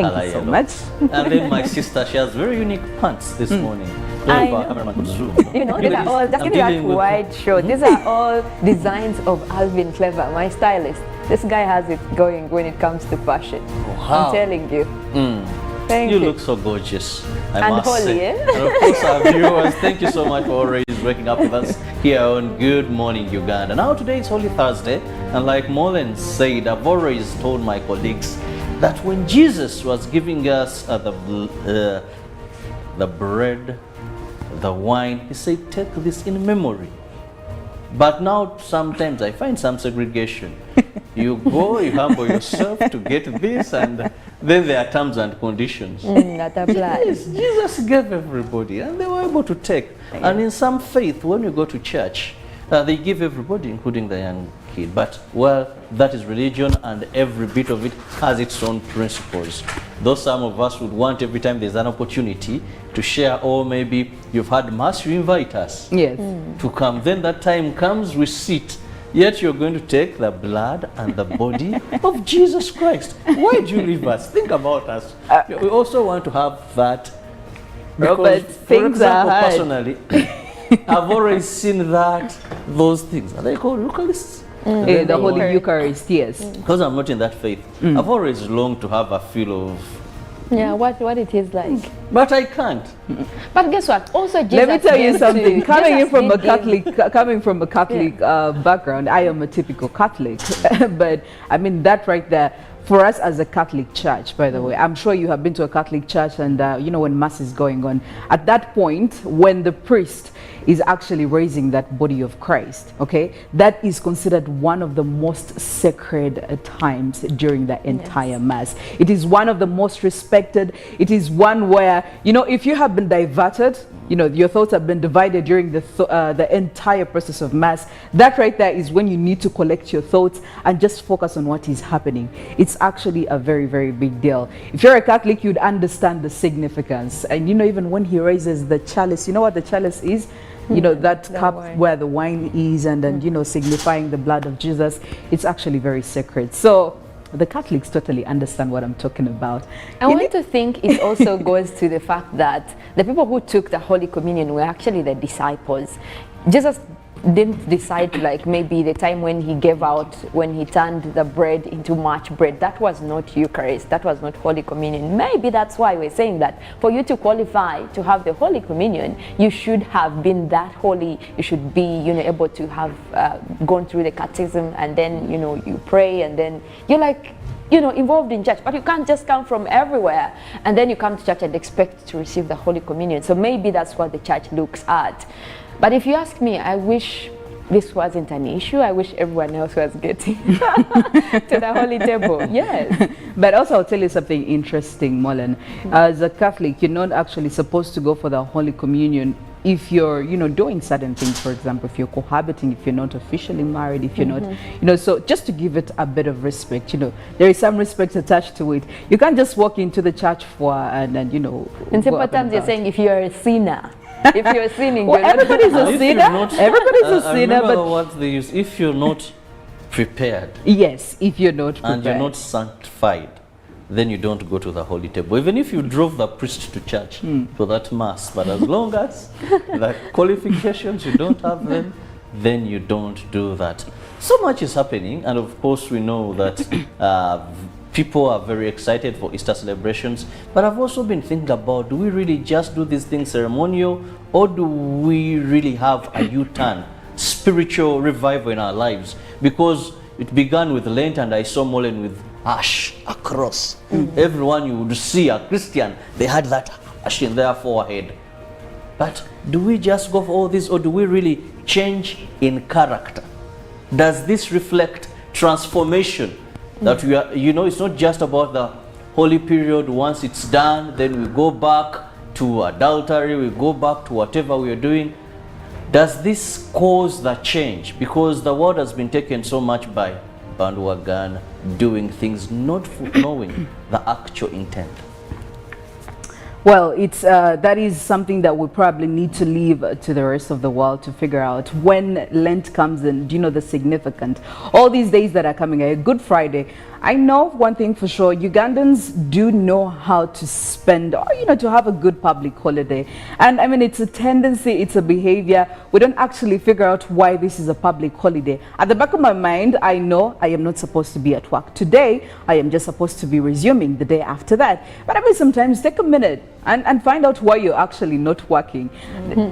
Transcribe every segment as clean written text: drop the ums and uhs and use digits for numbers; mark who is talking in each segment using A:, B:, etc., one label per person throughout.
A: Thank
B: color
A: you so
B: yellow.
A: much.
B: And then my sister, she has very unique pants this morning.
C: I
B: Our
C: know.
B: cameraman could zoom.
C: You know, these are all, just
B: I'm
C: give me that
B: dealing with-
C: white shirt. These are all designs of Alvin Clever, my stylist. This guy has it going when it comes to fashion.
B: Wow.
C: I'm telling you. Thank
B: You
C: you.
B: look so gorgeous, I
C: And
B: must
C: holy,
B: say.
C: eh?
B: And of course, our viewers, thank you so much for always waking up with us here on Good Morning Uganda. Now, today is Holy Thursday, and like Mollen said, I've always told my colleagues that when Jesus was giving us the bread, the wine, he said, take this in memory. But now, sometimes I find some segregation. You go, you humble yourself to get this, and then there are terms and conditions.
C: That applies.
B: Jesus gave everybody, and they were able to take. And in some faith, when you go to church, they give everybody, including the young kid. But, well, that is religion, and every bit of it has its own principles. Though some of us would want every time there's an opportunity to share, or maybe you've had mass, you invite us
A: Yes.
B: to come. Then that time comes, we sit. Yet you're going to take the blood and the body of Jesus Christ. Why do you leave us? Think about us. We also want to have that.
A: Robert,
B: Because, for
A: things are
B: example,
A: hard.
B: personally, I've always seen those things. Are they called Eucharists?
A: The Holy Eucharist, yes.
B: Because I'm not in that faith. I've always longed to have a feel of,
C: Yeah, what it is like.
B: but I can't.
C: But guess what? Also, Jesus
A: Let me tell you
C: gave
A: something.
C: to-
A: Coming in
C: Jesus
A: from a
C: did give-
A: Catholic, background, I am a typical Catholic. But I mean that right there. For us as a Catholic church, by the way, I'm sure you have been to a Catholic church, and you know when mass is going on. At that point, when the priest is actually raising that body of Christ, okay, that is considered one of the most sacred times during the entire mass. It is one of the most respected. It is one where, you know, if you have been diverted, you know, your thoughts have been divided during the entire process of mass, that right there is when you need to collect your thoughts and just focus on what is happening. It's actually a very, very big deal. If you're a Catholic, you'd understand the significance. And you know, even when he raises the chalice, you know what the chalice is? You know, that cup
C: wine.
A: where the wine is, and you know, signifying the blood of Jesus. It's actually very sacred. So the Catholics totally understand what I'm talking about.
C: I want to think it also goes to the fact that the people who took the Holy Communion were actually the disciples. Jesus didn't decide to, like, maybe the time when he gave out, when he turned the bread into much bread, that was not Eucharist, that was not Holy Communion. Maybe that's why we're saying that for you to qualify to have the Holy Communion, you should have been that holy. You should be, you know, able to have gone through the catechism, and then, you know, you pray, and then you're like, you know, involved in church. But you can't just come from everywhere and then you come to church and expect to receive the Holy Communion. So maybe that's what the church looks at. But if you ask me, I wish this wasn't an issue. I wish everyone else was getting to the holy table. Yes.
A: But also, I'll tell you something interesting, Mollen. As a Catholic, you're not actually supposed to go for the Holy Communion if you're, you know, doing certain things. For example, if you're cohabiting, if you're not officially married, if you're not, you know, so just to give it a bit of respect, you know, there is some respect attached to it. You can't just walk into the church for, and you know,
C: In
A: go
C: simple
A: up and
C: terms, you're
A: about.
C: saying if you're a sinner, if you're sinning,
A: Well,
C: you're not-
A: everybody's a
B: And if
A: sinner.
B: you're not-
A: Everybody's a
B: I
A: sinner,
B: remember the
A: but
B: words they use. If you're not prepared
A: yes, if you're not prepared.
B: and you're not sanctified, then you don't go to the holy table. Even if you drove the priest to church for that mass, but as long as the qualifications you don't have them, then you don't do that. So much is happening, and of course we know that people are very excited for Easter celebrations, but I've also been thinking about, do we really just do these things ceremonial, or do we really have a U-turn, spiritual revival in our lives? Because it began with Lent, and I saw Mollen with ash across. Everyone you would see, a Christian, they had that ash in their forehead. But do we just go for all this, or do we really change in character? Does this reflect transformation? That we are, you know, it's not just about the holy period. Once it's done, then we go back to adultery, we go back to whatever we are doing. Does this cause the change? Because the world has been taken so much by bandwagon, doing things not knowing the actual intent.
A: Well, it's that is something that we probably need to leave to the rest of the world to figure out when Lent comes in. Do you know the significant? All these days that are coming, Good Friday. I know one thing for sure, Ugandans do know how to spend, or to have a good public holiday. And I mean, it's a tendency, it's a behavior. We don't actually figure out why this is a public holiday. At the back of my mind, I know I am not supposed to be at work today. I am just supposed to be resuming the day after that. But I mean, sometimes take a minute and find out why you're actually not working.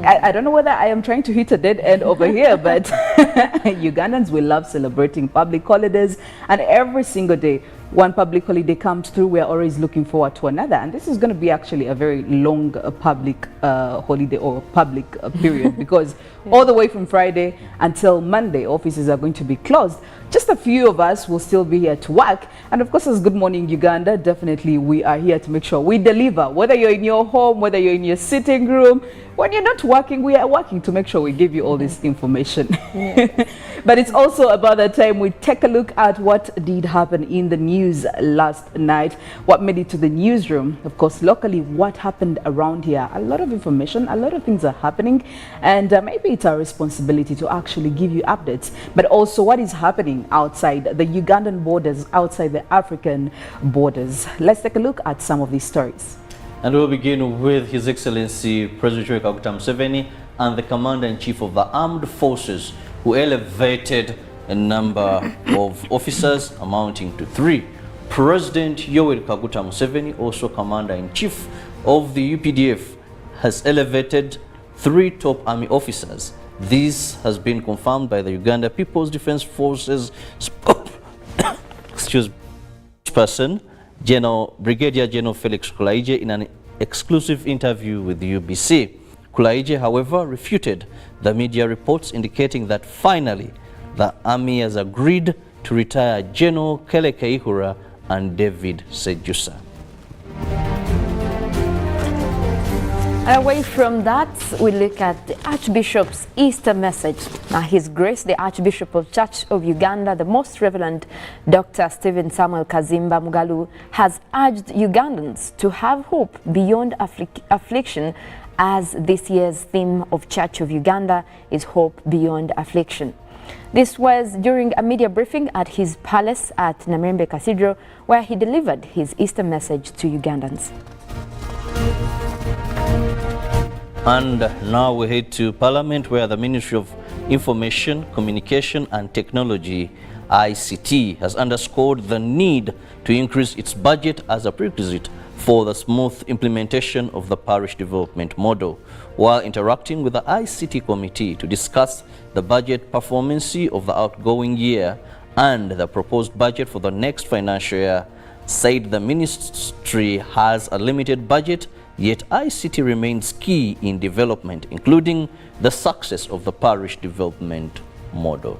A: I don't know whether I am trying to hit a dead end over here, but Ugandans, we love celebrating public holidays, and every single day one public holiday comes through, we're always looking forward to another, and this is going to be actually a very long public holiday or public period because all the way from Friday until Monday offices are going to be closed. Just a few of us will still be here to work, and of course, as Good Morning Uganda, definitely we are here to make sure we deliver, whether you're in your home, whether you're in your sitting room. When you're not working, we are working to make sure we give you all this information. Yes. But it's also about that time we take a look at what did happen in the news last night, what made it to the newsroom. Of course, locally, what happened around here. A lot of information, a lot of things are happening, and maybe it's our responsibility to actually give you updates, but also what is happening outside the Ugandan borders, outside the African borders. Let's take a look at some of these stories.
B: And we'll begin with His Excellency President Kaguta Museveni and the Commander-in-Chief of the Armed Forces, who elevated a number of officers amounting to 3. President Yoweri Kaguta Museveni, also Commander-in-Chief of the UPDF, has elevated 3 top army officers. This has been confirmed by the Uganda People's Defense Forces person, Brigadier General Felix Kulaije, in an exclusive interview with the UBC. Kulaije, however, refuted the media reports indicating that finally the army has agreed to retire General Kele Kaihura and David Sejusa.
C: Away from that, we look at the Archbishop's Easter message. Now, His Grace, the Archbishop of Church of Uganda, the Most Reverend Dr. Stephen Samuel Kazimba Mugalu, has urged Ugandans to have hope beyond affliction, as this year's theme of Church of Uganda is Hope Beyond Affliction. This was during a media briefing at his palace at Namirembe Cathedral, where he delivered his Easter message to Ugandans.
B: And now we head to Parliament, where the Ministry of Information, Communication and Technology, ICT, has underscored the need to increase its budget as a prerequisite for the smooth implementation of the parish development model. While interacting with the ICT committee to discuss the budget performance of the outgoing year and the proposed budget for the next financial year, said the ministry has a limited budget, yet ICT remains key in development, including the success of the parish development model.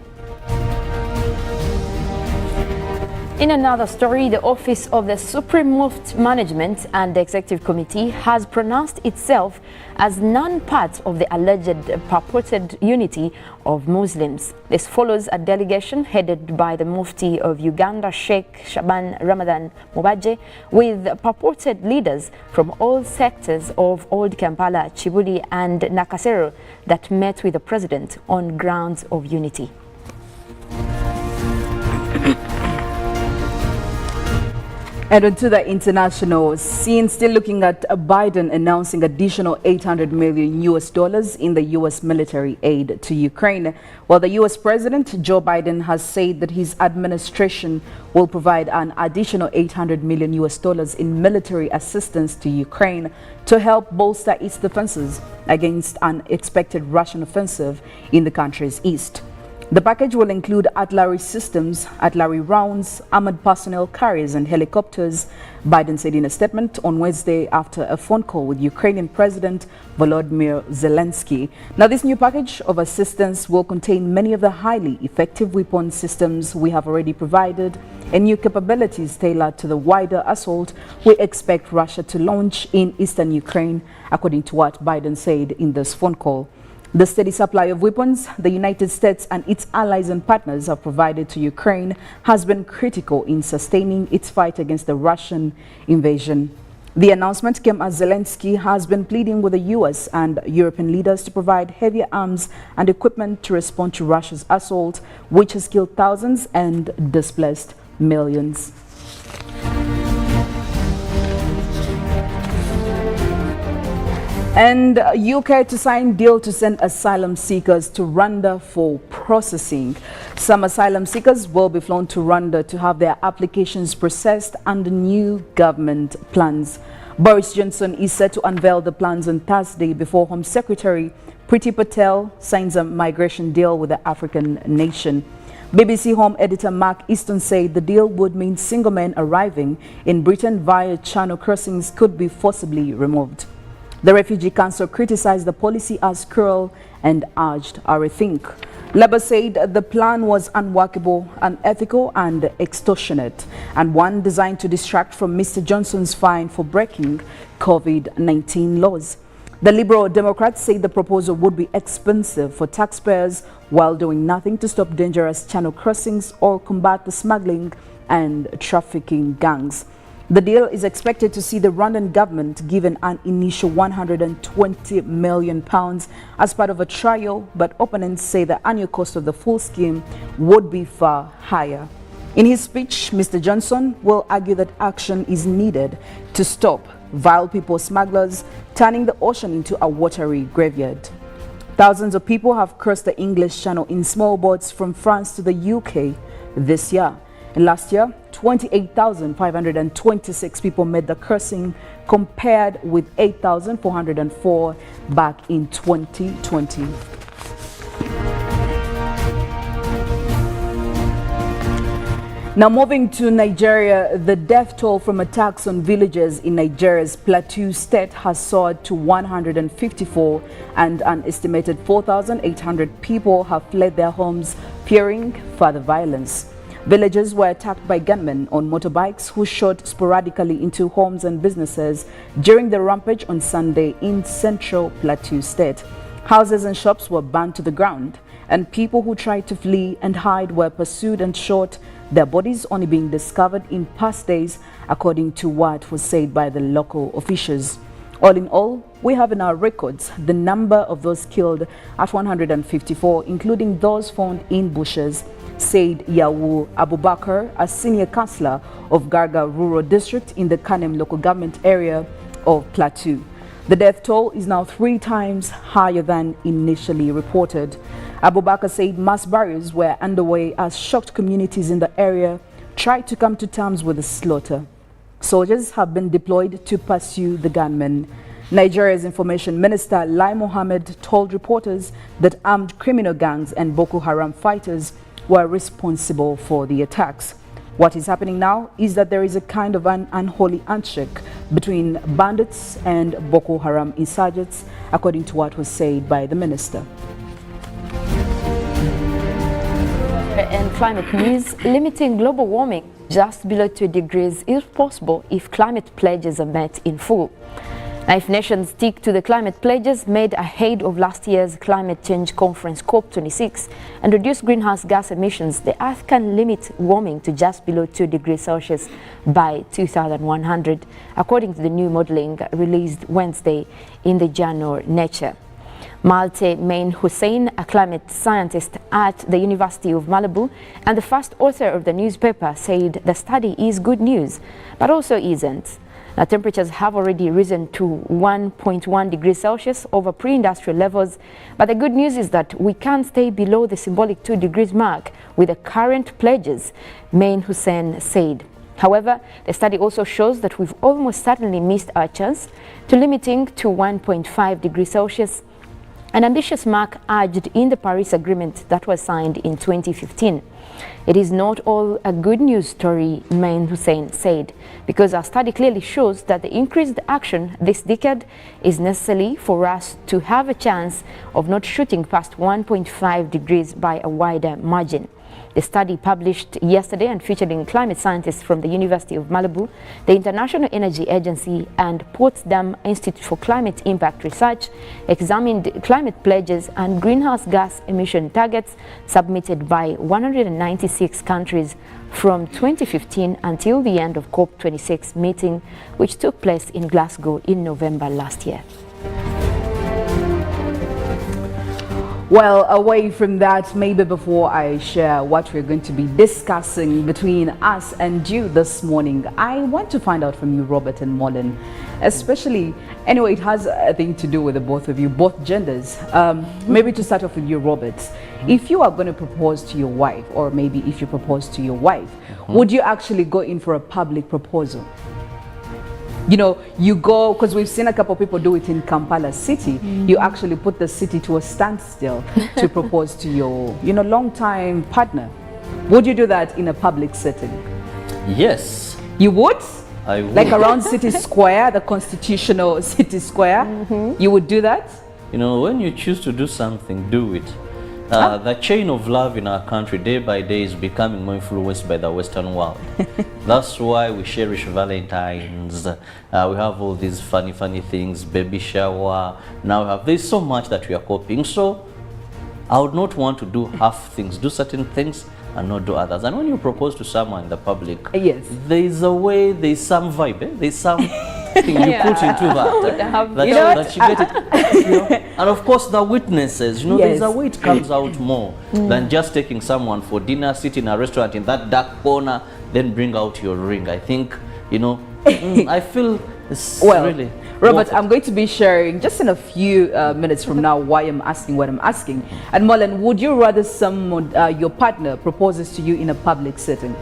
C: In another story, the Office of the Supreme Mufti Management and the Executive Committee has pronounced itself as non-part of the alleged purported unity of Muslims. This follows a delegation headed by the Mufti of Uganda, Sheikh Shaban Ramadan Mubaje, with purported leaders from all sectors of Old Kampala, Chibuli and Nakasero that met with the President on grounds of unity.
A: And onto the international scene, still looking at Biden announcing additional $800 million in the U.S. military aid to Ukraine. While the U.S. President Joe Biden has said that his administration will provide an additional $800 million in military assistance to Ukraine to help bolster its defenses against an expected Russian offensive in the country's east. The package will include artillery systems, artillery rounds, armored personnel carriers and helicopters, Biden said in a statement on Wednesday after a phone call with Ukrainian President Volodymyr Zelensky. Now, this new package of assistance will contain many of the highly effective weapon systems we have already provided and new capabilities tailored to the wider assault we expect Russia to launch in eastern Ukraine, according to what Biden said in this phone call. The steady supply of weapons the United States and its allies and partners have provided to Ukraine has been critical in sustaining its fight against the Russian invasion. The announcement came as Zelensky has been pleading with the US and European leaders to provide heavier arms and equipment to respond to Russia's assault, which has killed thousands and displaced millions. And UK to sign deal to send asylum seekers to Rwanda for processing. Some asylum seekers will be flown to Rwanda to have their applications processed under new government plans. Boris Johnson is set to unveil the plans on Thursday before Home Secretary Priti Patel signs a migration deal with the African nation. BBC Home editor Mark Easton said the deal would mean single men arriving in Britain via channel crossings could be forcibly removed. The Refugee Council criticized the policy as cruel and urged a rethink. Labour said the plan was unworkable, unethical and extortionate, and one designed to distract from Mr. Johnson's fine for breaking COVID-19 laws. The Liberal Democrats say the proposal would be expensive for taxpayers while doing nothing to stop dangerous channel crossings or combat the smuggling and trafficking gangs. The deal is expected to see the Rwandan government given an initial £120 million as part of a trial, but opponents say the annual cost of the full scheme would be far higher. In his speech, Mr. Johnson will argue that action is needed to stop vile people smugglers turning the ocean into a watery graveyard. Thousands of people have crossed the English Channel in small boats from France to the UK this year. And last year, 28,526 people made the crossing, compared with 8,404 back in 2020. Now moving to Nigeria, the death toll from attacks on villages in Nigeria's Plateau state has soared to 154, and an estimated 4,800 people have fled their homes fearing further violence. Villagers were attacked by gunmen on motorbikes who shot sporadically into homes and businesses during the rampage on Sunday in central Plateau state. Houses and shops were burned to the ground, and people who tried to flee and hide were pursued and shot, their bodies only being discovered in past days, according to what was said by the local officials. All in all, we have in our records the number of those killed at 154, including those found in bushes, said Yawu Abubakar, a senior councillor of Garga Rural District in the Kanem local government area of Plateau. The death toll is now 3 times higher than initially reported. Abubakar said mass burials were underway as shocked communities in the area tried to come to terms with the slaughter. Soldiers have been deployed to pursue the gunmen. Nigeria's Information Minister Lai Mohammed told reporters that armed criminal gangs and Boko Haram fighters were responsible for the attacks. What is happening now is that there is a kind of an unholy handshake between bandits and Boko Haram insurgents, according to what was said by the minister.
C: And climate news, limiting global warming just below 2 degrees is possible if climate pledges are met in full. Now, if nations stick to the climate pledges made ahead of last year's climate change conference COP26 and reduce greenhouse gas emissions, the Earth can limit warming to just below 2 degrees Celsius by 2100, according to the new modeling released Wednesday in the journal Nature. Malte Main Hussein, a climate scientist at the University of Malibu and the first author of the newspaper, said the study is good news, but also isn't. Now, temperatures have already risen to 1.1 degrees Celsius over pre-industrial levels, but the good news is that we can't stay below the symbolic 2 degrees mark with the current pledges, Main Hussein said. However, the study also shows that we've almost certainly missed our chance to limiting to 1.5 degrees Celsius, an ambitious mark urged in the Paris Agreement that was signed in 2015. It is not all a good news story, Main Hussein said, because our study clearly shows that the increased action this decade is necessary for us to have a chance of not shooting past 1.5 degrees by a wider margin. The study published yesterday and featuring climate scientists from the University of Malibu, the International Energy Agency, and Potsdam Institute for Climate Impact Research examined climate pledges and greenhouse gas emission targets submitted by 196 countries from 2015 until the end of COP26 meeting, which took place in Glasgow in November last year.
A: Well, away from that, maybe before I share what we're going to be discussing between us and you this morning, I want to find out from you, Robert and Mollen, especially, anyway, it has a thing to do with the both of you, both genders. Maybe to start off with you, Robert, if you are going to propose to your wife, or maybe if you propose to your wife, would you actually go in for a public proposal? You know, you go, because we've seen a couple of people do it in Kampala city. You actually put the city to a standstill to propose to your, you know, long-time partner. Would you do that in a public setting?
B: Yes.
A: You would?
B: I would.
A: Like around City Square, the constitutional City Square? You would do that?
B: You know, when you choose to do something, do it. The chain of love in our country day by day is becoming more influenced by the Western world. That's why we cherish Valentine's. We have all these funny things, baby shower. Now there's so much that we are copying. So I would not want to do half things, do certain things and not do others. And when you propose to someone in the public,
A: yes,
B: there's a way, there's some vibe, there's some thing you put into that,
A: you know
B: that you get it. You know? And of course the witnesses, you know,
A: yes,
B: there's a way it comes out more than just taking someone for dinner, sit in a restaurant in that dark corner, then bring out your ring. I think, you know, I feel it's really...
A: Robert, I'm going to be sharing just in a few minutes from now why I'm asking what I'm asking. And Mollen, would you rather someone, your partner proposes to you in a public setting?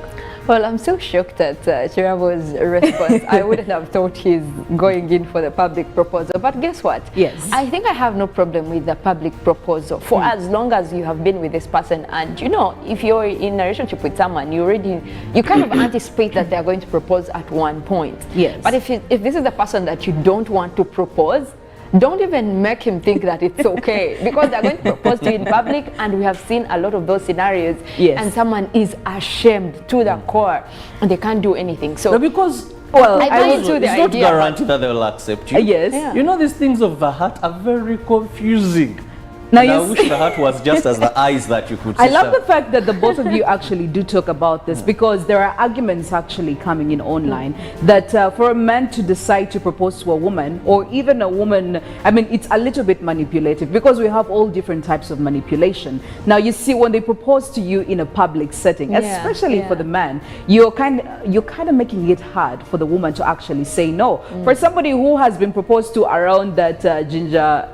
C: Well, I'm so shocked at Kirabo's response. I wouldn't have thought he's going in for the public proposal. But guess what?
A: Yes.
C: I think I have no problem with the public proposal for as long as you have been with this person. And, you know, if you're in a relationship with someone, you kind of anticipate that they're going to propose at one point.
A: Yes.
C: But if this is the person that you don't want to propose, don't even make him think that it's okay, because they're going to propose to you in public, and we have seen a lot of those scenarios.
A: Yes.
C: And someone is ashamed to the core and they can't do anything. So
B: because
A: well,
B: it's not guaranteed that they will accept you.
A: Yes.
C: Yeah.
B: You know, these things of the heart are very confusing.
A: Now
B: I wish the heart was just as the eyes that you could see.
A: I love the fact that the both of you actually do talk about this, because there are arguments actually coming in online that for a man to decide to propose to a woman, or even a woman, I mean, it's a little bit manipulative, because we have all different types of manipulation. Now, you see, when they propose to you in a public setting, especially for the man, you're kind of making it hard for the woman to actually say no. For somebody who has been proposed to around that Ginger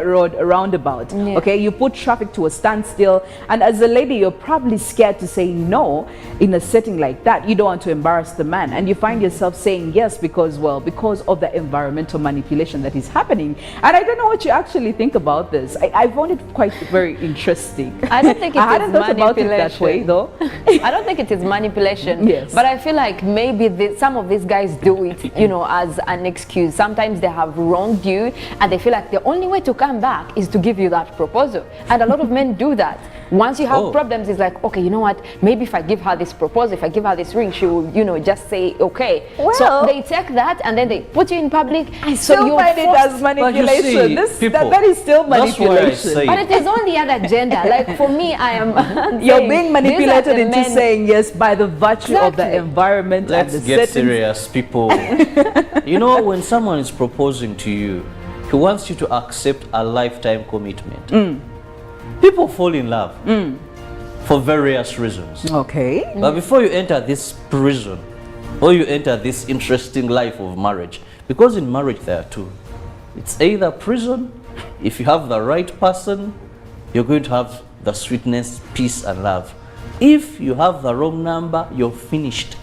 A: Road roundabout, okay, you put traffic to a standstill, and as a lady, you're probably scared to say no in a setting like that. You don't want to embarrass the man, and you find yourself saying yes because, well, because of the environmental manipulation that is happening. And I don't know what you actually think about this. I found it quite very interesting.
C: I don't think it
A: I hadn't
C: is
A: thought about it that way, though.
C: I don't think it is manipulation.
A: Yes.
C: But I feel like maybe some of these guys do it, you know, as an excuse. Sometimes they have wronged you, and they feel like the only way to come back is to give you that proposal. And a lot of men do that. Once you have problems, it's like, okay, you know what, maybe if I give her this proposal, if I give her this ring, she will, you know, just say okay.
A: Well,
C: so they take that and then they put you in public.
A: I still find it as manipulation. That is still manipulation.
C: But it is on the other gender. Like for me, I am
A: you're being manipulated into saying yes by the virtue of the environment.
B: Let's get serious, people. You know, when someone is proposing to you, he wants you to accept a lifetime commitment. People fall in love for various reasons.
A: Okay.
B: But before you enter this prison, or you enter this interesting life of marriage, because in marriage there are two. It's either prison, if you have the right person, you're going to have the sweetness, peace and love. If you have the wrong number, you're finished.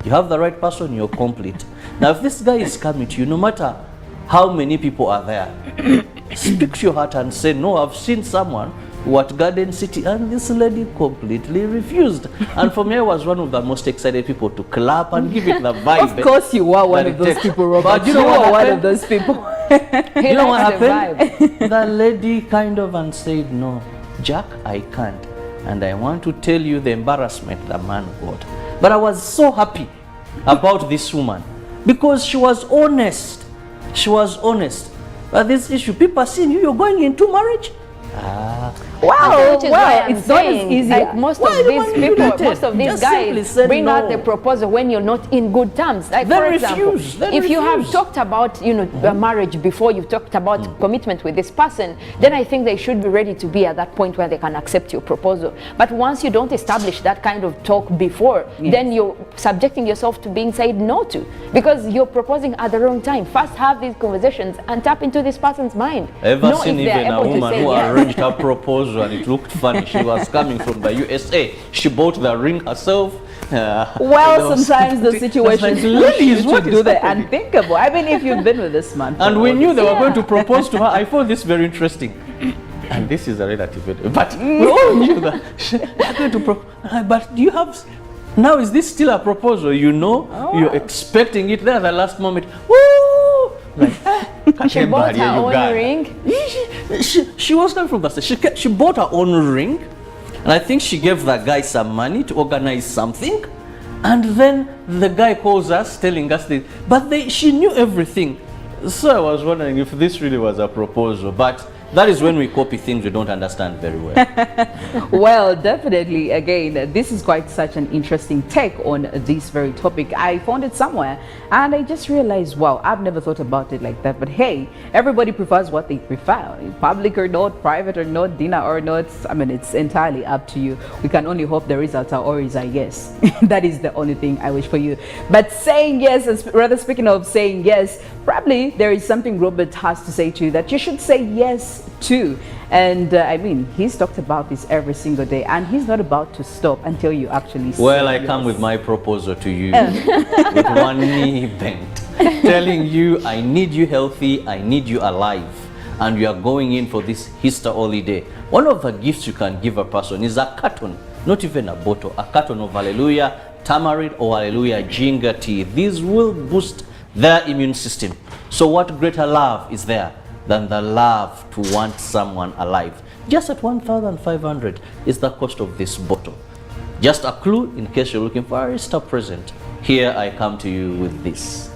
B: You have the right person, you're complete. Now if this guy is coming to you, no matter how many people are there, speak to your heart and say, no, I've seen someone at Garden City and this lady completely refused. And for me, I was one of the most excited people to clap and give it the vibe.
A: Of course you were one of those people, Robert.
B: But you know what
A: one of those people.
B: You know what happened? The lady kind of and said, no, Jack, I can't. And I want to tell you the embarrassment the man got. But I was so happy about this woman because she was honest. She was honest. But this issue, people are seeing you're going into marriage.
A: Wow,
C: Which is why I'm
A: it's not as
C: saying,
A: easy.
C: like most of these people, most of these guys bring out the proposal when you're not in good terms. Like for example, if you have talked about, marriage before, you've talked about commitment with this person, then I think they should be ready to be at that point where they can accept your proposal. But once you don't establish that kind of talk before, then you're subjecting yourself to being said no to, because you're proposing at the wrong time. First have these conversations and tap into this person's mind.
B: Ever seen even a woman who arranged her proposal and it looked funny? She was coming from the USA. She bought the ring herself.
A: Well, sometimes the situations ladies want to do the unthinkable. I mean, if you've been with this man,
B: and we knew they were going to propose to her. I found this very interesting. And this is a relative, but we all knew that they're going to propose. But do you have? Now is this still a proposal? You're expecting it there at the last moment. Woo! Like,
C: she bought her own ring.
B: She was coming from the state. She bought her own ring, and I think she gave the guy some money to organize something. And then the guy calls us, telling us this. But she knew everything. So I was wondering if this really was a proposal. But that is when we copy things we don't understand very well.
A: Well, definitely, again, this is quite such an interesting take on this very topic. I found it somewhere and I just realized, wow, I've never thought about it like that. But hey, everybody prefers what they prefer. Public or not, private or not, dinner or not. I mean, it's entirely up to you. We can only hope the results are always a yes. That is the only thing I wish for you. But saying yes, rather speaking of saying yes, probably there is something Robert has to say to you that you should say yes to. And I mean, he's talked about this every single day and he's not about to stop until you actually say
B: well, I
A: yes.
B: come with my proposal to you with one knee bent, telling you I need you healthy, I need you alive, and you are going in for this Easter holiday. One of the gifts you can give a person is a carton, not even a bottle, a carton of Hallelujah Tamarind or Hallelujah Ginger tea. These will boost their immune system. So what greater love is there than the love to want someone alive? Just at 1,500 is the cost of this bottle. Just a clue in case you're looking for a Easter present. Here I come to you with this.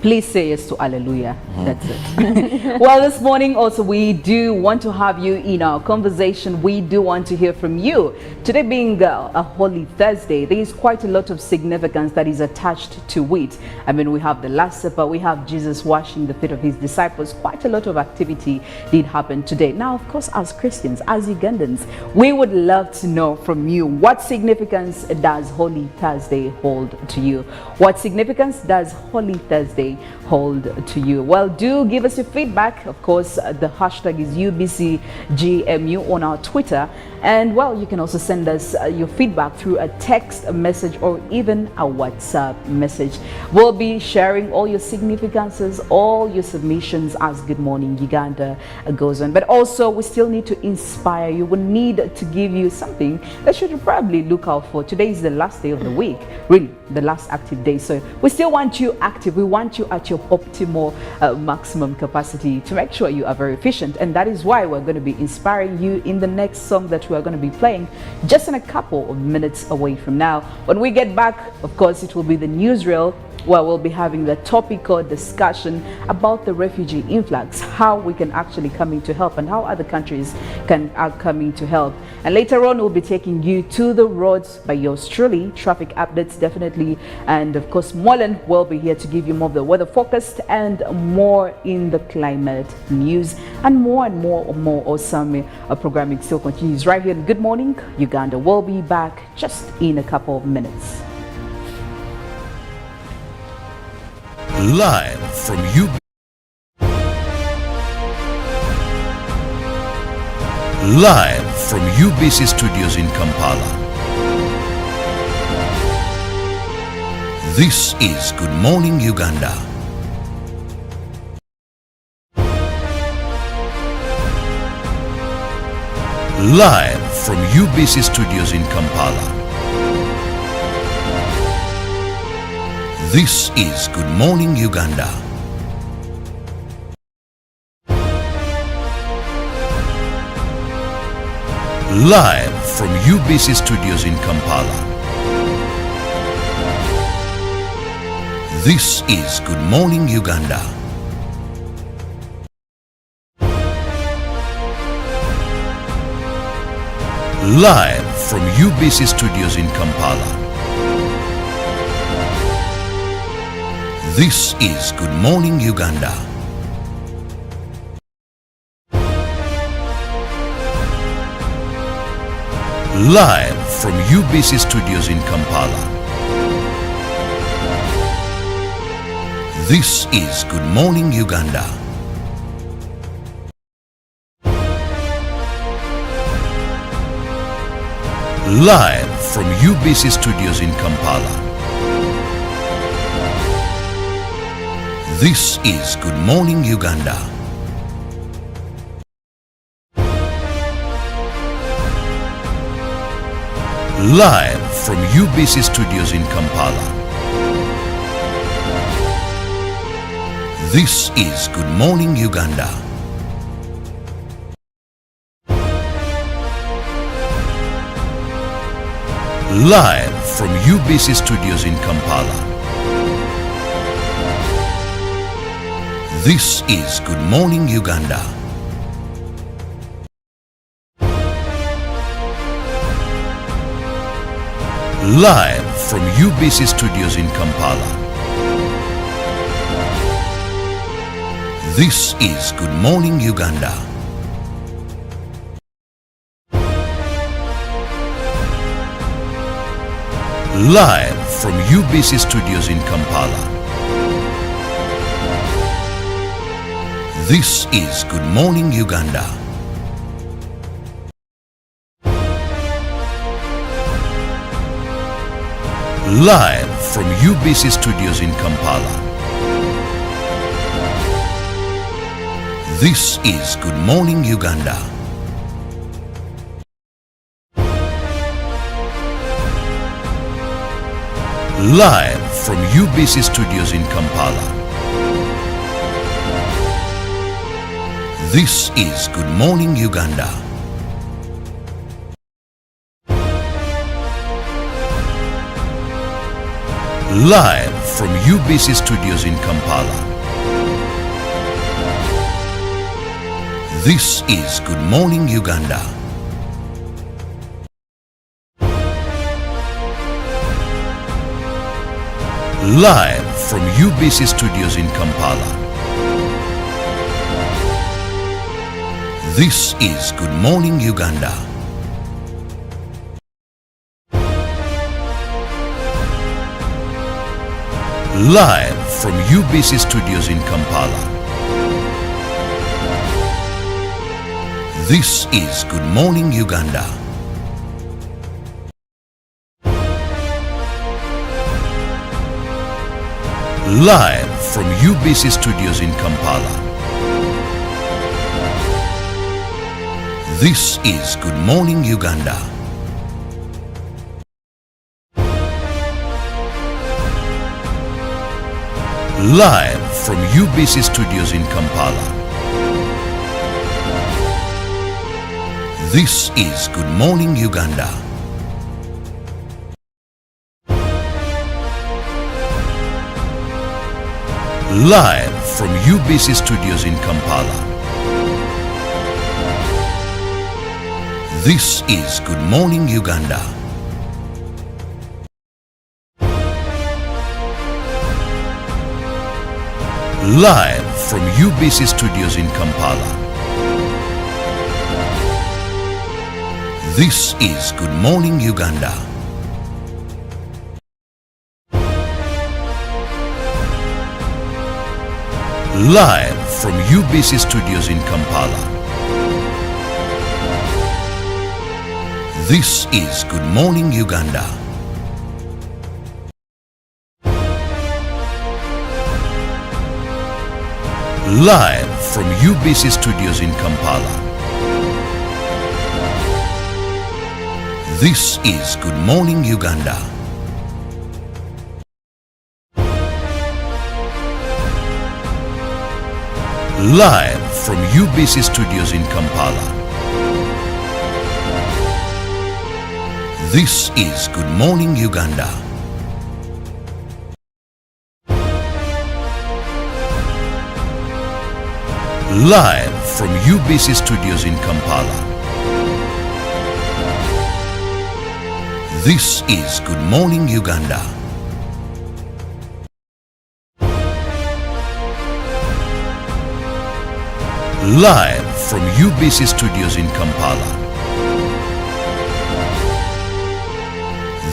A: Please say yes to Hallelujah. That's it. Well, this morning also we do want to have you in our conversation. We do want to hear from you. Today being a Holy Thursday, there is quite a lot of significance that is attached to it. I mean, we have the Last Supper, we have Jesus washing the feet of his disciples. Quite a lot of activity did happen today. Now, of course, as Christians, as Ugandans, we would love to know from you, what significance does Holy Thursday hold to you? What significance does Holy Thursday hold to you? Well, do give us your feedback. Of course, the hashtag is UBCGMU on our Twitter. And well, you can also send us your feedback through a text, a message, or even a WhatsApp message. We'll be sharing all your significances, all your submissions as Good Morning Uganda goes on. But also, we still need to inspire you. We need to give you something that you should probably look out for. Today is the last day of the week, really, the last active day. So we still want you active. We want you at your optimal maximum capacity to make sure you are very efficient. And that is why we're going to be inspiring you in the next song that we are going to be playing just in a couple of minutes away from now. When we get back, of course, it will be the newsreel where we'll be having the topical discussion about the refugee influx, how we can actually come in to help and how other countries are coming to help. And later on, we'll be taking you to the roads by yours truly, traffic updates definitely. And of course, Mollen will be here to give you more of the weather forecast and more in the climate news and more awesome programming still continues right here in Good Morning Uganda. We'll be back just in a couple of minutes.
D: Live from UBC Studios in Kampala. This is Good Morning Uganda. Live from UBC Studios in Kampala. This is Good Morning Uganda. Live from UBC Studios in Kampala. This is Good Morning Uganda. Live from UBC Studios in Kampala. This is Good Morning Uganda. Live from UBC Studios in Kampala. This is Good Morning Uganda. Live from UBC Studios in Kampala. This is Good Morning Uganda. Live from UBC Studios in Kampala. This is Good Morning Uganda. Live from UBC Studios in Kampala. This is Good Morning Uganda. Live from UBC Studios in Kampala. This is Good Morning Uganda. Live from UBC Studios in Kampala. This is Good Morning Uganda. Live from UBC Studios in Kampala. This is Good Morning Uganda. Live from UBC Studios in Kampala. This is Good Morning Uganda. Live from UBC Studios in Kampala. This is Good Morning Uganda. Live from UBC Studios in Kampala. This is Good Morning Uganda. Live from UBC Studios in Kampala. This is Good Morning Uganda. Live from UBC Studios in Kampala. This is Good Morning Uganda. Live from UBC Studios in Kampala. This is Good Morning Uganda. Live from UBC Studios in Kampala. This is Good Morning Uganda. Live from UBC Studios in Kampala. This is Good Morning Uganda. Live from UBC Studios in Kampala. This is Good Morning Uganda. Live from UBC Studios in Kampala. This is Good Morning Uganda. Live from UBC Studios in Kampala. This is Good Morning Uganda. Live from UBC Studios in Kampala. This is Good Morning Uganda. Live from UBC Studios in Kampala.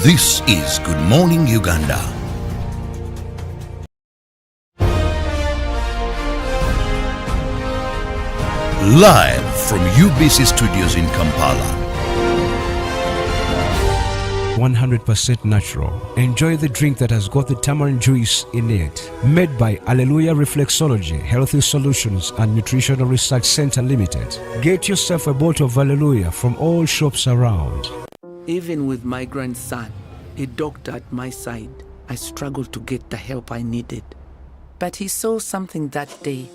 D: This is Good Morning Uganda. Live from UBC Studios in Kampala.
E: 100% natural. Enjoy the drink that has got the tamarind juice in it. Made by Alleluia Reflexology, Healthy Solutions and Nutritional Research Center Limited. Get yourself a bottle of Alleluia from all shops around.
F: Even with my grandson, a doctor at my side, I struggled to get the help I needed. But he saw something that day.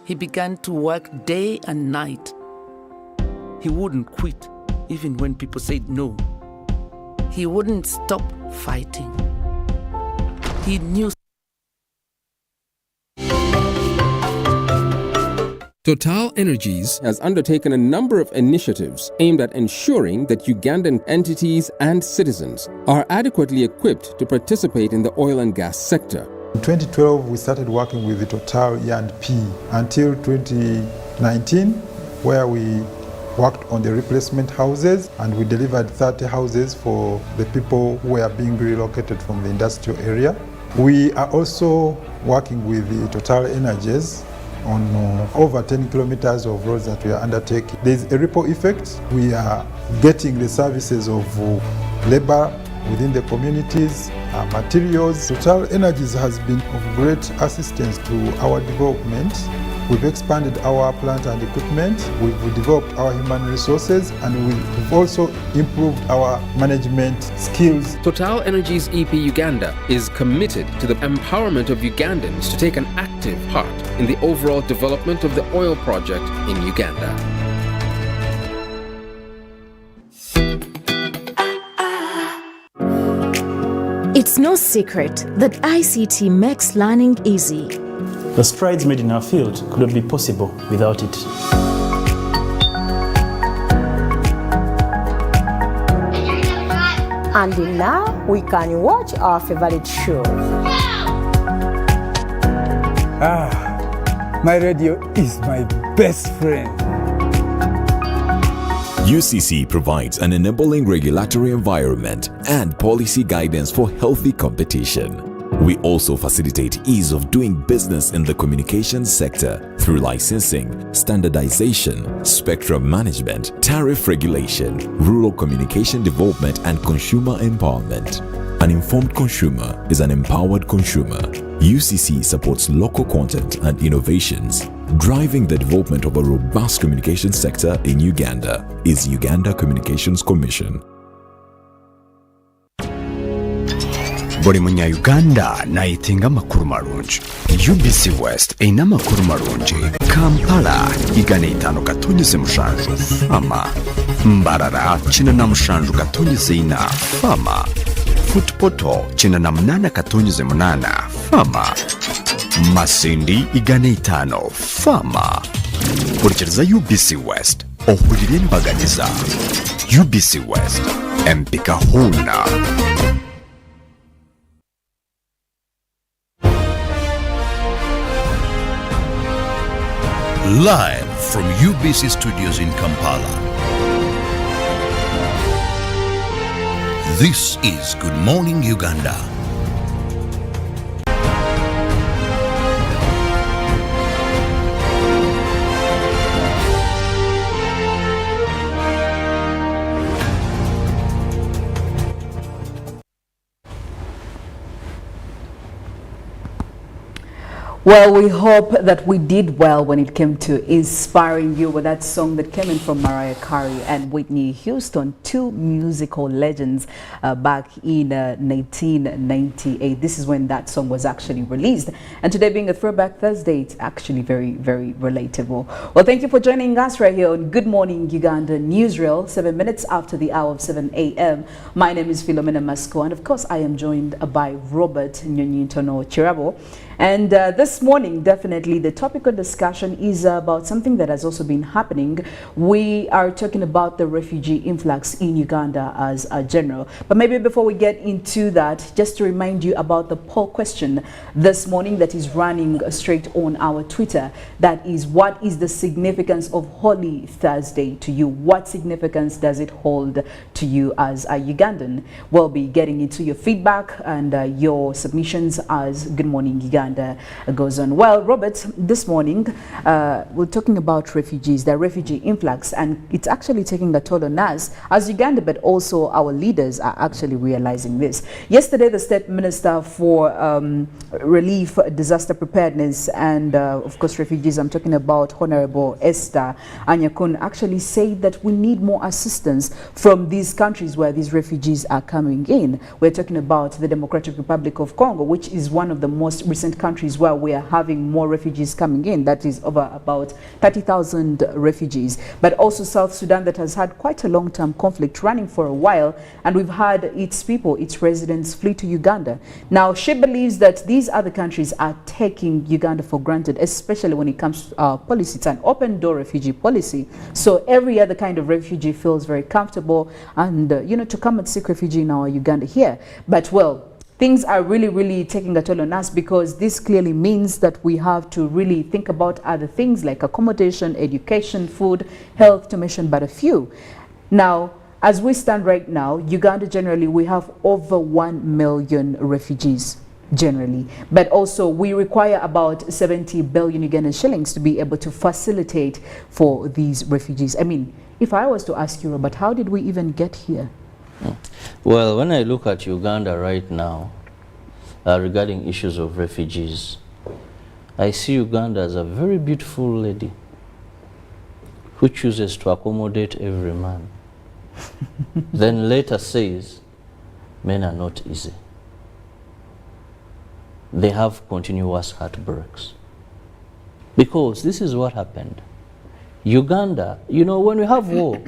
F: He began to work day and night. He wouldn't quit, even when people said no. He wouldn't stop fighting. He knew.
G: Total Energies has undertaken a number of initiatives aimed at ensuring that Ugandan entities and citizens are adequately equipped to participate in the oil and gas sector.
H: In 2012, we started working with the Total E&P until 2019, where we worked on the replacement houses, and we delivered 30 houses for the people who were being relocated from the industrial area. We are also working with the Total Energies on over 10 kilometers of roads that we are undertaking. There's a ripple effect. We are getting the services of labor within the communities, materials. Total Energies has been of great assistance to our development. We've expanded our plant and equipment, we've developed our human resources, and we've also improved our management skills.
G: Total Energies EP Uganda is committed to the empowerment of Ugandans to take an active part in the overall development of the oil project in Uganda.
I: It's no secret that ICT makes learning easy.
J: The strides made in our field could not be possible without it.
K: And now we can watch our favorite show.
L: My radio is my best friend.
M: UCC provides an enabling regulatory environment and policy guidance for healthy competition. We also facilitate ease of doing business in the communications sector through licensing, standardization, spectrum management, tariff regulation, rural communication development, and consumer empowerment. An informed consumer is an empowered consumer. UCC supports local content and innovations. Driving the development of a robust communication sector in Uganda is Uganda Communications Commission.
N: buli munya-Uganda nayitinga amakuru marungi. UBC West eyina amakuru marungi. Kampala 557 Fama. Mbarara 97 Fama. Footpoto 98 Fama. Masindi 5 Fama. Kurikiriza UBC West ohulire embaganiza. UBC West empika huna.
D: Live from UBC Studios in Kampala. This is Good Morning Uganda.
A: Well, we hope that we did well when it came to inspiring you with that song that came in from Mariah Carey and Whitney Houston, two musical legends back in 1998. This is when that song was actually released. And today being a Throwback Thursday, it's actually very, very relatable. Well, thank you for joining us right here on Good Morning Uganda Newsreel, 7 minutes after the hour of 7 a.m. My name is Philomena Mastiko, and of course I am joined by Robert Nyonyintono Kirabo. And this morning, definitely, the topic of discussion is about something that has also been happening. We are talking about the refugee influx in Uganda as a general. But maybe before we get into that, just to remind you about the poll question this morning that is running straight on our Twitter. That is, what is the significance of Holy Thursday to you? What significance does it hold to you as a Ugandan? We'll be getting into your feedback and your submissions as Good Morning Uganda goes on. Well, Robert, this morning we're talking about refugees, the refugee influx, and it's actually taking a toll on us as Uganda, but also our leaders are actually realizing this. Yesterday, the State Minister for Relief, Disaster Preparedness, and of course refugees, I'm talking about Honorable Esther Anyakun, actually said that we need more assistance from these countries where these refugees are coming in. We're talking about the Democratic Republic of Congo, which is one of the most recent countries where we are having more refugees coming in. That is over about 30,000 refugees. But also South Sudan, that has had quite a long-term conflict running for a while, and we've had its people, its residents, flee to Uganda. Now, she believes that these other countries are taking Uganda for granted, especially when it comes to our policy. It's an open-door refugee policy. So every other kind of refugee feels very comfortable and, to come and seek refugee in our Uganda here. But, well, things are really taking a toll on us, because this clearly means that we have to really think about other things like accommodation, education, food, health, to mention but a few. Now, as we stand right now, Uganda generally, we have over 1 million refugees generally, but also we require about 70 billion Ugandan shillings to be able to facilitate for these refugees. I mean, if I was to ask you, Robert, how did we even get here?
B: Well, when I look at Uganda right now, regarding issues of refugees, I see Uganda as a very beautiful lady who chooses to accommodate every man. Then later says, men are not easy. They have continuous heartbreaks. Because this is what happened. Uganda, when we have war,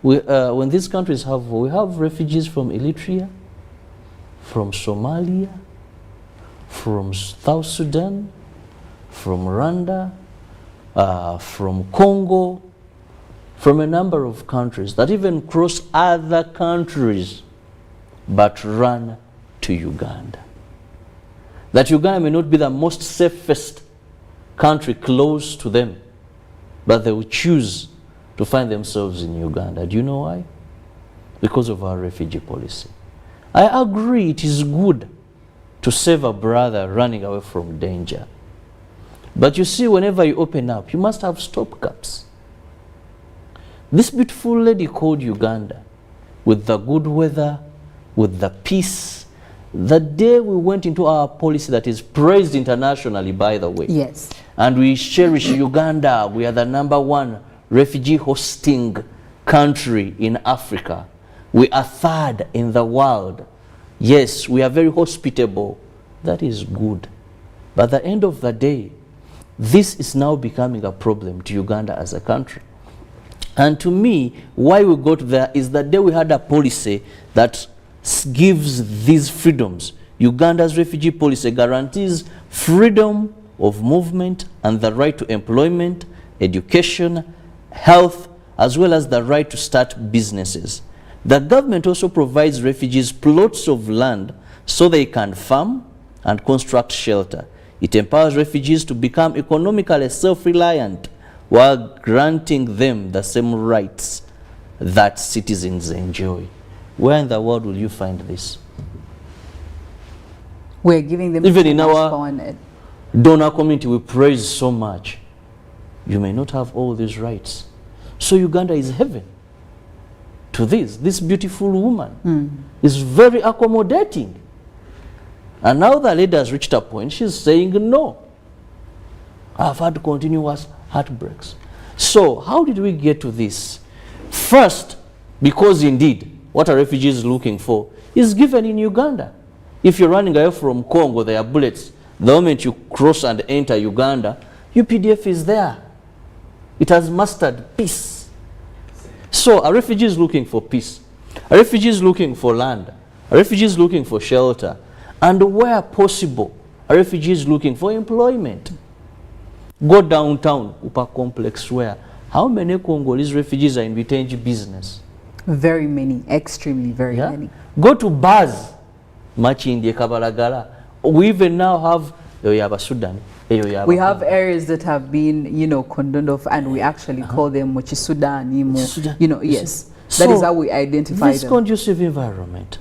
B: when these countries have war, we have refugees from Eritrea, from Somalia, from South Sudan, from Rwanda, from Congo, from a number of countries that even cross other countries but run to Uganda. That Uganda may not be the most safest country close to them, but they will choose to find themselves in Uganda. Do you know why? Because of our refugee policy. I agree it is good to save a brother running away from danger. But you see, whenever you open up, you must have stopgaps. This beautiful lady called Uganda, with the good weather, with the peace, the day we went into our policy that is praised internationally, by the way.
A: Yes.
B: And we cherish Uganda. We are the #1 refugee hosting country in Africa. We are 3rd in the world. Yes, we are very hospitable. That is good. But at the end of the day, this is now becoming a problem to Uganda as a country. And to me, why we got there is the day we had a policy that gives these freedoms. Uganda's refugee policy guarantees freedom of movement and the right to employment, education, health, as well as the right to start businesses. The government also provides refugees plots of land so they can farm and construct shelter. It empowers refugees to become economically self-reliant while granting them the same rights that citizens enjoy. Where in the world will you find this?
A: We're giving them
B: even in our donor community, we praise so much. You may not have all these rights. So Uganda is heaven to this beautiful woman is very accommodating. And now the lady has reached a point, she's saying no. I've had continuous heartbreaks. So how did we get to this? First, because indeed what a refugee is looking for is given in Uganda. If you're running away from Congo, there are bullets. The moment you cross and enter Uganda, UPDF is there. It has mastered peace. So a refugee is looking for peace. A refugee is looking for land. A refugee is looking for shelter. And where possible, a refugee is looking for employment. Go downtown, Upper Complex, where how many Congolese refugees are in Bitenji business?
A: Very many, extremely very many.
B: Go to bars, Machindi, Kabalagala. We even now have Sudan.
A: We have areas that have been, you know, condoned off, and we actually call them Mochi Sudan, you know, yes.
B: So
A: that is how we identify
B: this
A: them.
B: conducive environment,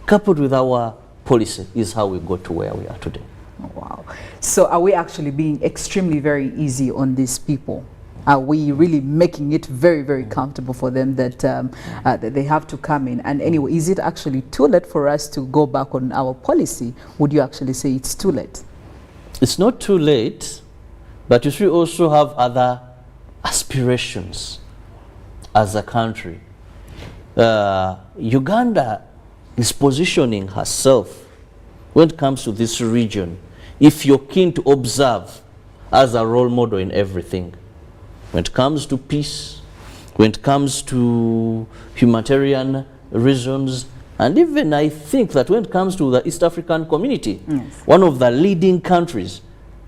B: coupled with our policy, is how we got to where we are today.
A: Oh, wow. So are we actually being extremely very easy on these people? Are we really making it very, very comfortable for them that, that they have to come in? And anyway, is it actually too late for us to go back on our policy? Would you actually say it's too late?
B: It's not too late, but you should also have other aspirations as a country. Uganda is positioning herself when it comes to this region, if you're keen to observe, as a role model in everything. When it comes to peace, when it comes to humanitarian reasons, and even I think that when it comes to the East African community, one of the leading countries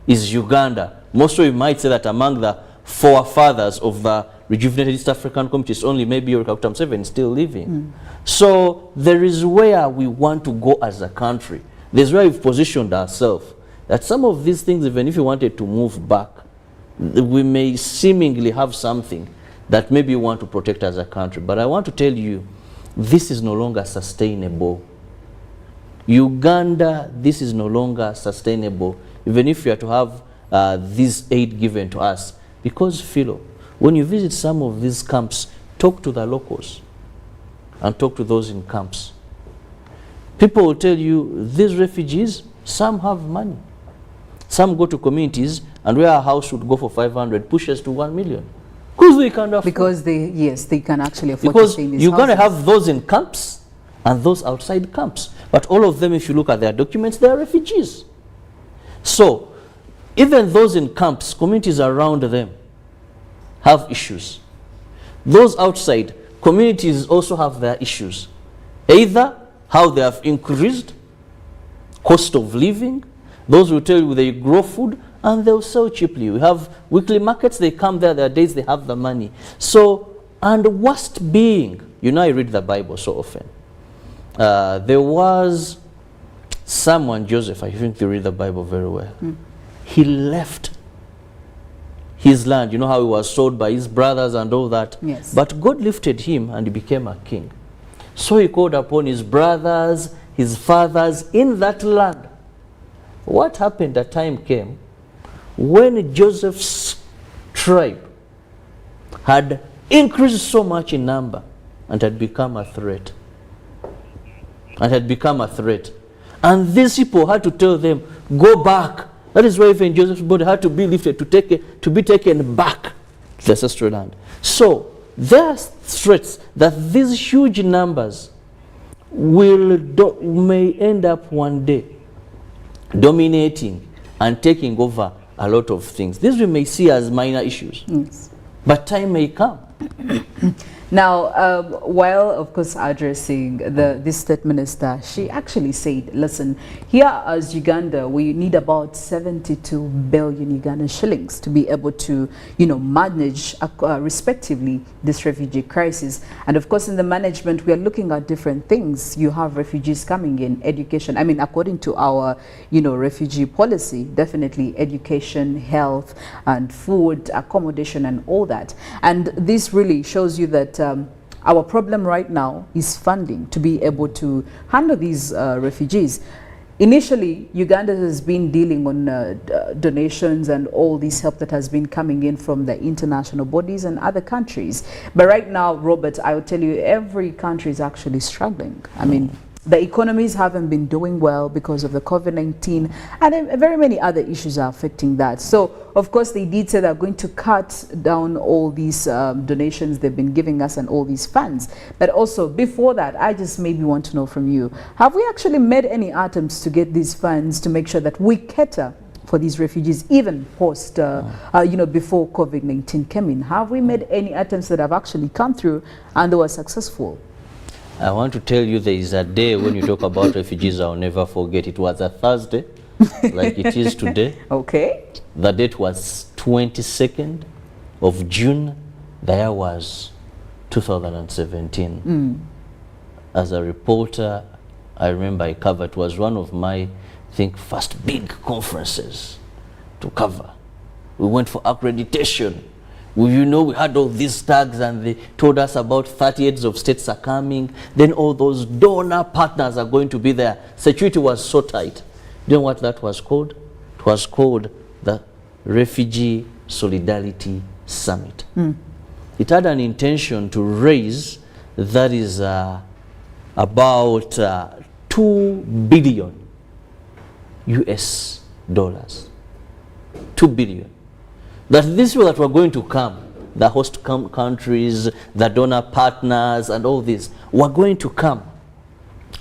B: is Uganda. Most of you might say that among the forefathers of the rejuvenated East African community, it's only maybe Yoweri Museveni still living. So there is where we want to go as a country. There's where we've positioned ourselves. That some of these things, even if we wanted to move back, we may seemingly have something that maybe we want to protect as a country. But I want to tell you, this is no longer sustainable. Uganda, this is no longer sustainable, even if we are to have this aid given to us. Because, Philo, when you visit some of these camps, talk to the locals and talk to those in camps. People will tell you, these refugees, some have money. Some go to communities, and where a house would go for 500 pushes to 1 million. Because they can afford.
A: Because they can actually afford
B: because
A: to stay in these
B: you're going to
A: houses.
B: have those in camps and those outside camps. But all of them, if you look at their documents, they are refugees. So, even those in camps, communities around them have issues. Those outside, communities also have their issues. Either how they have increased cost of living. Those will tell you they grow food and they'll sell cheaply. We have weekly markets, they come there are days they have the money. So, and worst being, you know, I read the Bible so often. There was someone, Joseph, I think you read the Bible very well. He left his land. You know how he was sold by his brothers and all that.
A: Yes.
B: But God lifted him and he became a king. So he called upon his brothers, his fathers in that land. What happened? A time came when Joseph's tribe had increased so much in number and had become a threat. And these people had to tell them, go back. That is why even Joseph's body had to be lifted to be taken back to the ancestral land. So there are threats that these huge numbers may end up one day dominating and taking over a lot of things. These we may see as minor issues, but time may come.
A: Now, while of course addressing this state minister, she actually said, listen, here as Uganda, we need about 72 billion Ugandan shillings to be able to, you know, manage respectively this refugee crisis. And of course, in the management, we are looking at different things. You have refugees coming in, education. I mean, according to our, you know, refugee policy, definitely education, health, and food, accommodation, and all that. And this really shows you that our problem right now is funding to be able to handle these refugees. Initially, Uganda has been dealing on donations and all this help that has been coming in from the international bodies and other countries. But right now, Robert, I will tell you, every country is actually struggling. I mean, the economies haven't been doing well because of the COVID-19, and then very many other issues are affecting that. So, of course, they did say they're going to cut down all these donations they've been giving us and all these funds. But also, before that, I just maybe want to know from you, have we actually made any attempts to get these funds to make sure that we cater for these refugees, even post, before COVID-19 came in? Have we made any attempts that have actually come through and they were successful?
B: I want to tell you there is a day when you talk about refugees I'll never forget. It was a Thursday, like it is today.
A: Okay.
B: The date was 22nd of June. The year was 2017. As a reporter, I remember I covered, it was one of my, I think, first big conferences to cover. We went for accreditation. We had all these tags and they told us about 30 heads of states are coming. Then all those donor partners are going to be there. Security was so tight. Do you know what that was called? It was called the Refugee Solidarity Summit. It had an intention to raise, that is about 2 billion US dollars. 2 billion. That these people that were going to come, the host countries, the donor partners, and all this, were going to come.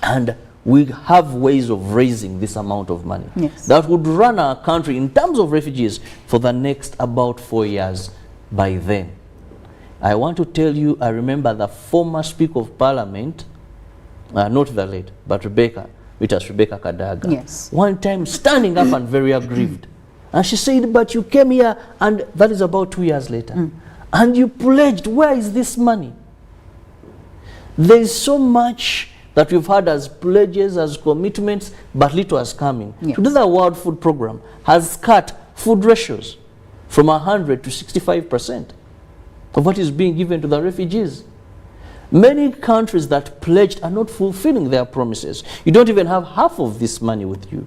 B: And we have ways of raising this amount of money that would run our country in terms of refugees for the next about 4 years by then. I want to tell you, I remember the former Speaker of Parliament, not the late, but Rebecca Kadaga, one time standing up and very aggrieved. And she said, but you came here, and that is about 2 years later. And you pledged, where is this money? There is so much that we've had as pledges, as commitments, but little is coming. Today the World Food Program has cut food ratios from 100 to 65% of what is being given to the refugees. Many countries that pledged are not fulfilling their promises. You don't even have half of this money with you.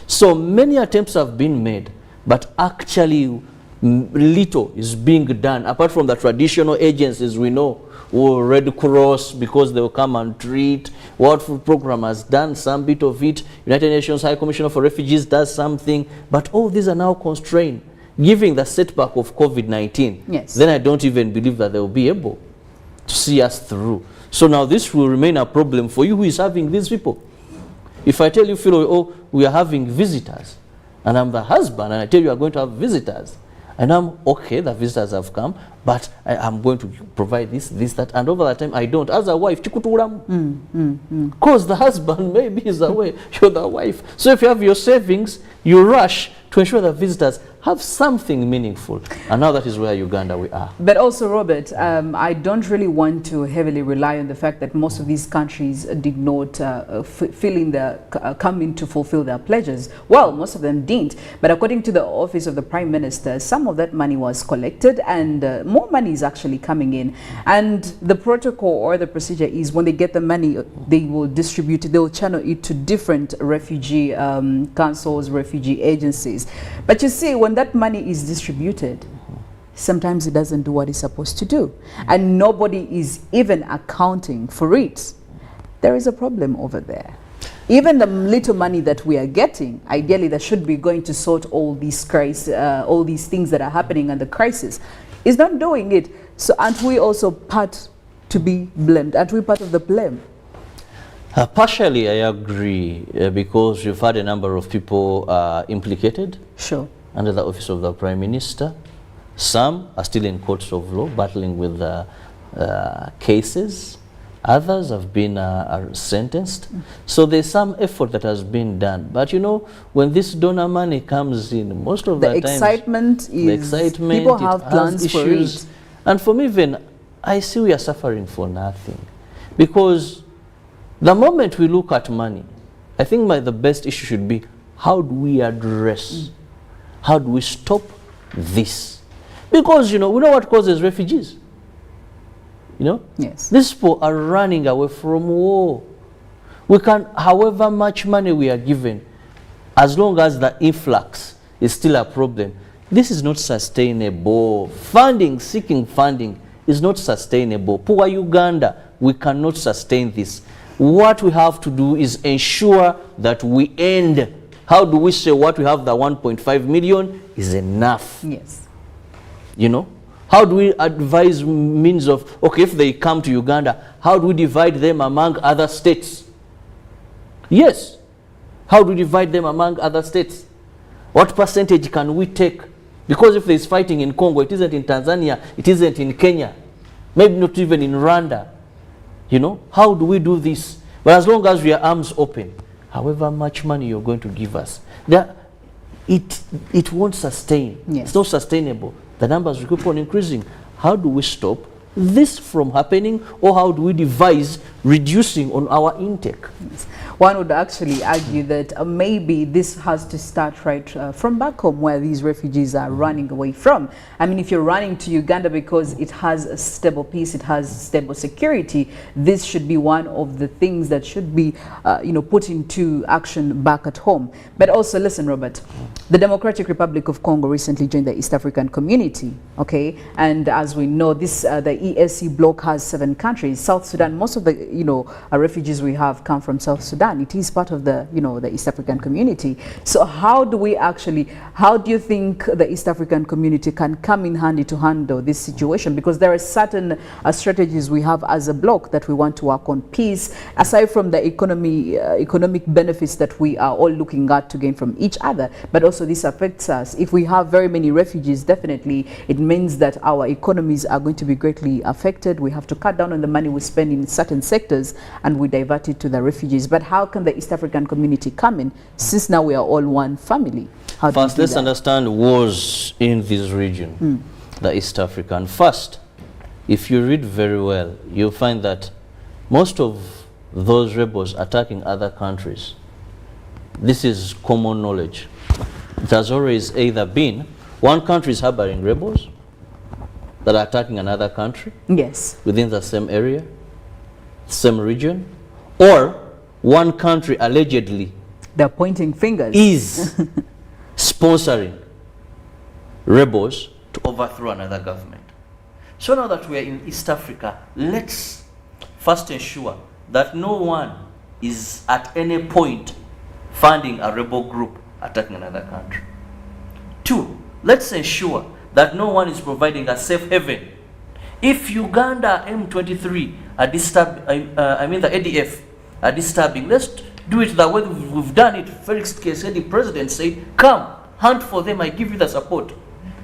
B: So many attempts have been made, but actually little is being done, apart from the traditional agencies we know, or Red Cross, because they will come and treat. World Food Program has done some bit of it. United Nations High Commissioner for Refugees does something, but all these are now constrained, giving the setback of COVID-19. Then I don't even believe that they will be able to see us through. So now this will remain a problem for you who is having these people. If I tell you, Philo, oh, we are having visitors, and I'm the husband, and I tell you are going to have visitors, and I'm okay, the visitors have come, but I'm going to provide this, that, and over that time I don't. As a wife, because the husband maybe is away, you're the wife. So if you have your savings, you rush to ensure that visitors have something meaningful. And now that is where Uganda we are.
A: But also, Robert, I don't really want to heavily rely on the fact that most of these countries did not come in to fulfill their pledges. Well, most of them didn't. But according to the Office of the Prime Minister, some of that money was collected and more money is actually coming in. And the protocol or the procedure is when they get the money, they will distribute it, they will channel it to different refugee councils, refugee agencies. But you see, when that money is distributed, sometimes it doesn't do what it's supposed to do, and nobody is even accounting for it. There is a problem over there. Even the little money that we are getting, ideally that should be going to sort all these crises, all these things that are happening and the crisis, is not doing it. So aren't we also part to be blamed? Aren't we part of the blame?
B: Partially, I agree, because you've had a number of people implicated under the Office of the Prime Minister. Some are still in courts of law, battling with cases. Others have been sentenced. So there's some effort that has been done. But you know, when this donor money comes in, most of the times,
A: excitement is, people have plans for it.
B: And for me, even, I see we are suffering for nothing. Because the moment we look at money, I think the best issue should be, how do we address, how do we stop this? Because, you know, we know what causes refugees. You know? These people are running away from war. We can, however much money we are given, as long as the influx is still a problem, this is not sustainable. Seeking funding is not sustainable. Poor Uganda, we cannot sustain this. What we have to do is ensure that we end. How do we say what we have, the 1.5 million is enough?
A: Yes.
B: You know, how do we advise means of, okay, if they come to Uganda, how do we divide them among other states? Yes. How do we divide them among other states? What percentage can we take? Because if there is fighting in Congo, it isn't in Tanzania, it isn't in Kenya, maybe not even in Rwanda. You know, how do we do this? But as long as we are arms open, however much money you're going to give us, it won't sustain.
A: Yes.
B: It's not sustainable. The numbers will keep on increasing. How do we stop this from happening, or how do we devise reducing on our intake?
A: Yes. One would actually argue that maybe this has to start right from back home, where these refugees are running away from. I mean, if you're running to Uganda because it has a stable peace, it has stable security, this should be one of the things that should be put into action back at home. But also, listen, Robert, the Democratic Republic of Congo recently joined the East African community, okay? And as we know, this the EAC bloc has 7 countries. South Sudan, most of the refugees we have come from South Sudan. It is part of the the East African community. So how do you think the East African community can come in handy to handle this situation? Because there are certain strategies we have as a bloc that we want to work on peace, aside from the economic benefits that we are all looking at to gain from each other. But also this affects us. If we have very many refugees, definitely it means that our economies are going to be greatly affected. We have to cut down on the money we spend in certain sectors and we divert it to the refugees. But how can the East African community come in, since now we are all one family?
B: First, let's understand wars in this region, the East African. First, if you read very well, you'll find that most of those rebels attacking other countries, this is common knowledge. It has always either been one country is harboring rebels that are attacking another country,
A: yes,
B: within the same area, same region, or one country allegedly
A: they're pointing fingers
B: is sponsoring rebels to overthrow another government. So now that we are in East Africa, let's first ensure that no one is at any point funding a rebel group attacking another country. 2, let's ensure that no one is providing a safe haven. If Uganda M23 are the ADF are disturbing, let's do it the way we've done it. Felix Tshisekedi, the president, said, come, hunt for them, I give you the support.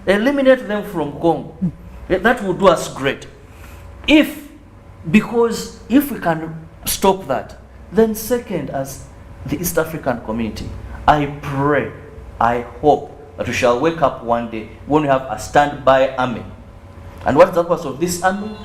B: Eliminate them from Congo. That will do us great. Because if we can stop that, then second, as the East African community, I pray, I hope that we shall wake up one day when we have a standby army. And what's the purpose of this army?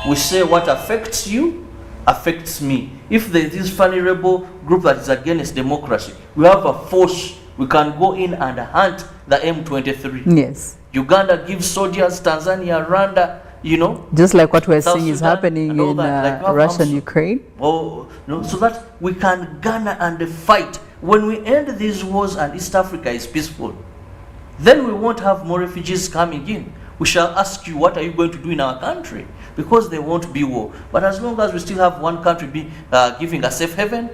B: We say what affects you affects me. If there is this funny rebel group that is against democracy, we have a force. We can go in and hunt the M23.
A: Yes.
B: Uganda gives soldiers, Tanzania, Rwanda,
A: just like what we're seeing
B: Sudan,
A: is happening in Russia and Ukraine.
B: So that we can garner and fight. When we end these wars and East Africa is peaceful, then we won't have more refugees coming in. We shall ask you, what are you going to do in our country? Because there won't be war. But as long as we still have one country giving a safe haven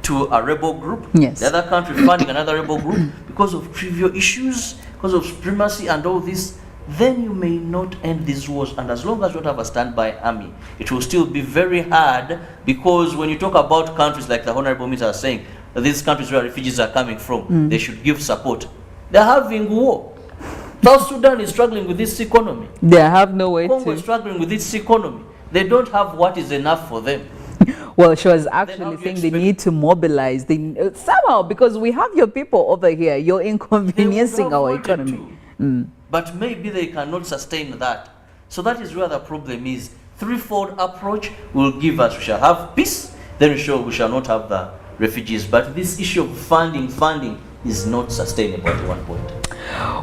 B: to a rebel group,
A: yes,
B: the other country funding another rebel group because of trivial issues, because of supremacy and all this, then you may not end these wars. And as long as you don't have a standby army, it will still be very hard, because when you talk about countries like the Honorable Minister is saying, these countries where refugees are coming from, they should give support. They're having war. South Sudan is struggling with this economy.
A: They have no way
B: Congo is struggling with this economy. They don't have what is enough for them.
A: Well, she was actually saying they need to mobilize somehow, because we have your people over here. You're inconveniencing our economy.
B: But maybe they cannot sustain that. So that is where the problem is. Threefold approach will give us, we shall have peace, then we shall not have the refugees. But this issue of funding is not sustainable at one point.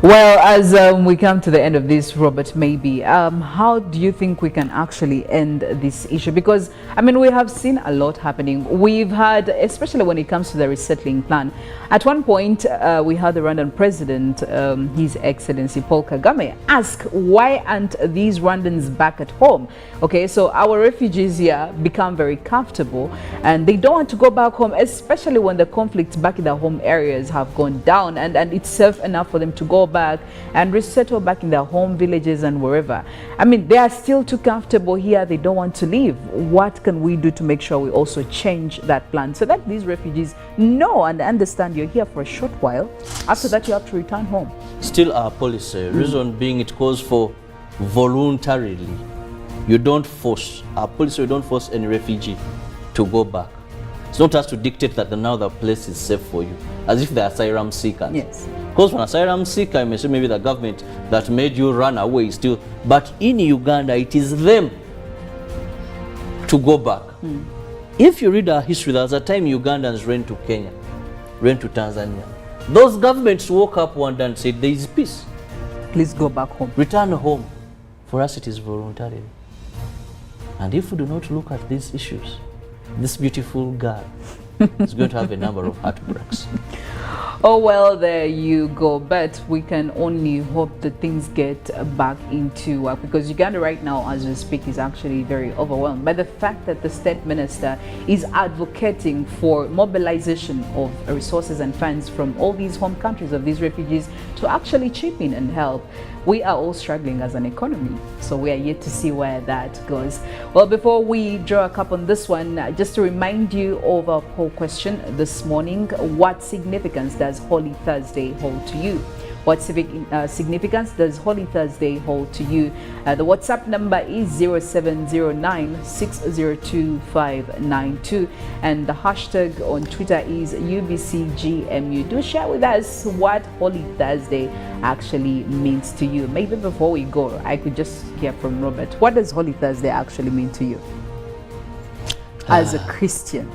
A: Well, as we come to the end of this, Robert, maybe, how do you think we can actually end this issue? Because, I mean, we have seen a lot happening. We've had, especially when it comes to the resettling plan, at one point, we had the Rwandan president, His Excellency Paul Kagame, ask, why aren't these Rwandans back at home? Okay, so our refugees here become very comfortable and they don't want to go back home, especially when the conflicts back in their home areas have gone down, and it's safe enough for them to go back and resettle back in their home villages and wherever. I mean, they are still too comfortable here. They don't want to leave. What can we do to make sure we also change that plan so that these refugees know and understand you're here for a short while? After that, you have to return home. Still our policy. Reason being, it calls for voluntarily. You don't force. Our policy, we don't force any refugee to go back. It's not us to dictate that now the place is safe for you, as if they're asylum seekers. Yes. Because when asylum seeker, I may say maybe the government that made you run away still, but in Uganda, it is them to go back. If you read our history, there was a time Ugandans ran to Kenya, ran to Tanzania. Those governments woke up one day and said, there is peace. Please go back home. Return home. For us, it is voluntary. And if we do not look at these issues, this beautiful girl is going to have a number of heartbreaks. Oh, well, there you go. But we can only hope that things get back into work, because Uganda right now, as we speak, is actually very overwhelmed by the fact that the state minister is advocating for mobilization of resources and funds from all these home countries of these refugees to actually chip in and help. We are all struggling as an economy, so we are yet to see where that goes. Well, before we draw a cap on this one, just to remind you of our poll question this morning: what significance does Holy Thursday hold to you? What significance does Holy Thursday hold to you? The WhatsApp number is 0709602592, and the hashtag on Twitter is UBCGMU. Do share with us what Holy Thursday actually means to you. Maybe before we go, I could just hear from Robert. What does Holy Thursday actually mean to you as a Christian?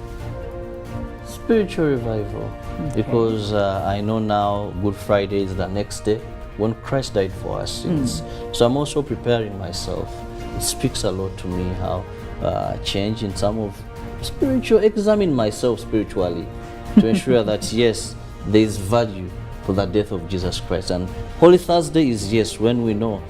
A: Spiritual revival. Okay. Because I know now Good Friday is the next day when Christ died for our sins. So I'm also preparing myself. It speaks a lot to me how change in some of spiritual, examine myself spiritually to ensure that yes, there is value for the death of Jesus Christ. And Holy Thursday is yes, when we know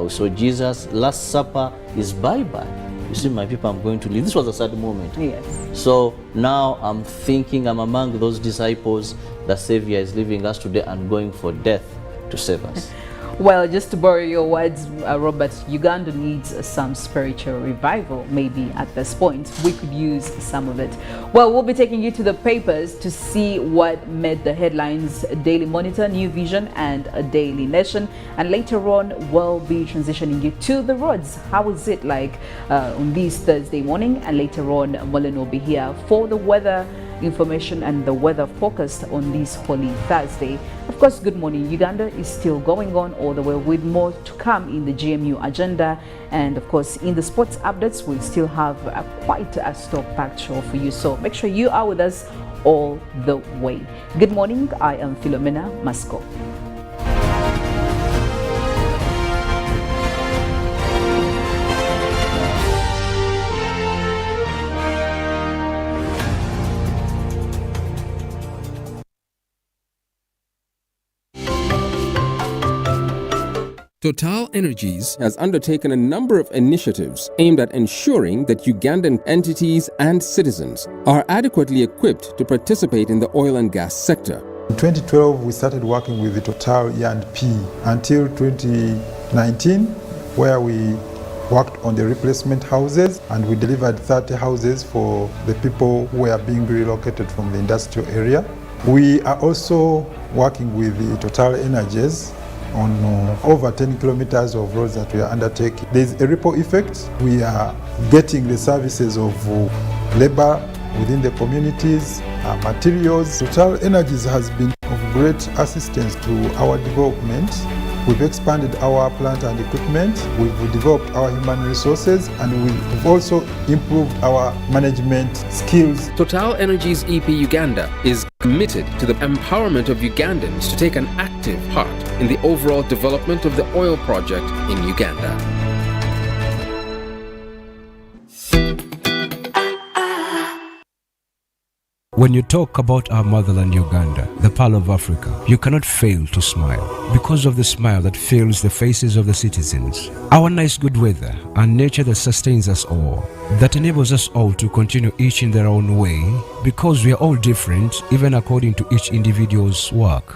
A: we saw Jesus. Last Supper is bye-bye. You see, my people, I'm going to leave. This was a sad moment. Yes. So now I'm thinking I'm among those disciples. The Savior is leaving us today and going for death to save us. Well, just to borrow your words, Robert, Uganda needs some spiritual revival. Maybe at this point, we could use some of it. Well, we'll be taking you to the papers to see what made the headlines: Daily Monitor, New Vision, and a Daily Nation. And later on, we'll be transitioning you to the roads. How is it like on this Thursday morning? And later on, Mollen will be here for the weather information and the weather focused on this Holy Thursday. Of course, Good Morning Uganda is still going on all the way, with more to come in the GMU agenda. And of course, in the sports updates, we'll still have quite a stock-packed show for you. So make sure you are with us all the way. Good morning. I am Philomena Mastiko.
G: Total Energies has undertaken a number of initiatives aimed at ensuring that Ugandan entities and citizens are adequately equipped to participate in the oil and gas sector.
H: In 2012, we started working with the Total E&P until 2019, where we worked on the replacement houses, and we delivered 30 houses for the people who were being relocated from the industrial area. We are also working with the Total Energies on over 10 kilometers of roads that we are undertaking. There's a ripple effect. We are getting the services of labor within the communities, materials. Total Energies has been of great assistance to our development. We've expanded our plant and equipment, we've developed our human resources, and we've also improved our management skills.
G: Total Energies EP Uganda is committed to the empowerment of Ugandans to take an active part in the overall development of the oil project in Uganda.
E: When you talk about our motherland Uganda, the Pearl of Africa, you cannot fail to smile because of the smile that fills the faces of the citizens. Our nice good weather and nature that sustains us all, that enables us all to continue each in their own way because we are all different even according to each individual's work.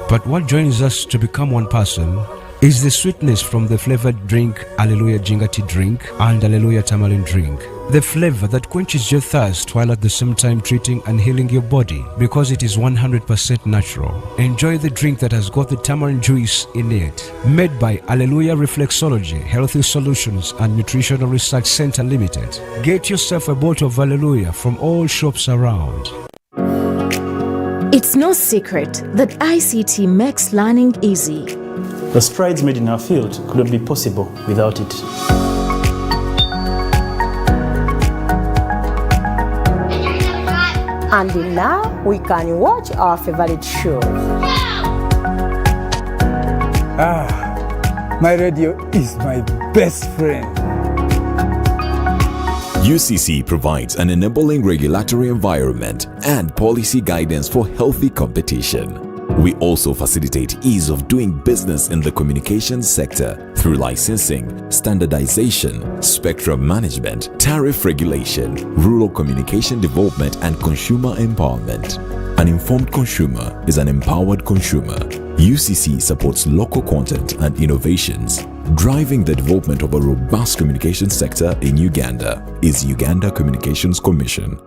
E: But what joins us to become one person is the sweetness from the flavored drink Alleluia Jingati drink and Alleluia Tamarind drink. The flavor that quenches your thirst while at the same time treating and healing your body because it is 100% natural. Enjoy the drink that has got the tamarind juice in it. Made by Alleluia Reflexology, Healthy Solutions and Nutritional Research Center Limited. Get yourself a bottle of Alleluia from all shops around.
I: It's no secret that ICT makes learning easy.
J: The strides made in our field could not be possible without it.
K: And now we can watch our favorite show.
L: My radio is my best friend.
M: UCC provides an enabling regulatory environment and policy guidance for healthy competition. We also facilitate ease of doing business in the communications sector through licensing, standardization, spectrum management, tariff regulation, rural communication development, and consumer empowerment. An informed consumer is an empowered consumer. UCC supports local content and innovations. Driving the development of a robust communication sector in Uganda is Uganda Communications Commission.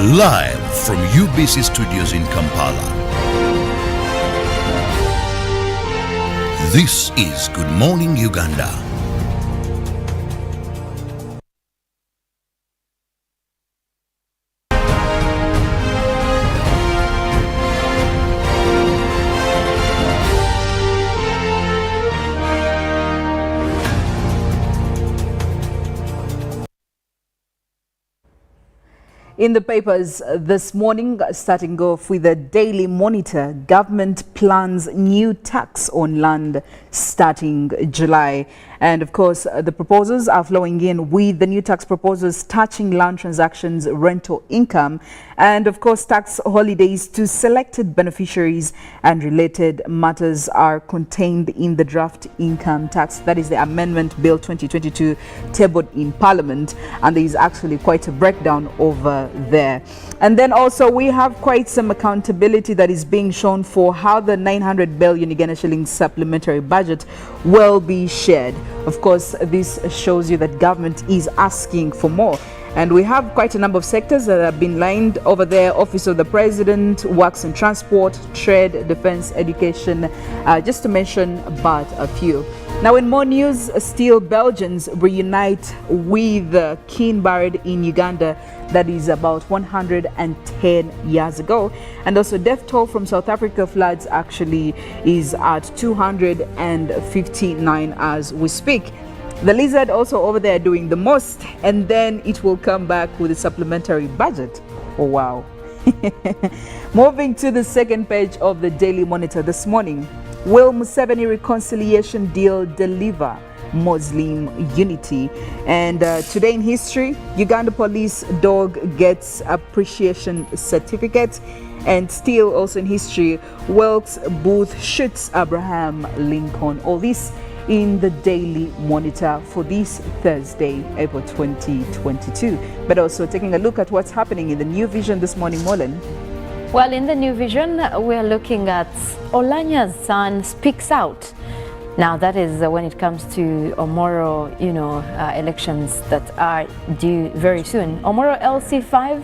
D: Live from UBC Studios in Kampala. This is Good Morning Uganda.
A: In the papers this morning, starting off with the Daily Monitor, government plans new tax on land starting July. And of course, the proposals are flowing in with the new tax proposals touching land transactions, rental income, and of course, tax holidays to selected beneficiaries and related matters are contained in the draft income tax. That is the Amendment Bill 2022 tabled in Parliament. And there is actually quite a breakdown over there. And then also we have quite some accountability that is being shown for how the 900 billion Uganda shilling supplementary budget will be shared. Of course, this shows you that government is asking for more. And we have quite a number of sectors that have been lined over there. Office of the President, Works and Transport, Trade, Defense, Education, just to mention but a few. Now, in more news, still Belgians reunite with kin buried in Uganda. That is about 110 years ago. And also death toll from South Africa floods actually is at 259 as we speak. The lizard also over there doing the most, and then it will come back with a supplementary budget. Oh, wow. Moving to the second page of the Daily Monitor this morning. Will Museveni reconciliation deal deliver Muslim unity? And today in history, Uganda police dog gets appreciation certificate. And still also in history, Wilkes Booth shoots Abraham Lincoln. All this in the Daily Monitor for this Thursday, April 2022. But also taking a look at what's happening in the New Vision this morning, Mollen.
C: Well, in the New Vision, we're looking at Olanya's son speaks out. Now, that is when it comes to Omoro, elections that are due very soon. Omoro LC5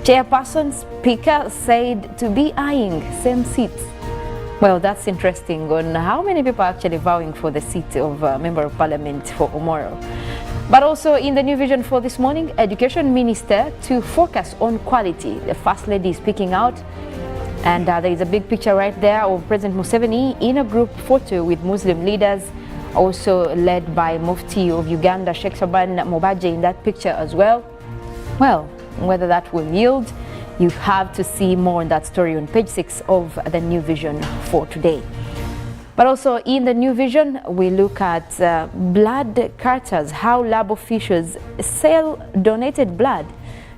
C: chairperson speaker said to be eyeing same seats. Well, that's interesting on how many people are actually vowing for the seat of Member of Parliament for Omoro. But also in the New Vision for this morning, Education Minister to focus on quality. The First Lady is speaking out. And there is a big picture right there of President Museveni in a group photo with Muslim leaders, also led by Mufti of Uganda, Sheikh Shaban Mobaje, in that picture as well. Well, whether that will yield, you have to see more on that story on page 6 of the New Vision for today. But also in the New Vision, we look at blood carters, how lab officials sell donated blood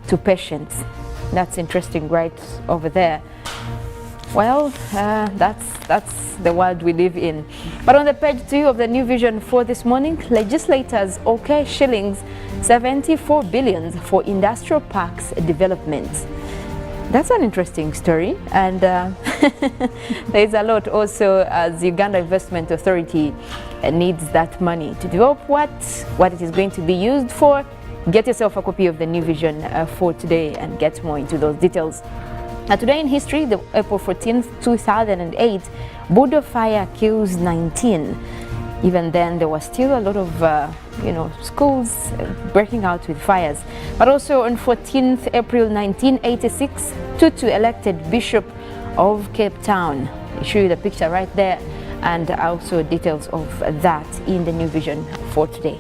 C: to patients. That's interesting right over there. Well, that's the world we live in. But on the page 2 of the New Vision for this morning, legislators okay shillings 74 billion for industrial parks development. That's an interesting story, and there's a lot also as Uganda Investment Authority needs that money to develop what it is going to be used for. Get yourself a copy of the New Vision for today and get more into those details. Today in history, the April 14th, 2008, Budo fire kills 19. Even then, there was still a lot of, schools breaking out with fires. But also on 14th April 1986, Tutu elected Bishop of Cape Town. I show you the picture right there, and also details of that in the New Vision for today.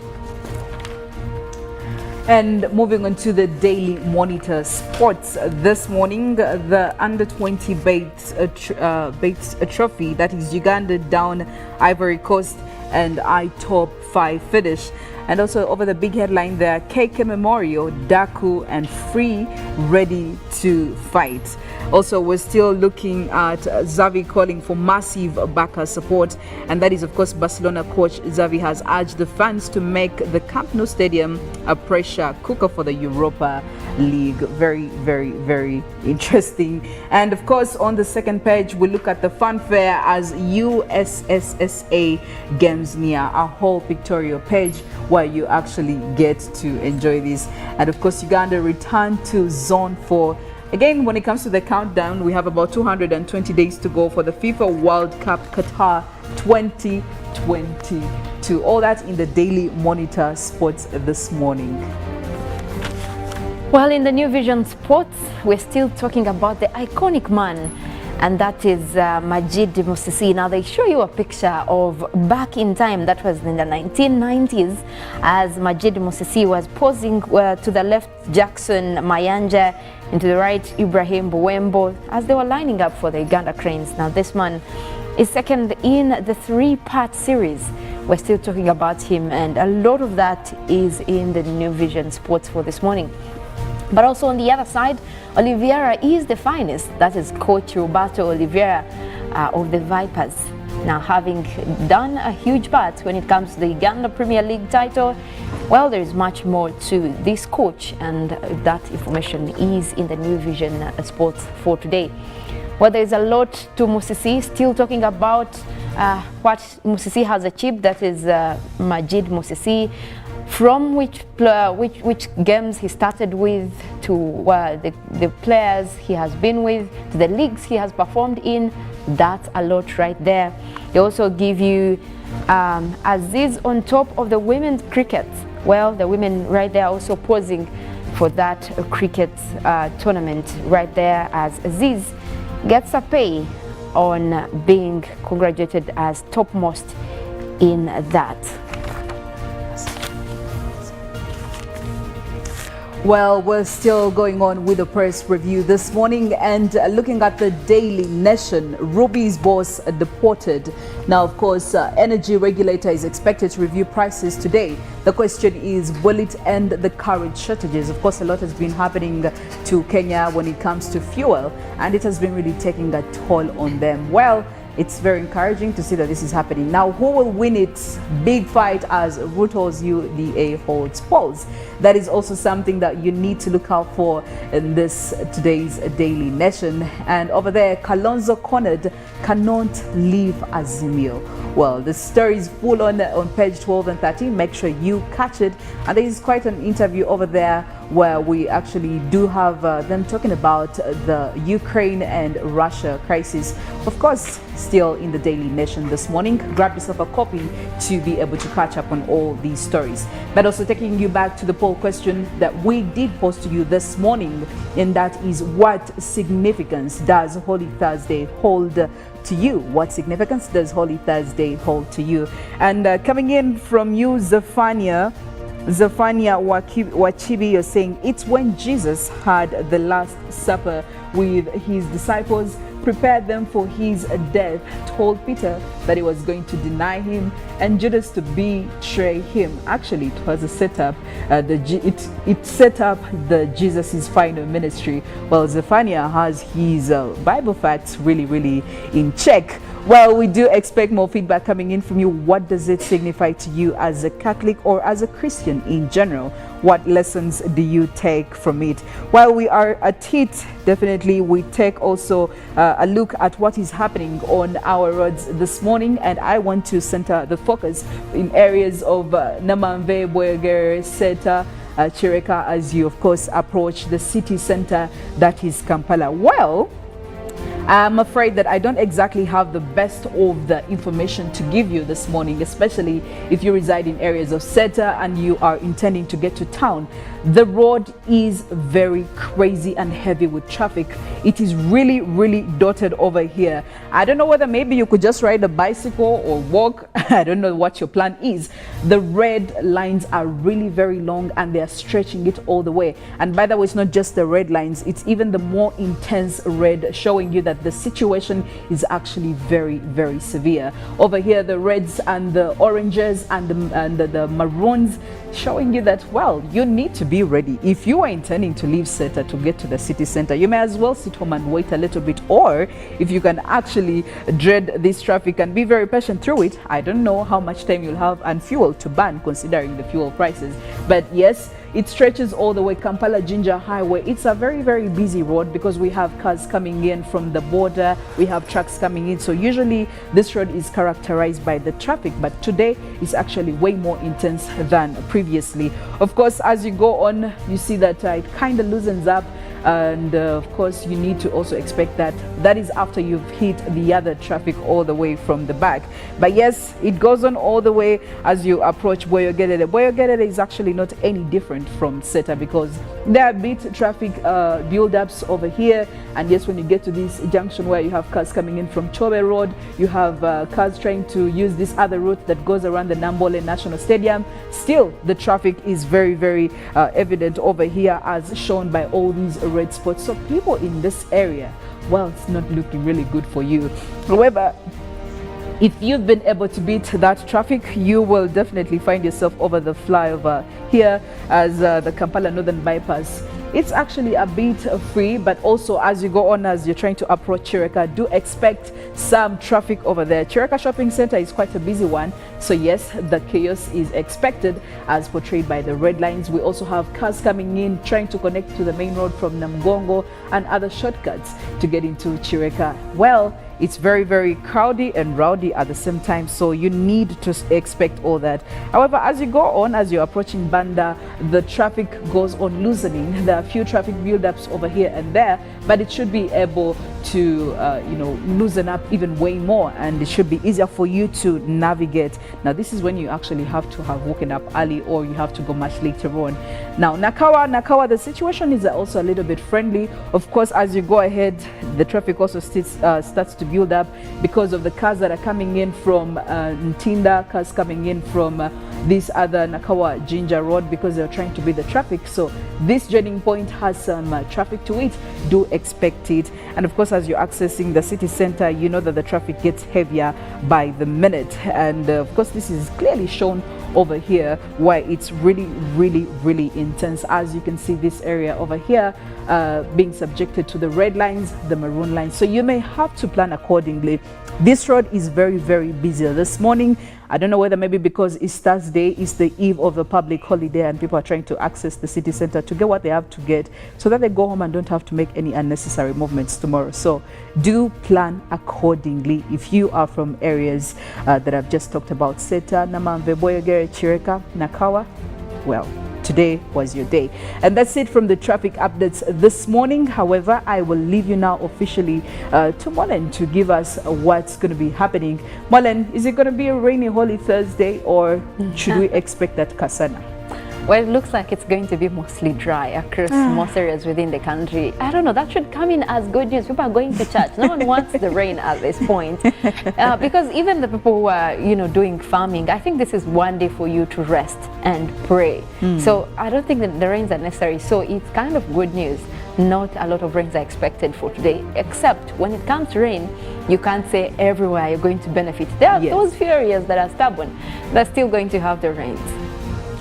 A: And moving on to the Daily Monitor Sports this morning, the under-20 Bates Trophy, that is Uganda down Ivory Coast, and top 5 finish. And also over the big headline there, KK Memorial, Daku and Free ready to fight. Also, we're still looking at Xavi calling for massive backer support, and that is of course Barcelona coach Xavi has urged the fans to make the Camp Nou Stadium a pressure cooker for the Europa League. Very, very, very interesting. And of course on the second page we look at the fanfare as USSSA games near a whole pictorial page where you actually get to enjoy this. And of course Uganda returned to Zone 4. Again, when it comes to the countdown, we have about 220 days to go for the FIFA World Cup Qatar 2022. All that in the Daily Monitor Sports this morning.
C: Well, in the New Vision Sports, we're still talking about the iconic man, and that is Majid Musisi. Now they show you a picture of back in time, that was in the 1990s, as Majid Musisi was posing to the left Jackson Mayanja, and to the right Ibrahim Buwembo, as they were lining up for the Uganda Cranes. Now this man is second in the 3-part series. We're still talking about him, and a lot of that is in the New Vision Sports for this morning. But also on the other side, Oliveira is the finest. That is Coach Roberto Oliveira of the Vipers. Now, having done a huge part when it comes to the Uganda Premier League title, well, there is much more to this coach, and that information is in the New Vision Sports for today. Well, there is a lot to Musisi, still talking about what Musisi has achieved, that is Majid Musisi, from which games he started with, to the players he has been with, to the leagues he has performed in. That's a lot right there. They also give you Aziz on top of the women's cricket. Well, the women right there also posing for that cricket tournament right there, as Aziz gets a pay on being congratulated as topmost in that.
A: Well, we're still going on with the press review this morning and looking at the Daily Nation. Ruby's boss deported. Now, of course, energy regulator is expected to review prices today. The question is, will it end the current shortages? Of course, a lot has been happening to Kenya when it comes to fuel, and it has been really taking a toll on them. Well, it's very encouraging to see that this is happening. Now, who will win it? Big fight as Ruto's UDA holds polls. That is also something that you need to look out for in today's Daily Nation. And over there, Kalonzo cornered, cannot leave Azimio. Well, the story is full on page 12 and 13. Make sure you catch it. And there is quite an interview over there where we actually do have them talking about the Ukraine and Russia crisis. Of course, still in the Daily Nation this morning. Grab yourself a copy to be able to catch up on all these stories. But also taking you back to the poll question that we did post to you this morning, and that is, what significance does Holy Thursday hold to you? What significance does Holy Thursday hold to you? And coming in from you, Zephania Wachibi, you're saying it's when Jesus had the Last Supper with his disciples, prepared them for his death, told Peter that he was going to deny him and Judas to betray him. Actually, it was a setup. It set up the Jesus's final ministry. Well, Zephania has his Bible facts really in check. Well, we do expect more feedback coming in from you. What does it signify to you as a Catholic or as a Christian in general? What lessons do you take from it? While we are at it, definitely we take also a look at what is happening on our roads this morning, and I want to center the focus in areas of Namamve, Boyogere, Seta, Chireka, as you of course approach the city center, that is Kampala. Well, I'm afraid that I don't exactly have the best of the information to give you this morning, especially if you reside in areas of Seta and you are intending to get to town. The road is very crazy and heavy with traffic. It is really dotted over here. I don't know whether maybe you could just ride a bicycle or walk. I don't know what your plan is. The red lines are really very long and they are stretching it all the way. And by the way, it's not just the red lines, it's even the more intense red, showing you that the situation is actually very severe. Over here, the reds and the oranges and the maroons, showing you that, well, you need to be ready. If you are intending to leave Seta to get to the city center, you may as well sit home and wait a little bit, or if you can actually dread this traffic and be very patient through it, I don't know how much time you'll have and fuel to burn considering the fuel prices. But yes, it stretches all the way Kampala Jinja Highway. It's a very busy road because we have cars coming in from the border, we have trucks coming in. So usually this road is characterized by the traffic, but today is actually way more intense than previously. Of course, as you go on, you see that it kind of loosens up. And of course, you need to also expect that that is after you've hit the other traffic all the way from the back. But yes, it goes on all the way as you approach Boyogere. Boyogere is actually not any different from Seta because there are bit traffic build-ups over here. And yes, when you get to this junction where you have cars coming in from Chobe Road, you have cars trying to use this other route that goes around the Mollen National Stadium. Still, the traffic is very evident over here, as shown by all these red spots. So people in this area, well, it's not looking really good for you. However, if you've been able to beat that traffic, you will definitely find yourself over the flyover here as the Kampala Northern Bypass. It's actually a bit free, but also as you go on, as you're trying to approach Chireka, do expect some traffic over there. Chireka Shopping Center is quite a busy one, so yes, the chaos is expected as portrayed by the red lines. We also have cars coming in trying to connect to the main road from Namgongo and other shortcuts to get into Chireka. Well, it's very crowded and rowdy at the same time, so you need to expect all that. However, as you go on, as you're approaching Banda, the traffic goes on loosening. There are a few traffic build-ups over here and there, but it should be able to loosen up even way more, and it should be easier for you to navigate. Now this is when you actually have to have woken up early, or you have to go much later on. Now Nakawa, the situation is also a little bit friendly. Of course, as you go ahead, the traffic also starts to build up because of the cars that are coming in from Ntinda, cars coming in from this other Nakawa Jinja Road, because they're trying to beat the traffic. So this joining point has some traffic to it. Do expect it. And of course, as you're accessing the city center, you know that the traffic gets heavier by the minute. And of course, this is clearly shown over here where it's really intense. As you can see, this area over here being subjected to the red lines, the maroon lines. So you may have to plan accordingly. This road is very busy this morning. I don't know whether maybe because it's Thursday, it's the eve of a public holiday, and people are trying to access the city center to get what they have to get so that they go home and don't have to make any unnecessary movements tomorrow. So do plan accordingly if you are from areas that I've just talked about: Seta, Namamve, Boyogere, Chireka, Nakawa. Well, today was your day. And that's it from the traffic updates this morning. However, I will leave you now officially to Mollen to give us what's going to be happening. Mollen, is it going to be a rainy Holy Thursday, or should we expect that kasana?
C: Well, it looks like it's going to be mostly dry across most areas within the country. I don't know, that should come in as good news. People are going to church. No one wants the rain at this point. Because even the people who are, doing farming, I think this is one day for you to rest and pray. So I don't think that the rains are necessary. So it's kind of good news. Not a lot of rains are expected for today, except when it comes to rain, you can't say everywhere you're going to benefit. There are those few areas that are stubborn. They're still going to have the rains.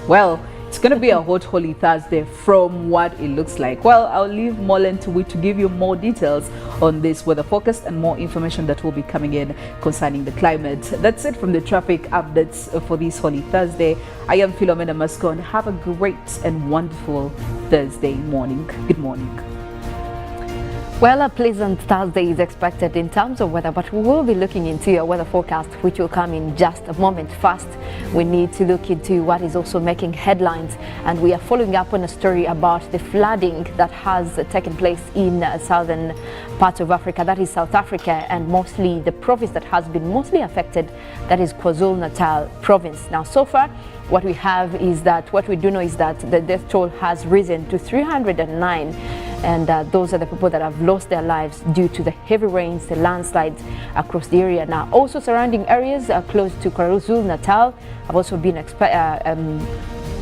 A: Well, it's going to be a hot Holy Thursday from what it looks like. Well, I'll leave Mollen to give you more details on this weather forecast and more information that will be coming in concerning the climate. That's it from the traffic updates for this Holy Thursday. I am Philomena Mastiko. Have a great and wonderful Thursday morning. Good morning.
C: Well, a pleasant Thursday is expected in terms of weather, but we will be looking into your weather forecast, which will come in just a moment. First, we need to look into what is also making headlines, and we are following up on a story about the flooding that has taken place in southern parts of Africa, that is South Africa, and mostly the province that has been mostly affected, that is KwaZulu-Natal province. Now, so far, what we have is that, what we do know is that the death toll has risen to 309. And those are the people that have lost their lives due to the heavy rains, the landslides across the area. Now, also surrounding areas close to KwaZulu-Natal have also been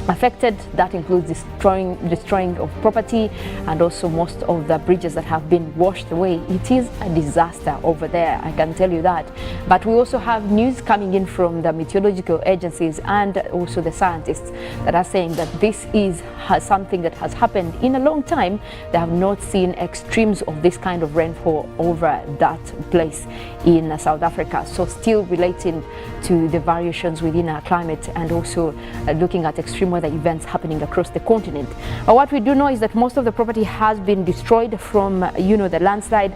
C: affected. That includes destroying of property, and also most of the bridges that have been washed away. It is a disaster over there, I can tell you that. But we also have news coming in from the meteorological agencies and also the scientists that are saying that this is something that has happened in a long time. They have not seen extremes of this kind of rainfall over that place in South Africa. So still relating to the variations within our climate, and also looking at extreme weather events happening across the continent. But what we do know is that most of the property has been destroyed from, the landslide,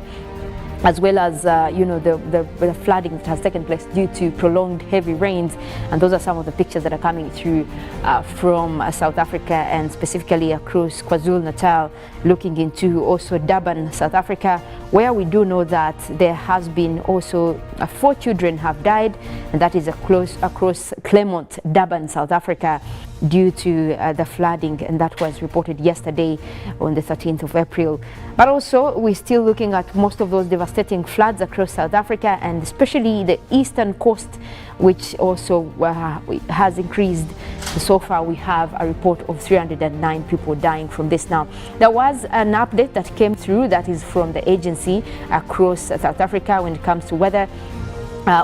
C: as well as the flooding that has taken place due to prolonged heavy rains. And those are some of the pictures that are coming through from South Africa, and specifically across KwaZulu-Natal, looking into also Durban, South Africa, where we do know that there has been also 4 children have died, and that is across Claremont, Durban, South Africa, due to the flooding, and that was reported yesterday on the 13th of April. But also we're still looking at most of those devastating floods across South Africa, and especially the eastern coast, which also has increased. So far we have a report of 309 people dying from this. Now, there was an update that came through that is from the agency across South Africa when it comes to weather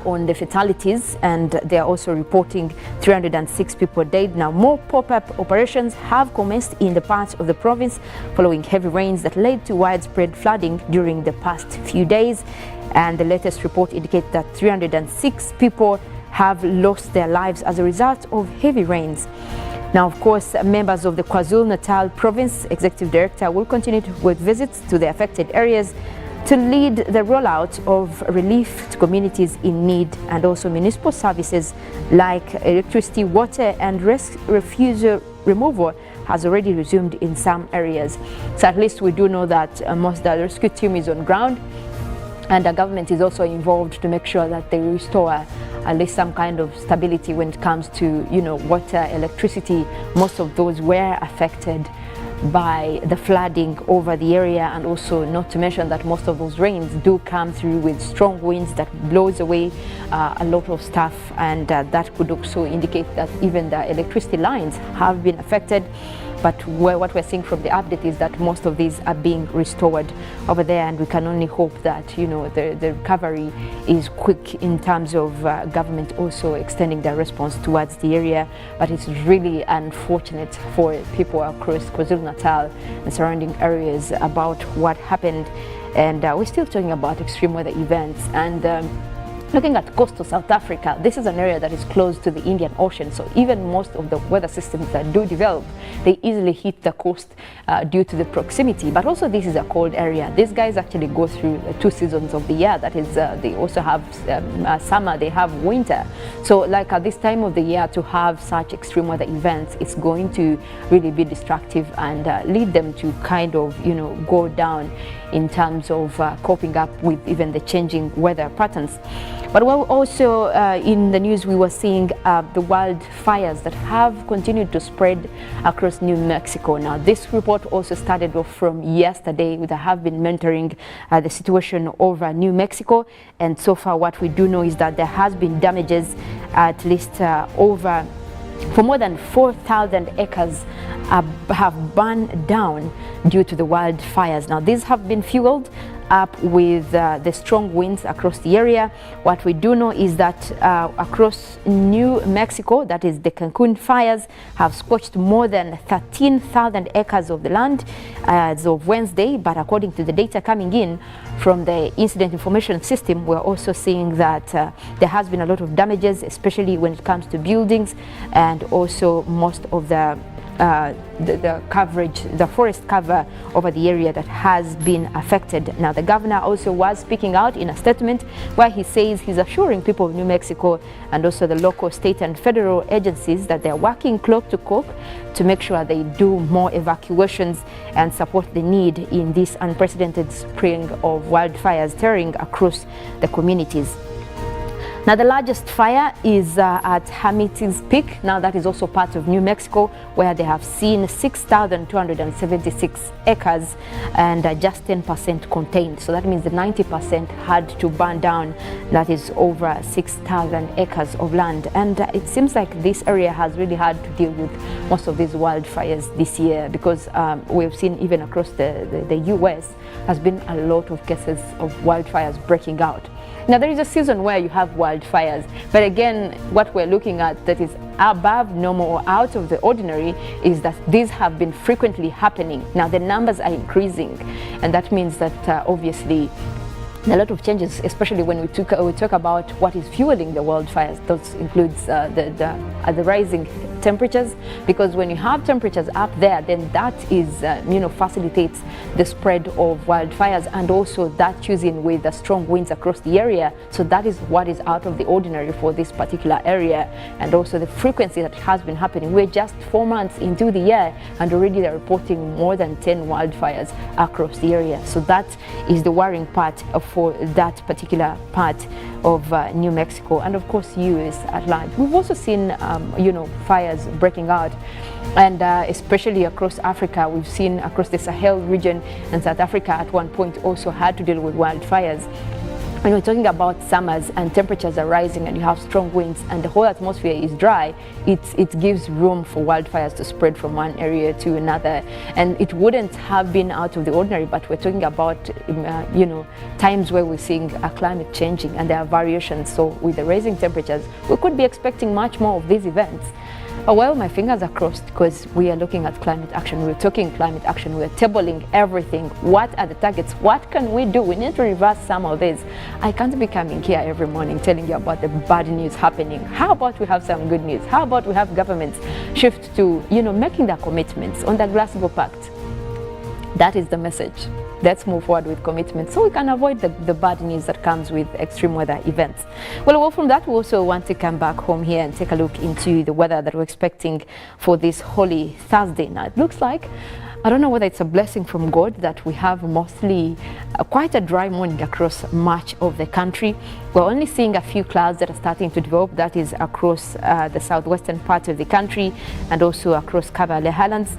C: on the fatalities, and they are also reporting 306 people dead. Now, more pop-up operations have commenced in the parts of the province following heavy rains that led to widespread flooding during the past few days, and the latest report indicates that 306 people have lost their lives as a result of heavy rains. Now, of course, members of the KwaZulu-Natal province executive director will continue with visits to the affected areas to lead the rollout of relief to communities in need, and also municipal services like electricity, water, and refuse removal has already resumed in some areas. So at least we do know that most of the rescue team is on ground, and the government is also involved to make sure that they restore at least some kind of stability when it comes to water, electricity. Most of those were affected by the flooding over the area, and also not to mention that most of those rains do come through with strong winds that blows away a lot of stuff, and that could also indicate that even the electricity lines have been affected. But what we're seeing from the update is that most of these are being restored over there, and we can only hope that the recovery is quick in terms of government also extending their response towards the area. But it's really unfortunate for people across KwaZulu-Natal and surrounding areas about what happened, and we're still talking about extreme weather events. And Looking at coastal South Africa, this is an area that is close to the Indian Ocean, so even most of the weather systems that do develop, they easily hit the coast due to the proximity. But also this is a cold area. These guys actually go through 2 seasons of the year. That is, they also have summer, they have winter. So like at this time of the year, to have such extreme weather events, it's going to really be destructive and lead them to kind of, go down in terms of coping up with even the changing weather patterns. But we're also in the news, we were seeing the wildfires that have continued to spread across New Mexico. Now, this report also started off from yesterday. We have been monitoring the situation over New Mexico, and so far what we do know is that there has been damages at least for more than 4,000 acres have burned down due to the wildfires. Now, these have been fueled up with the strong winds across the area. What we do know is that across New Mexico, that is the Cancun fires, have scorched more than 13,000 acres of the land as of Wednesday. But according to the data coming in from the incident information system, we're also seeing that there has been a lot of damages, especially when it comes to buildings, and also most of the coverage, the forest cover over the area that has been affected. Now, the governor also was speaking out in a statement where he says he's assuring people of New Mexico and also the local, state and federal agencies that they're working cloak to cloak to make sure they do more evacuations and support the need in this unprecedented spring of wildfires tearing across the communities. Now, the largest fire is at Hamites Peak. Now, that is also part of New Mexico, where they have seen 6,276 acres and just 10% contained. So that means the 90% had to burn down. That is over 6,000 acres of land. And it seems like this area has really had to deal with most of these wildfires this year, because we've seen even across the US has been a lot of cases of wildfires breaking out. Now, there is a season where you have wildfires, but again, what we're looking at that is above normal or out of the ordinary is that these have been frequently happening. Now, the numbers are increasing, and that means that obviously a lot of changes, especially when we talk about what is fueling the wildfires. Those includes the rising temperatures, because when you have temperatures up there, then that is facilitates the spread of wildfires, and also that choosing with the strong winds across the area. So that is what is out of the ordinary for this particular area, and also the frequency that has been happening. We're just 4 months into the year, and already they're reporting more than 10 wildfires across the area. So that is the worrying part for that particular part of New Mexico, and of course US at large. We've also seen fires breaking out, and especially across Africa. We've seen across the Sahel region, and South Africa at one point also had to deal with wildfires. When we're talking about summers and temperatures are rising and you have strong winds and the whole atmosphere is dry, it gives room for wildfires to spread from one area to another. And it wouldn't have been out of the ordinary, but we're talking about times where we're seeing a climate changing and there are variations. So with the rising temperatures, we could be expecting much more of these events. Well, my fingers are crossed, because we are looking at climate action. We're talking climate action. We're tabling everything. What are the targets? What can we do? We need to reverse some of this. I can't be coming here every morning telling you about the bad news happening. How about we have some good news? How about we have governments shift to, making their commitments on the Glasgow Pact? That is the message. Let's move forward with commitment so we can avoid the bad news that comes with extreme weather events. Well, from that, we also want to come back home here and take a look into the weather that we're expecting for this Holy Thursday. Now, it looks like, I don't know whether it's a blessing from God that we have mostly quite a dry morning across much of the country. We're only seeing a few clouds that are starting to develop. That is across the southwestern part of the country and also across Kabale Highlands.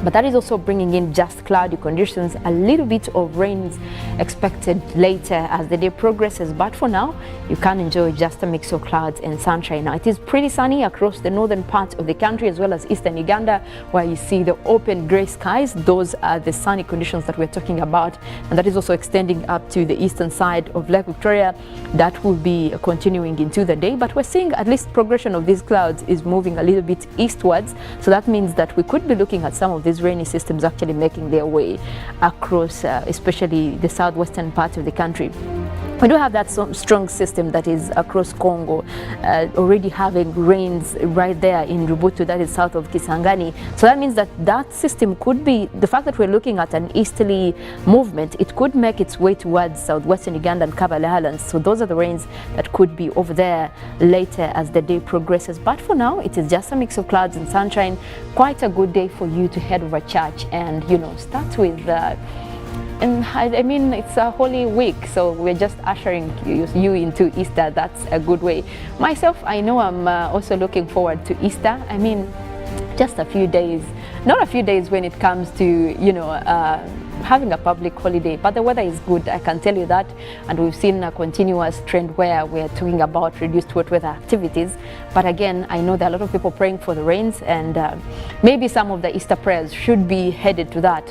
C: But that is also bringing in just cloudy conditions, a little bit of rains expected later as the day progresses. But for now, you can enjoy just a mix of clouds and sunshine. Now, it is pretty sunny across the northern part of the country as well as eastern Uganda, where you see the open grey skies. Those are the sunny conditions that we're talking about. And that is also extending up to the eastern side of Lake Victoria. That will be continuing into the day. But we're seeing at least progression of these clouds is moving a little bit eastwards. So that means that we could be looking at some of these rainy systems actually making their way across especially the southwestern part of the country. We do have that strong system that is across Congo, already having rains right there in Rubutu, that is south of Kisangani. So that means that that system could be, the fact that we're looking at an easterly movement, it could make its way towards southwestern Uganda and Kabale Highlands. So those are the rains that could be over there later as the day progresses. But for now, it is just a mix of clouds and sunshine. Quite a good day for you to head over church and, you know, start with and I mean, it's a holy week, so we're just ushering you into Easter. That's a good way. Myself, I know I'm also looking forward to Easter. I mean, just a few days, not a few days when it comes to, you know, having a public holiday, but the weather is good, I can tell you that. And we've seen a continuous trend where we're talking about reduced wet weather activities. But again, I know there are a lot of people praying for the rains, and maybe some of the Easter prayers should be headed to that.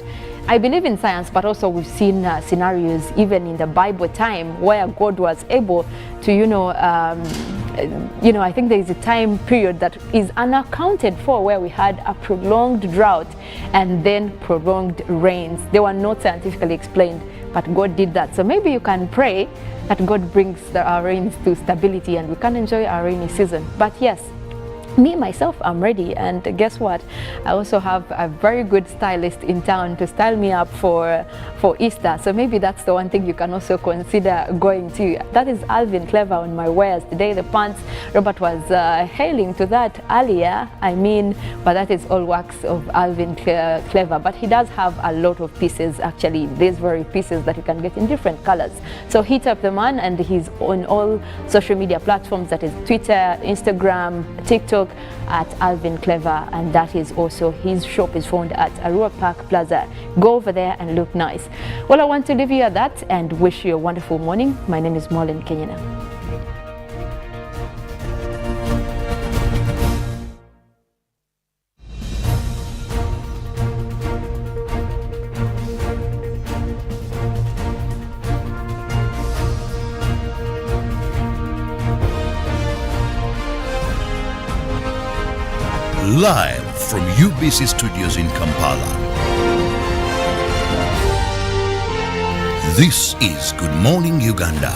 C: I believe in science, but also we've seen scenarios even in the Bible time where God was able to, you know, I think there is a time period that is unaccounted for where we had a prolonged drought and then prolonged rains. They were not scientifically explained, but God did that. So maybe you can pray that God brings our rains to stability and we can enjoy our rainy season. But yes, me, myself, I'm ready, and guess what? I also have a very good stylist in town to style me up for Easter, so maybe that's the one thing you can also consider going to. That is Alvin Clever on my wares today, the pants. Robert was hailing to that earlier, I mean, but that is all works of Alvin Clever, but he does have a lot of pieces, actually, these very pieces that you can get in different colors. So hit up the man, and he's on all social media platforms, that is Twitter, Instagram, TikTok, at Alvin Clever, and that is also his shop is found at Arua Park Plaza. Go over there and look nice. Well, I want to leave you at that and wish you a wonderful morning. My name is Mollen, Kenyena.
D: Live from UBC Studios in Kampala. This is Good Morning Uganda.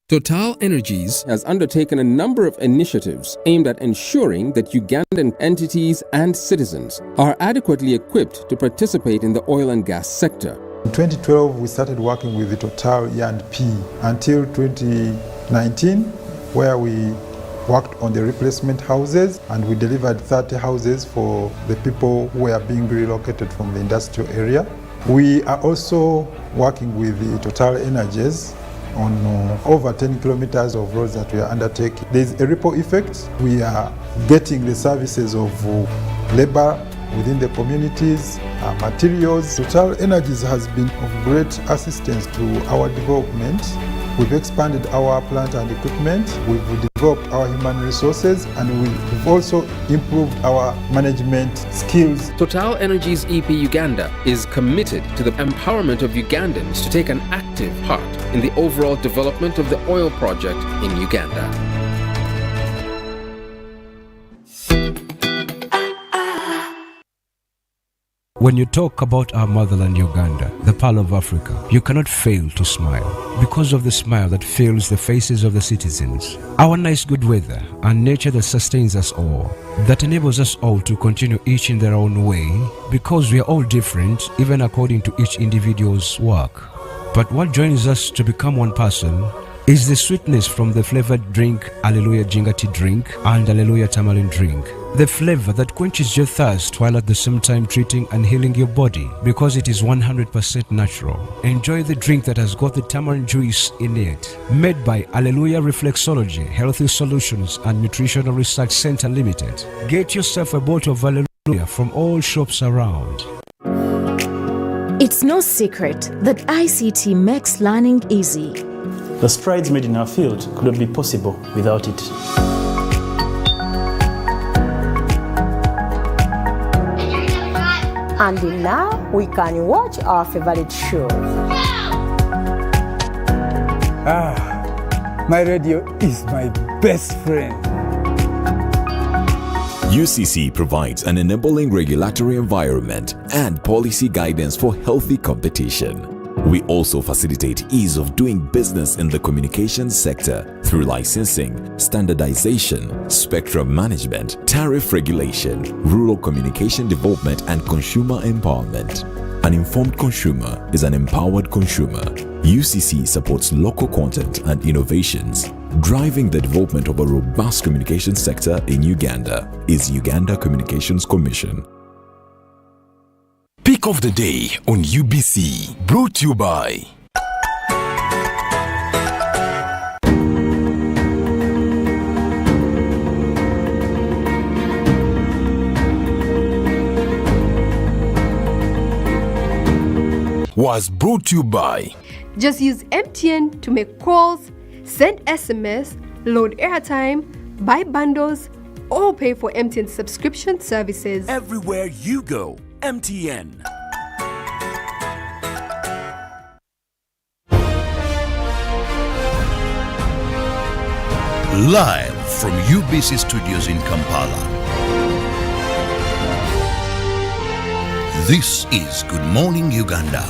G: Total Energies has undertaken a number of initiatives aimed at ensuring that Ugandan entities and citizens are adequately equipped to participate in the oil and gas sector.
H: In 2012, we started working with the Total E&P until 2019, where we worked on the replacement houses, and we delivered 30 houses for the people who were being relocated from the industrial area. We are also working with the Total Energies on over 10 kilometers of roads that we are undertaking. There's a ripple effect. We are getting the services of labor within the communities, materials. Total Energies has been of great assistance to our development. We've expanded our plant and equipment, we've developed our human resources, and we've also improved our management skills.
G: Total Energies EP Uganda is committed to the empowerment of Ugandans to take an active part in the overall development of the oil project in Uganda.
E: When you talk about our motherland Uganda, the Pearl of Africa, you cannot fail to smile because of the smile that fills the faces of the citizens. Our nice good weather and nature that sustains us all, that enables us all to continue each in their own way, because we are all different even according to each individual's work. But what joins us to become one person is the sweetness from the flavored drink Alleluia Jingati drink and Alleluia Tamarind drink. The flavor that quenches your thirst while at the same time treating and healing your body, because it is 100% natural. Enjoy the drink that has got the tamarind juice in it. Made by Alleluia Reflexology, Healthy Solutions and Nutritional Research Center Limited. Get yourself a bottle of Alleluia from all shops around.
I: It's no secret that ICT makes learning easy.
J: The strides made in our field could not be possible without it.
K: And now we can watch our favorite shows.
L: My radio is my best friend.
M: UCC provides an enabling regulatory environment and policy guidance for healthy competition. We also facilitate ease of doing business in the communications sector through licensing, standardization, spectrum management, tariff regulation, rural communication development, and consumer empowerment. An informed consumer is an empowered consumer. UCC supports local content and innovations. Driving the development of a robust communication sector in Uganda is Uganda Communications Commission.
N: Pick of the day on UBC, brought to you by was brought to you by
O: Just use MTN to make calls, send SMS, load airtime, buy bundles, or pay for MTN subscription services.
N: Everywhere you go, MTN.
D: Live from UBC Studios in Kampala. This is Good Morning Uganda.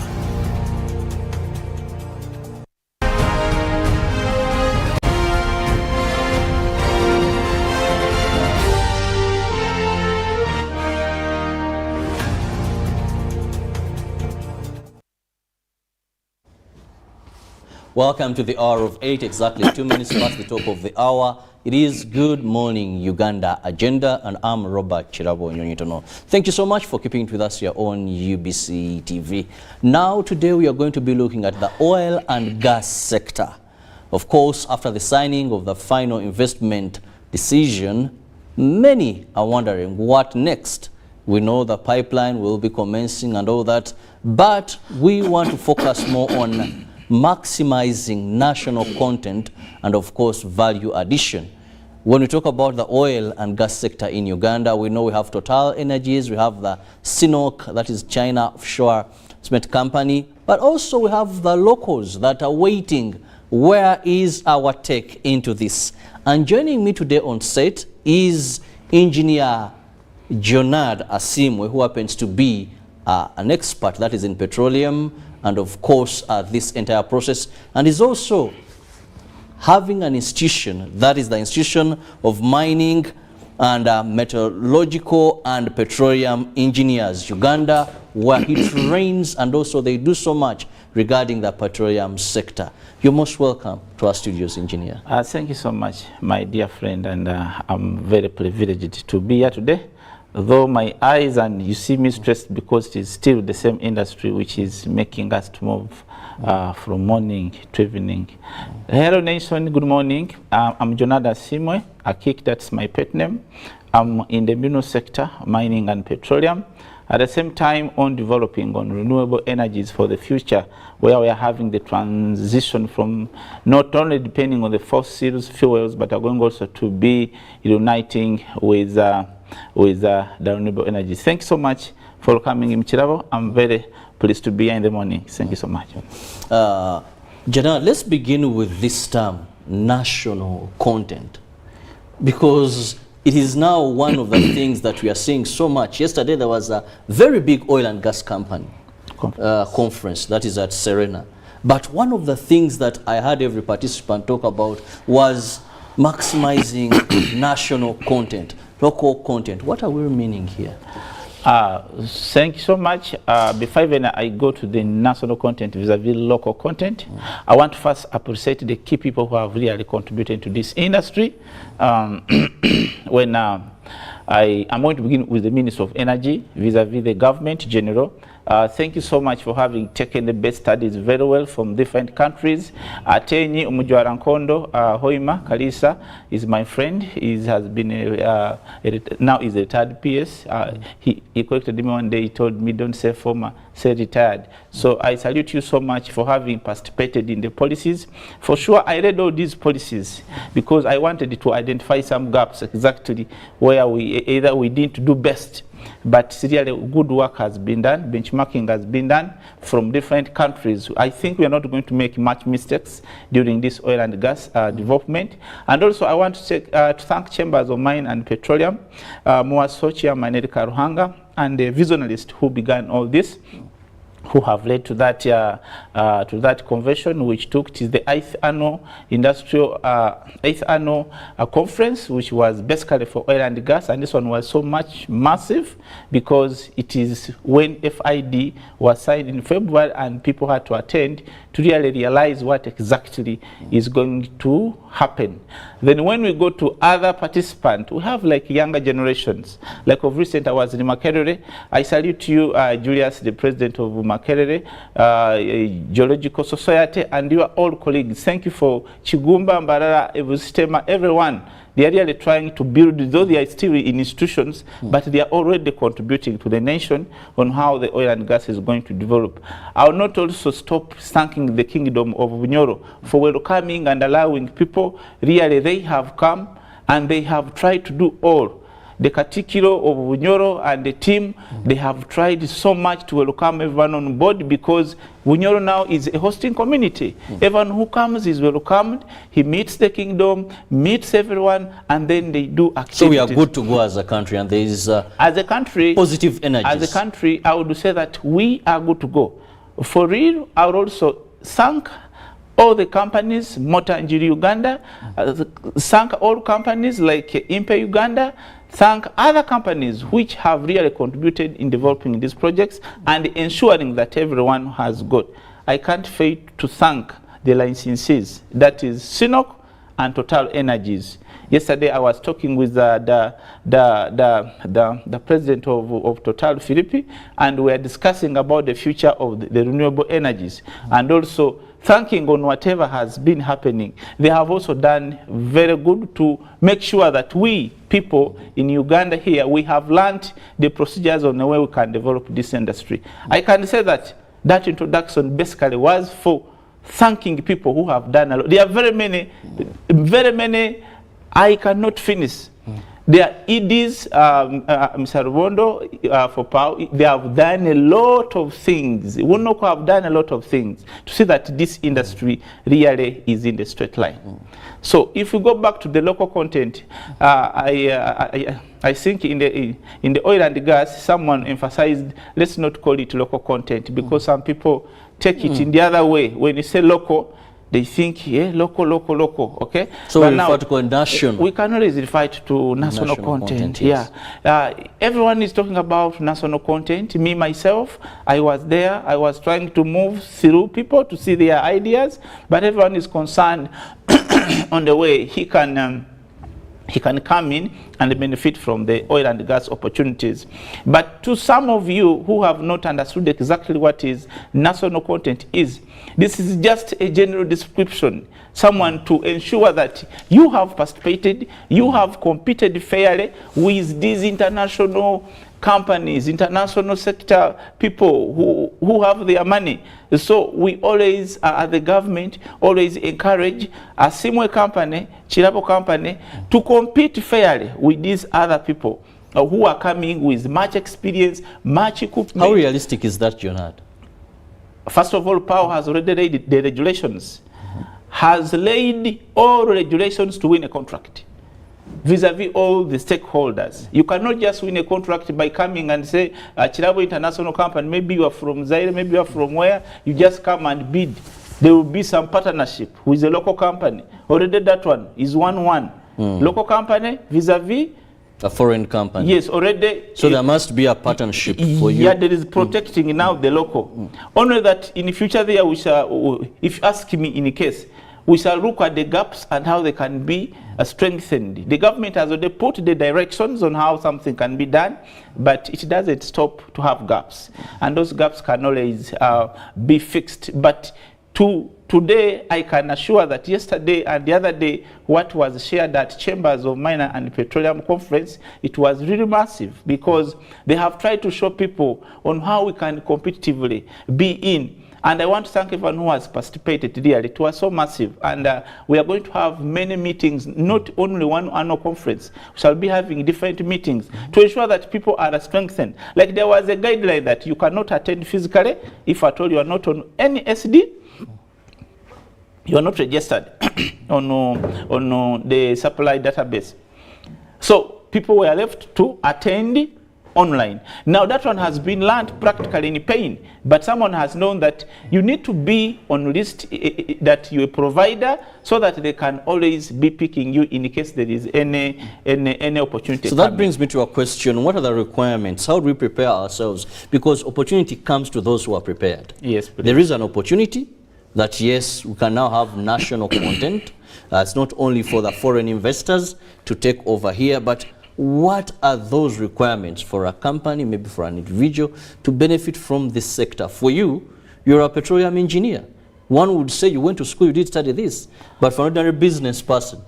B: Welcome to the hour of 8, exactly 2 minutes past the top of the hour. It is Good Morning Uganda Agenda, and I'm Robert Kirabo Nyonyintono. Thank you so much for keeping it with us here on UBC TV. Now, today we are going to be looking at the oil and gas sector. Of course, after the signing of the final investment decision, many are wondering what next. We know the pipeline will be commencing and all that, but we want to focus more on maximizing national content and, of course, value addition. When we talk about the oil and gas sector in Uganda, we know we have Total Energies, we have the CNOOC, that is China Offshore Cement Company, but also we have the locals that are waiting. Where is our take into this? And joining me today on set is Engineer Jonad Asimwe, who happens to be an expert that is in petroleum and of course this entire process, and is also having an institution, that is the Institution of Mining and Metallurgical and Petroleum Engineers Uganda, where he trains and also they do so much regarding the petroleum sector. You're most welcome to our studios, Engineer.
P: Thank you so much, my dear friend, and I'm very privileged to be here today. Though my eyes and you see me stressed because it is still the same industry which is making us to move from morning to evening. Hello nation, good morning. I'm Jonad Asimwe, Akik, that's my pet name. I'm in the mineral sector, mining and petroleum. At the same time on developing on renewable energies for the future, where we are having the transition from not only depending on the fossil fuels, but are going also to be uniting with the renewable energies. Thank you so much for coming in Kirabo. I'm very pleased to be here in the morning. Thank you so much.
B: Jana, let's begin with this term, national content, because it is now one of the things that we are seeing so much. Yesterday there was a very big oil and gas company conference that is at Serena. But one of the things that I heard every participant talk about was maximizing national content, local content. What are we meaning here?
P: Thank you so much. Before even I go to the national content vis-a-vis local content, I want to first appreciate the key people who have really contributed to this industry. When I'm going to begin with the Minister of Energy vis-a-vis the government general. Thank you so much for having taken the best studies very well from different countries. Atenyi Umujwarankondo Hoima Kalisa is my friend. He has been now is a retired PS. He corrected me one day. He told me, "Don't say former, say retired." So I salute you so much for having participated in the policies. For sure, I read all these policies because I wanted to identify some gaps exactly where we either we need to do best But really good work has been done, benchmarking has been done from different countries. I think we are not going to make much mistakes during this oil and gas development. And also I want to thank Chambers of Mine and Petroleum, Muasochia Manelika Ruhanga, and the visionaries who began all this, who have led to that convention, which took to the 8th annual conference, which was basically for oil and gas. And this one was so much massive because it is when FID was signed in February and people had to attend to really realize what exactly is going to happen. Then when we go to other participants, we have like younger generations. Like of recent, I was in Makerere. I salute you, Julius, the president of Makerere Geological Society, and you are all colleagues. Thank you for Chigumba, Mbarara, Evustema, everyone. They are really trying to build, though they are still in institutions, but they are already contributing to the nation on how the oil and gas is going to develop. I will not also stop thanking the Kingdom of Bunyoro for welcoming and allowing people. Really, they have come and they have tried to do all. The Katikiro of Bunyoro and the team, they have tried so much to welcome everyone on board because Bunyoro now is a hosting community. Everyone who comes is welcomed. He meets the kingdom, meets everyone, and then they do activities.
B: So we are good to go as a country, and there is
P: as a country,
B: positive energies.
P: As a country, I would say that we are good to go. For real, I would also thank all the companies, Motor Injury Uganda, thank all companies like Impe Uganda, thank other companies which have really contributed in developing these projects and ensuring that everyone has got. I can't fail to thank the licensees, that is Sinok and Total Energies. Yesterday I was talking with the president of Total Philippi, and we are discussing about the future of the renewable energies, and also thanking on whatever has been happening. They have also done very good to make sure that we people in Uganda here, we have learned the procedures on the way we can develop this industry. I can say that that introduction basically was for thanking people who have done a lot. There are very many, I cannot finish. There are EDs, Mr. Rubondo, for power. They have done a lot of things. Wunoko have done a lot of things to see that this industry really is in the straight line. So if we go back to the local content, I think in the oil and gas, someone emphasized, let's not call it local content, because some people take it in the other way. When you say local, they think, yeah, local, okay?
B: So we refer to national.
P: We can always refer to national content.
B: Yes.
P: Yeah. Everyone is talking about national content. Me, myself, I was there. I was trying to move through people to see their ideas, but everyone is concerned on the way he can come in and benefit from the oil and gas opportunities. But to some of you who have not understood exactly what is national content is, this is just a general description, someone to ensure that you have participated, you have competed fairly with these international companies, international sector people who have their money. So we always, at the government, always encourage a Simwe company, Kirabo company, to compete fairly with these other people who are coming with much experience, much equipment.
B: How realistic is that, Jonad?
P: First of all, POW has already laid the regulations, has laid all regulations to win a contract vis-a-vis all the stakeholders. You cannot just win a contract by coming and say, Kirabo International Company, maybe you are from Zaire, maybe you are from where, you just come and bid. There will be some partnership with a local company. Already that one is 1-1. Local company vis-a-vis
B: a foreign company.
P: Yes, already.
B: So there must be a partnership for you.
P: Yeah, there is protecting now the local. Only that in the future there, we shall, if you ask me in a case, we shall look at the gaps and how they can be strengthened. The government has already put the directions on how something can be done, but it doesn't stop to have gaps. And those gaps can always be fixed. But today, I can assure that yesterday and the other day, what was shared at Chambers of Mine and Petroleum Conference, it was really massive because they have tried to show people on how we can competitively be in. And I want to thank everyone who has participated really. It was so massive. And we are going to have many meetings, not only one annual conference. We shall be having different meetings to ensure that people are strengthened. Like there was a guideline that you cannot attend physically if at all you are not on any SD. You are not registered on the supply database. So people were left to attend online. Now that one has been learned practically in pain, but someone has known that you need to be on list that you're a provider so that they can always be picking you in case there is any opportunity.
B: So that brings me to a question. What are the requirements? How do we prepare ourselves? Because opportunity comes to those who are prepared.
P: Yes, please.
B: There is an opportunity that yes, we can now have national content. It's not only for the foreign investors to take over here, but what are those requirements for a company, maybe for an individual, to benefit from this sector? For you, you're a petroleum engineer. One would say you went to school, you did study this, but for an ordinary business person.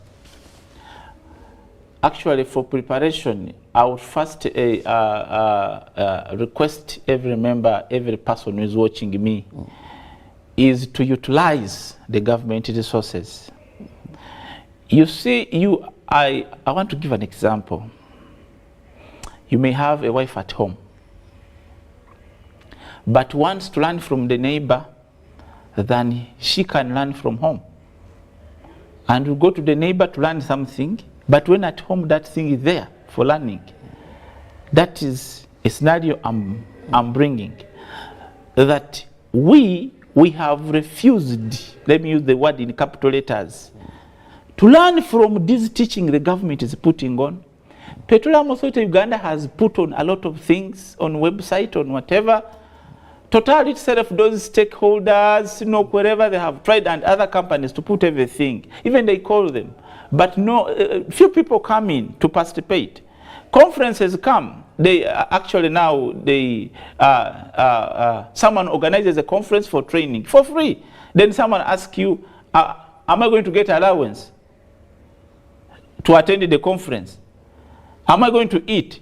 P: Actually, for preparation, I would first request every member, every person who is watching me, is to utilize the government resources. You see, I want to give an example. You may have a wife at home, but wants to learn from the neighbor, then she can learn from home. And you go to the neighbor to learn something, but when at home that thing is there for learning. That is a scenario I'm bringing. That we have refused, let me use the word in capital letters, to learn from this teaching the government is putting on. Petroleum Authority of Uganda has put on a lot of things on website, on whatever. Total itself, those stakeholders, wherever they have tried, and other companies to put everything, even they call them. But no, few people come in to participate. Conferences come. They actually now, someone organizes a conference for training for free. Then someone asks you, am I going to get allowance to attend the conference? Am I going to eat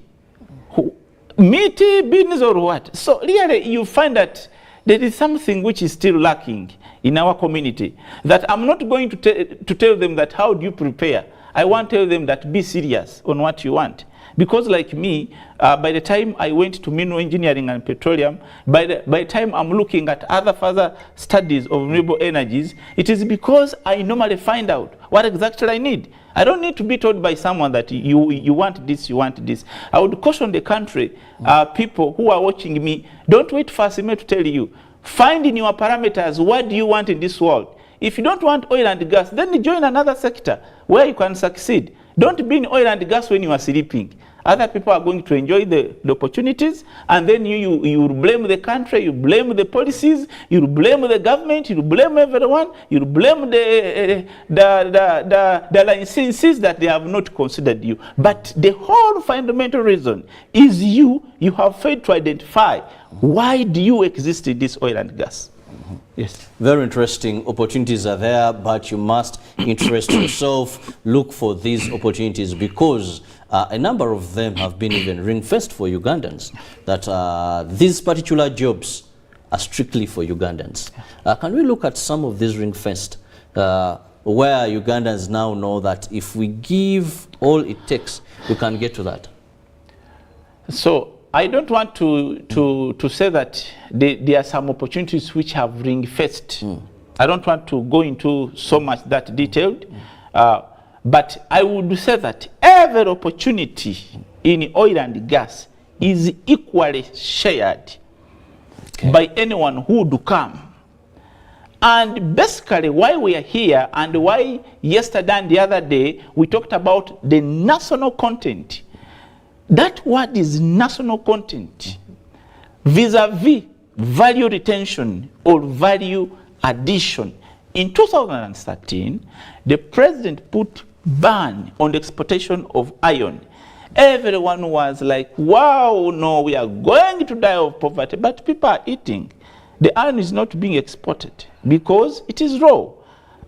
P: meat, beans, or what? So really, you find that there is something which is still lacking in our community. That I'm not going to tell them that how do you prepare. I want to tell them that be serious on what you want. Because like me, by the time I went to mineral engineering and petroleum, by the time I'm looking at other further studies of renewable energies, it is because I normally find out what exactly I need. I don't need to be told by someone that you want this, you want this. I would caution the country, people who are watching me, don't wait for me to tell you. Find in your parameters, what do you want in this world? If you don't want oil and gas, then join another sector where you can succeed. Don't be in oil and gas when you are sleeping. Other people are going to enjoy the opportunities, and then you blame the country, you blame the policies, you blame the government, you blame everyone, you blame the licenses that they have not considered you. But the whole fundamental reason is you have failed to identify why do you exist in this oil and gas. Yes.
B: Very interesting. Opportunities are there, but you must interest yourself, look for these opportunities, because a number of them have been even ring-fenced for Ugandans, that these particular jobs are strictly for Ugandans. Can we look at some of these ring-fenced, where Ugandans now know that if we give all it takes, we can get to that?
P: So I don't want to say that there are some opportunities which have ring-fenced. I don't want to go into so much that detailed, but I would say that every opportunity in oil and gas is equally shared by anyone who would come. And basically why we are here, and why yesterday and the other day we talked about the national content. That word is national content vis-a-vis value retention or value addition. In 2013, the president put ban on the exportation of iron. Everyone was like, wow, no, we are going to die of poverty, but people are eating. The iron is not being exported because it is raw.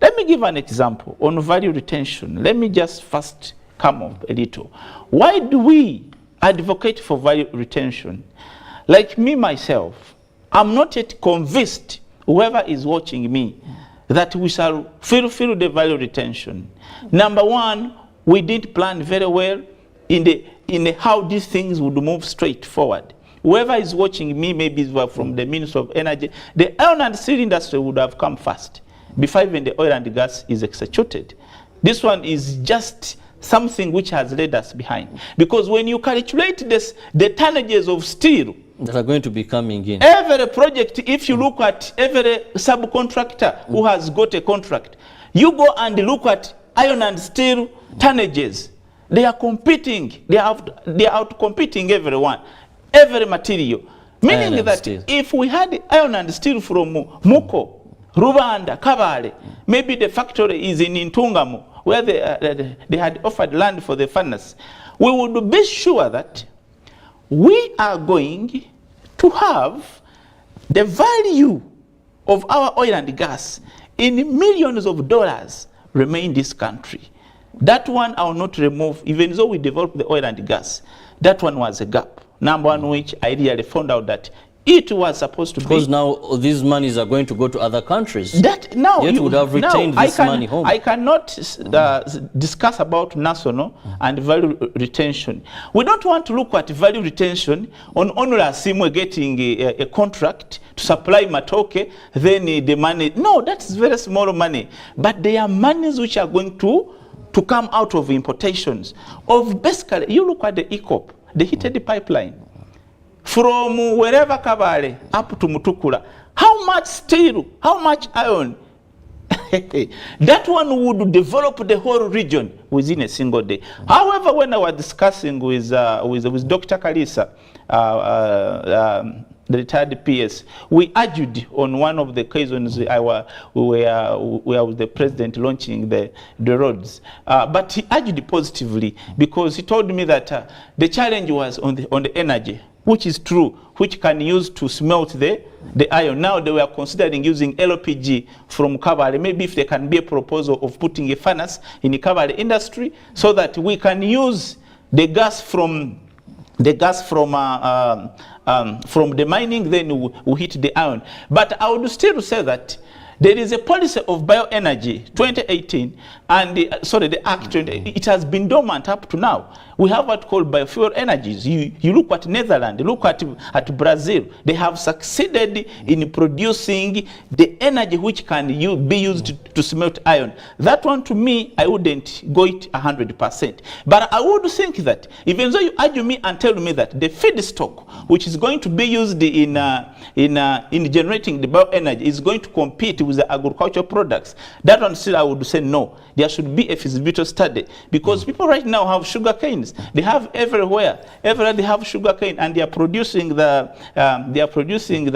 P: Let me give an example on value retention. Let me just first come up a little. Why do we advocate for value retention? Like me, myself, I'm not yet convinced whoever is watching me, that we shall fulfill the value retention. Number one, we did plan very well in how these things would move straight forward. Whoever is watching me, maybe from the Ministry of Energy, the iron and steel industry would have come first before even the oil and gas is executed. This one is just something which has led us behind. Because when you calculate this, the tonnages of steel
B: that are going to be coming in,
P: every project, if you look at every subcontractor who has got a contract, you go and look at iron and steel tonnages. They are competing. They are out-competing everyone, every material. Meaning that if we had iron and steel from Muko, Rubanda, Kabale, maybe the factory is in Ntungamo, where they had offered land for the furnace, we would be sure that we are going to have the value of our oil and gas in millions of dollars remain in this country. That one I will not remove, even though we developed the oil and gas. That one was a gap. Number one, which I really found out that it was supposed to be.
B: Because now these monies are going to go to other countries.
P: That now
B: you would have retained this money home.
P: I cannot discuss about national and value retention. We don't want to look at value retention on Honora Simwe getting a contract to supply matoke, then the money. No, that's very small money. But they are monies which are going to come out of importations. Of basically, you look at the ECOP, the heated pipeline. From wherever Kabale up to Mutukula, how much steel, how much iron? That one would develop the whole region within a single day. However, when I was discussing with Dr. Kalisa, the retired PS, we argued on one of the occasions we were with the president launching the roads. But he argued positively because he told me that the challenge was on the energy, which is true, which can use to smelt the iron. Now they were considering using LPG from Kabale. Maybe if there can be a proposal of putting a furnace in the Kabale industry so that we can use the gas from the mining, then we hit the iron. But I would still say that there is a policy of bioenergy 2018 and the Act 20, it has been dormant up to now. We have what called biofuel energies. You look at Netherlands, look at Brazil. They have succeeded in producing the energy which can be used to smelt iron. That one to me, I wouldn't go it 100%. But I would think that even though you argue me and tell me that the feedstock which is going to be used in generating the bioenergy is going to compete with the agricultural products, that one still I would say no. There should be a feasibility study because people right now have sugar canes. They have everywhere. Everywhere they have sugar cane and they are producing the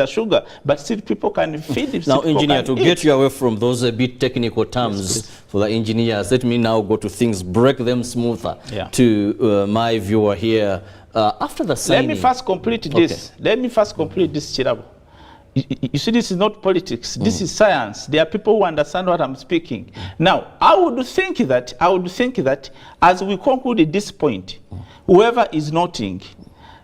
P: sugar, but still people can feed it.
B: Now, engineer, to get you away from those a bit technical terms for the engineers, let me now go to things, break them smoother to my viewer here. After the signing,
P: let me first complete this. Let me first complete this, Kirabo. You see, this is not politics. This is science. There are people who understand what I'm speaking. Now, I would think that as we conclude this point, whoever is noting,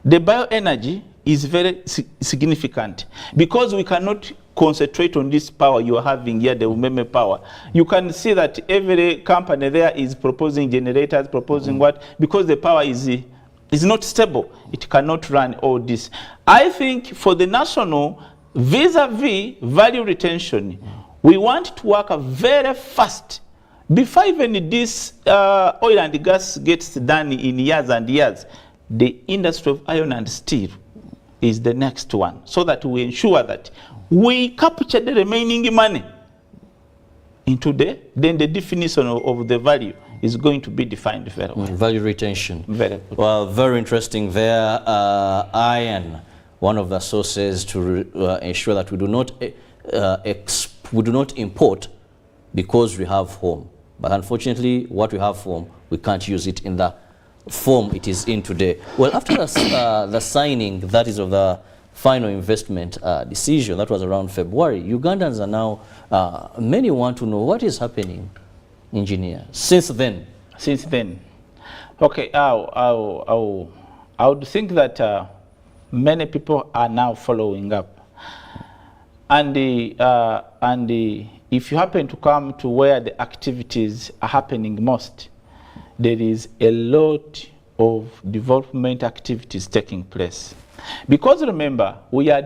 P: the bioenergy is very significant because we cannot concentrate on this power you are having here, the Umeme power. You can see that every company there is proposing generators, proposing what, because the power is not stable. It cannot run all this. I think for the national vis-a-vis value retention, we want to work very fast before even this oil and gas gets done in years and years. The industry of iron and steel is the next one, so that we ensure that we capture the remaining money into then the definition of the value is going to be defined very well.
B: Value retention.
P: Very good.
B: Well, very interesting there. Iron, one of the sources to ensure that we do not import because we have home. But unfortunately, what we have home, we can't use it in the form it is in today. Well, after the signing, that is of the final investment decision, that was around February, Ugandans are now, many want to know what is happening, engineer, since then.
P: Since then. Okay, I would think that many people are now following up. if you happen to come to where the activities are happening most, there is a lot of development activities taking place. Because remember, we are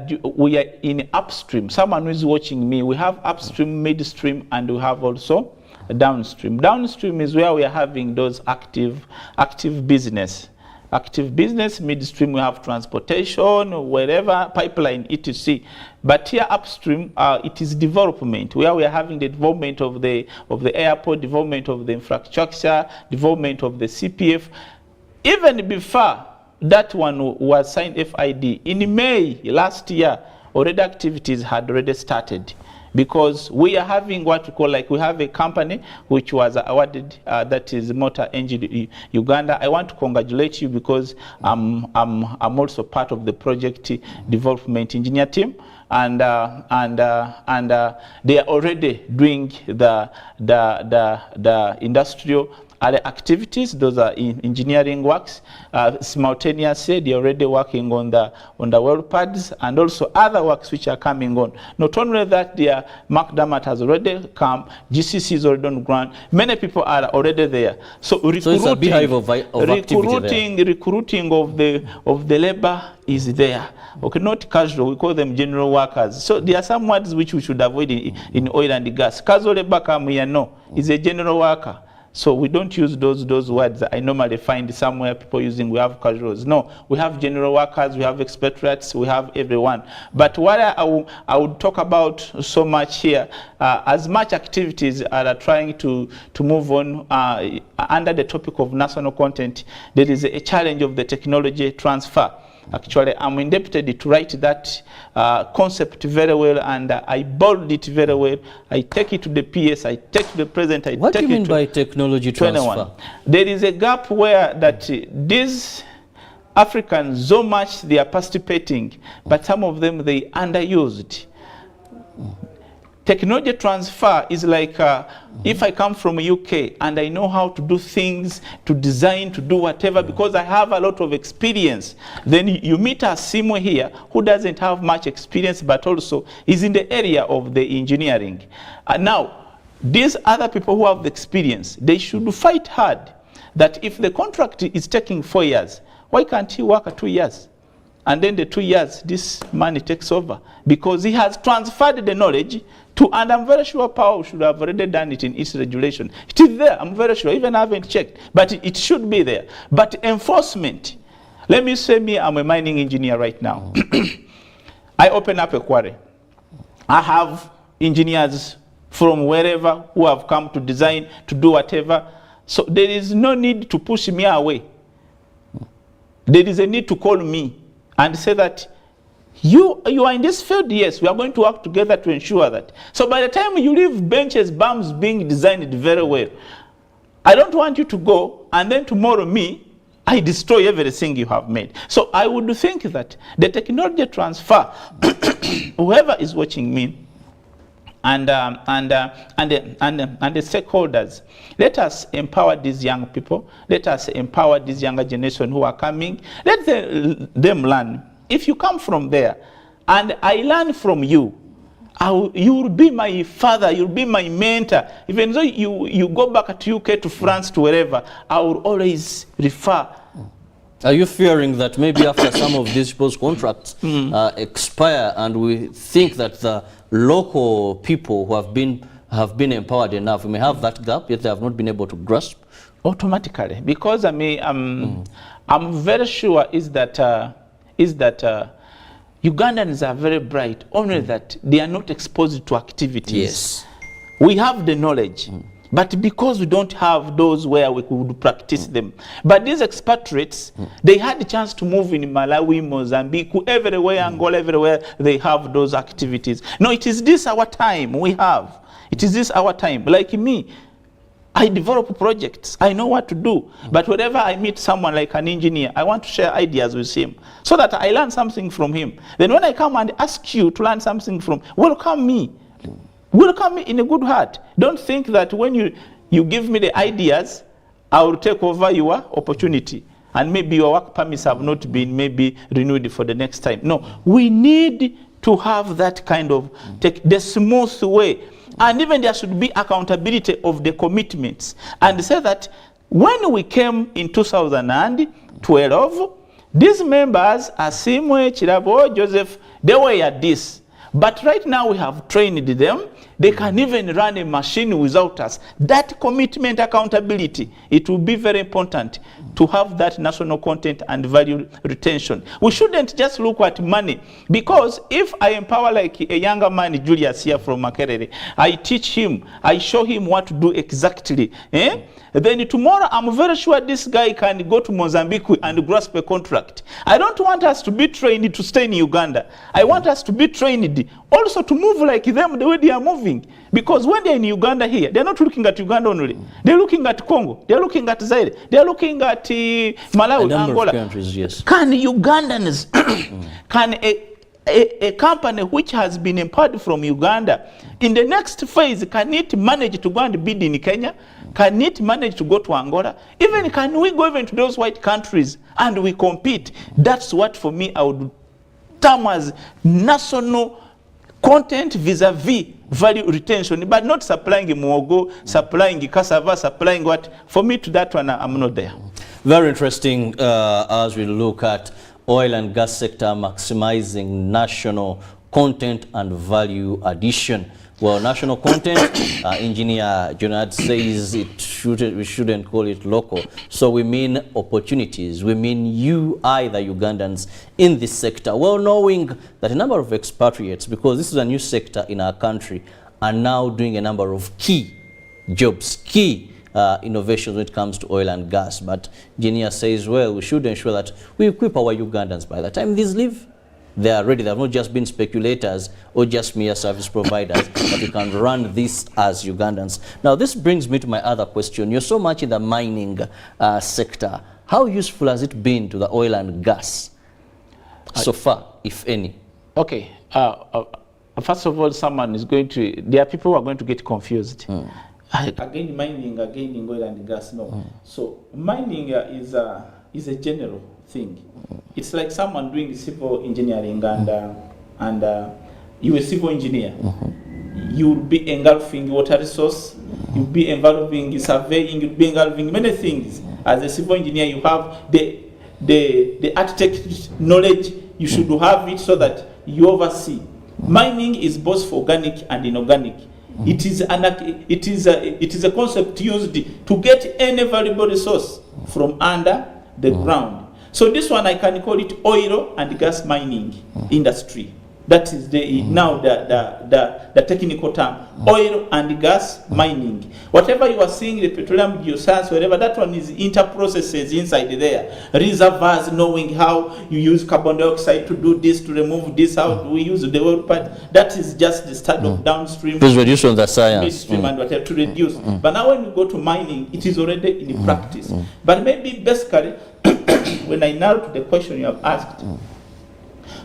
P: in upstream. Someone who is watching me, we have upstream, midstream, and we have also downstream. Downstream is where we are having those active business. Active business, midstream we have transportation, wherever, pipeline, etc. But here upstream, it is development, where we are having the development of the airport, development of the infrastructure, development of the CPF. Even before that one was signed FID, in May last year, already activities had already started. Because we are having what we call, like, we have a company which was awarded, that is Motor Engine Uganda. I want to congratulate you because I'm also part of the project development engineer team, and they are already doing the industrial other activities. Those are engineering works. Simultaneously, they're already working on the well pads and also other works which are coming on. Not only that, their McDermott has already come, GCC is already on ground. Many people are already there. So recruiting of the labor is there. Okay, not casual, we call them general workers. So there are some words which we should avoid in oil and gas. Casual labor come here, no, is a general worker. So we don't use those words that I normally find somewhere people using. We have casuals. No, we have general workers, we have expatriates, we have everyone. But what I would talk about so much here, as much activities are trying to move on under the topic of national content, there is a challenge of the technology transfer. Actually, I'm indebted to write that concept very well, and I bold it very well. I take it to the PS, I take to the president,
B: What do you mean by technology transfer?
P: There is a gap where that these Africans, so much they are participating, but some of them they underused. Technology transfer is like if I come from UK and I know how to do things, to design, to do whatever, because I have a lot of experience. Then you meet a Simo here who doesn't have much experience, but also is in the area of the engineering. Now, these other people who have the experience, they should fight hard that if the contract is taking 4 years, why can't he work 2 years? And then the 2 years, this money takes over because he has transferred the knowledge to, and I'm very sure Power should have already done it in its regulation. It is there, I'm very sure, even I haven't checked, but it should be there. But enforcement, let me say I'm a mining engineer right now. I open up a quarry. I have engineers from wherever who have come to design, to do whatever. So there is no need to push me away. There is a need to call me and say that you are in this field, yes, we are going to work together to ensure that. So by the time you leave benches, BAMs being designed very well, I don't want you to go and then tomorrow I destroy everything you have made. So I would think that the technology transfer, whoever is watching me, and the stakeholders, let us empower these young people. Let us empower this younger generation who are coming. Let them learn. If you come from there and I learn from you, you will be my father, you'll be my mentor. Even though you go back to UK, to France, to wherever, I will always refer.
B: Are you fearing that maybe after some of these people's contracts expire and we think that the local people who have been empowered enough, we may have that gap, yet they have not been able to grasp?
P: Automatically, because I'm very sure is that Ugandans are very bright, only that they are not exposed to activities.
B: Yes.
P: We have the knowledge, but because we don't have those where we could practice them. But these expatriates, they had the chance to move in Malawi, Mozambique, everywhere, Angola, everywhere, they have those activities. No, it is this our time we have. It is this our time. Like me, I develop projects. I know what to do. But whenever I meet someone like an engineer, I want to share ideas with him so that I learn something from him. Then when I come and ask you to learn something from, welcome me. Welcome me in a good heart. Don't think that when you give me the ideas, I will take over your opportunity. And maybe your work permits have not been maybe renewed for the next time. No, we need to have that kind of the smooth way. And even there should be accountability of the commitments. And say that when we came in 2012, these members, Asimwe, Kirabo, Joseph, they were at this. But right now we have trained them. They can even run a machine without us. That commitment, accountability, it will be very important to have that national content and value retention. We shouldn't just look at money, because if I empower like a younger man, Julius here from Makerere, I teach him, I show him what to do exactly. Then tomorrow I'm very sure this guy can go to Mozambique and grasp a contract. I don't want us to be trained to stay in Uganda. I want us to be trained also to move like them the way they are moving. Because when they're in Uganda here, they're not looking at Uganda only. They're looking at Congo. They're looking at Zaire. They're looking at Malawi, Angola.
B: Of countries, yes.
P: Can Ugandans, can a company which has been empowered from Uganda, in the next phase, can it manage to go and bid in Kenya? Can it manage to go to Angola? Even can we go even to those white countries and we compete? That's what for me I would term as national content vis-a-vis value retention, but not supplying muogo, supplying cassava, supplying what. For me, to that one, I'm not there.
B: Very interesting as we look at oil and gas sector maximizing national content and value addition. Well, national content, Engineer Jonad says we shouldn't call it local. So we mean opportunities. We mean the Ugandans in this sector. Well, knowing that a number of expatriates, because this is a new sector in our country, are now doing a number of key jobs, key innovations when it comes to oil and gas. But Engineer says, well, we should ensure that we equip our Ugandans by the time these leave. They are ready. They have not just been speculators or just mere service providers, but we can run this as Ugandans. Now, this brings me to my other question. You're so much in the mining sector. How useful has it been to the oil and gas so far, if any?
P: Okay. First of all, there are people who are going to get confused. Again, mining, again, oil and gas, no. So, mining is a general thing. It's like someone doing civil engineering and you're a civil engineer. You'll be engulfing water resource, you'll be involving surveying, you'll be engulfing many things. As a civil engineer, you have the architect knowledge, you should have it so that you oversee. Mining is both for organic and inorganic. It is a concept used to get any valuable resource from under the ground. So this one I can call it oil and gas mining industry. That is now the technical term, oil and gas mining. Whatever you are seeing, the petroleum geoscience, whatever, that one is inter-processes inside there. Reservoirs, knowing how you use carbon dioxide to do this, to remove this, how do we use the oil part. That is just the start of downstream.
B: Please reduce on the science.
P: Midstream and whatever to reduce. But now when you go to mining, it is already in practice. But maybe basically, when I narrow to the question you have asked,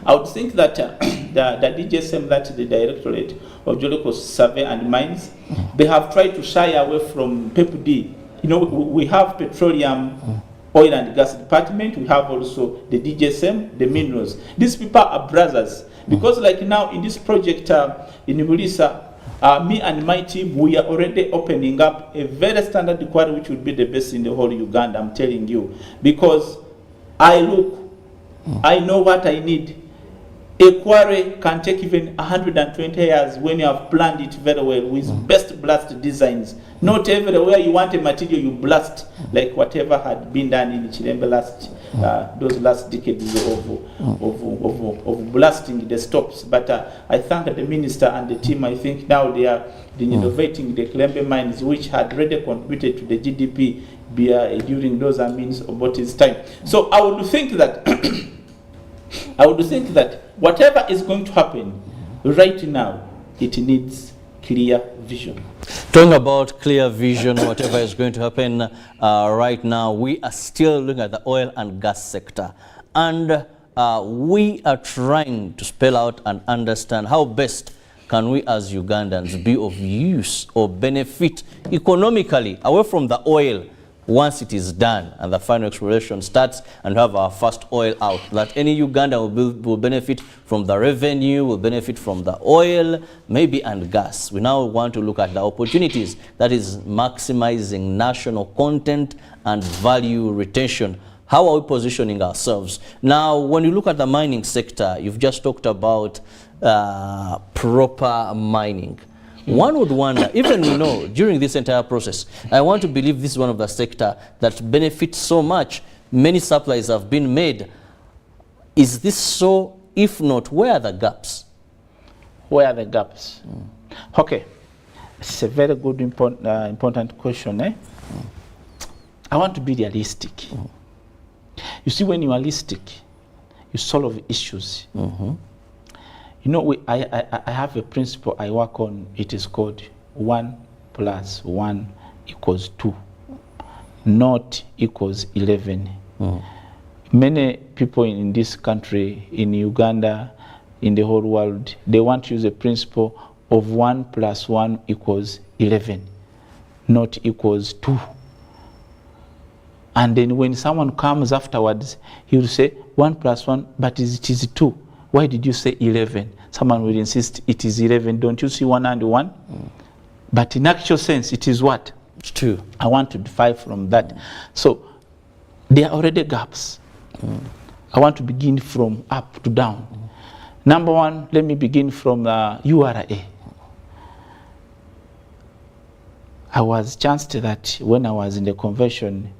P: I would think that the DGSM, that is the Directorate of Geological Survey and Mines, they have tried to shy away from PEPD. You know, we have Petroleum, Oil and Gas Department, we have also the DGSM, the minerals. These people are brothers. Because like now in this project in Bulisa, me and my team, we are already opening up a very standard quarry which would be the best in the whole Uganda, I'm telling you. Because I know what I need. A quarry can take even 120 years when you have planned it very well with best blast designs. Not everywhere you want a material you blast, like whatever had been done in Chirembe those last decades of blasting the stops. But I thank the minister and the team. I think now they are innovating the Kilembe mines, which had already contributed to the GDP during those means of what is time. So I would think that whatever is going to happen right now, it needs clear vision.
B: Talking about clear vision, whatever is going to happen right now, we are still looking at the oil and gas sector. And we are trying to spell out and understand how best can we as Ugandans be of use or benefit economically away from the oil once it is done and the final exploration starts and have our first oil out, that any Ugandan will benefit from the revenue, will benefit from the oil, maybe, and gas. We now want to look at the opportunities, that is maximizing national content and value retention. How are we positioning ourselves? Now, when you look at the mining sector, you've just talked about proper mining. One would wonder, even during this entire process, I want to believe this is one of the sector that benefits so much. Many supplies have been made. Is this so? If not, where are the gaps?
P: Where are the gaps? Okay, it's a very good, important question. I want to be realistic. You see, when you are realistic, you solve issues. I have a principle I work on. It is called 1 + 1 = 2, not equals 11. Many people in this country, in Uganda, in the whole world, they want to use a principle of 1 + 1 = 11, not equals 2. And then when someone comes afterwards, he will say 1 + 1, but it is 2. Why did you say 11? Someone will insist it is 11. Don't you see 1 and 1? But in actual sense, it is what?
B: It's 2.
P: I want to defy from that. So there are already gaps. I want to begin from up to down. Number one, let me begin from URA. I was chanced that when I was in the convention,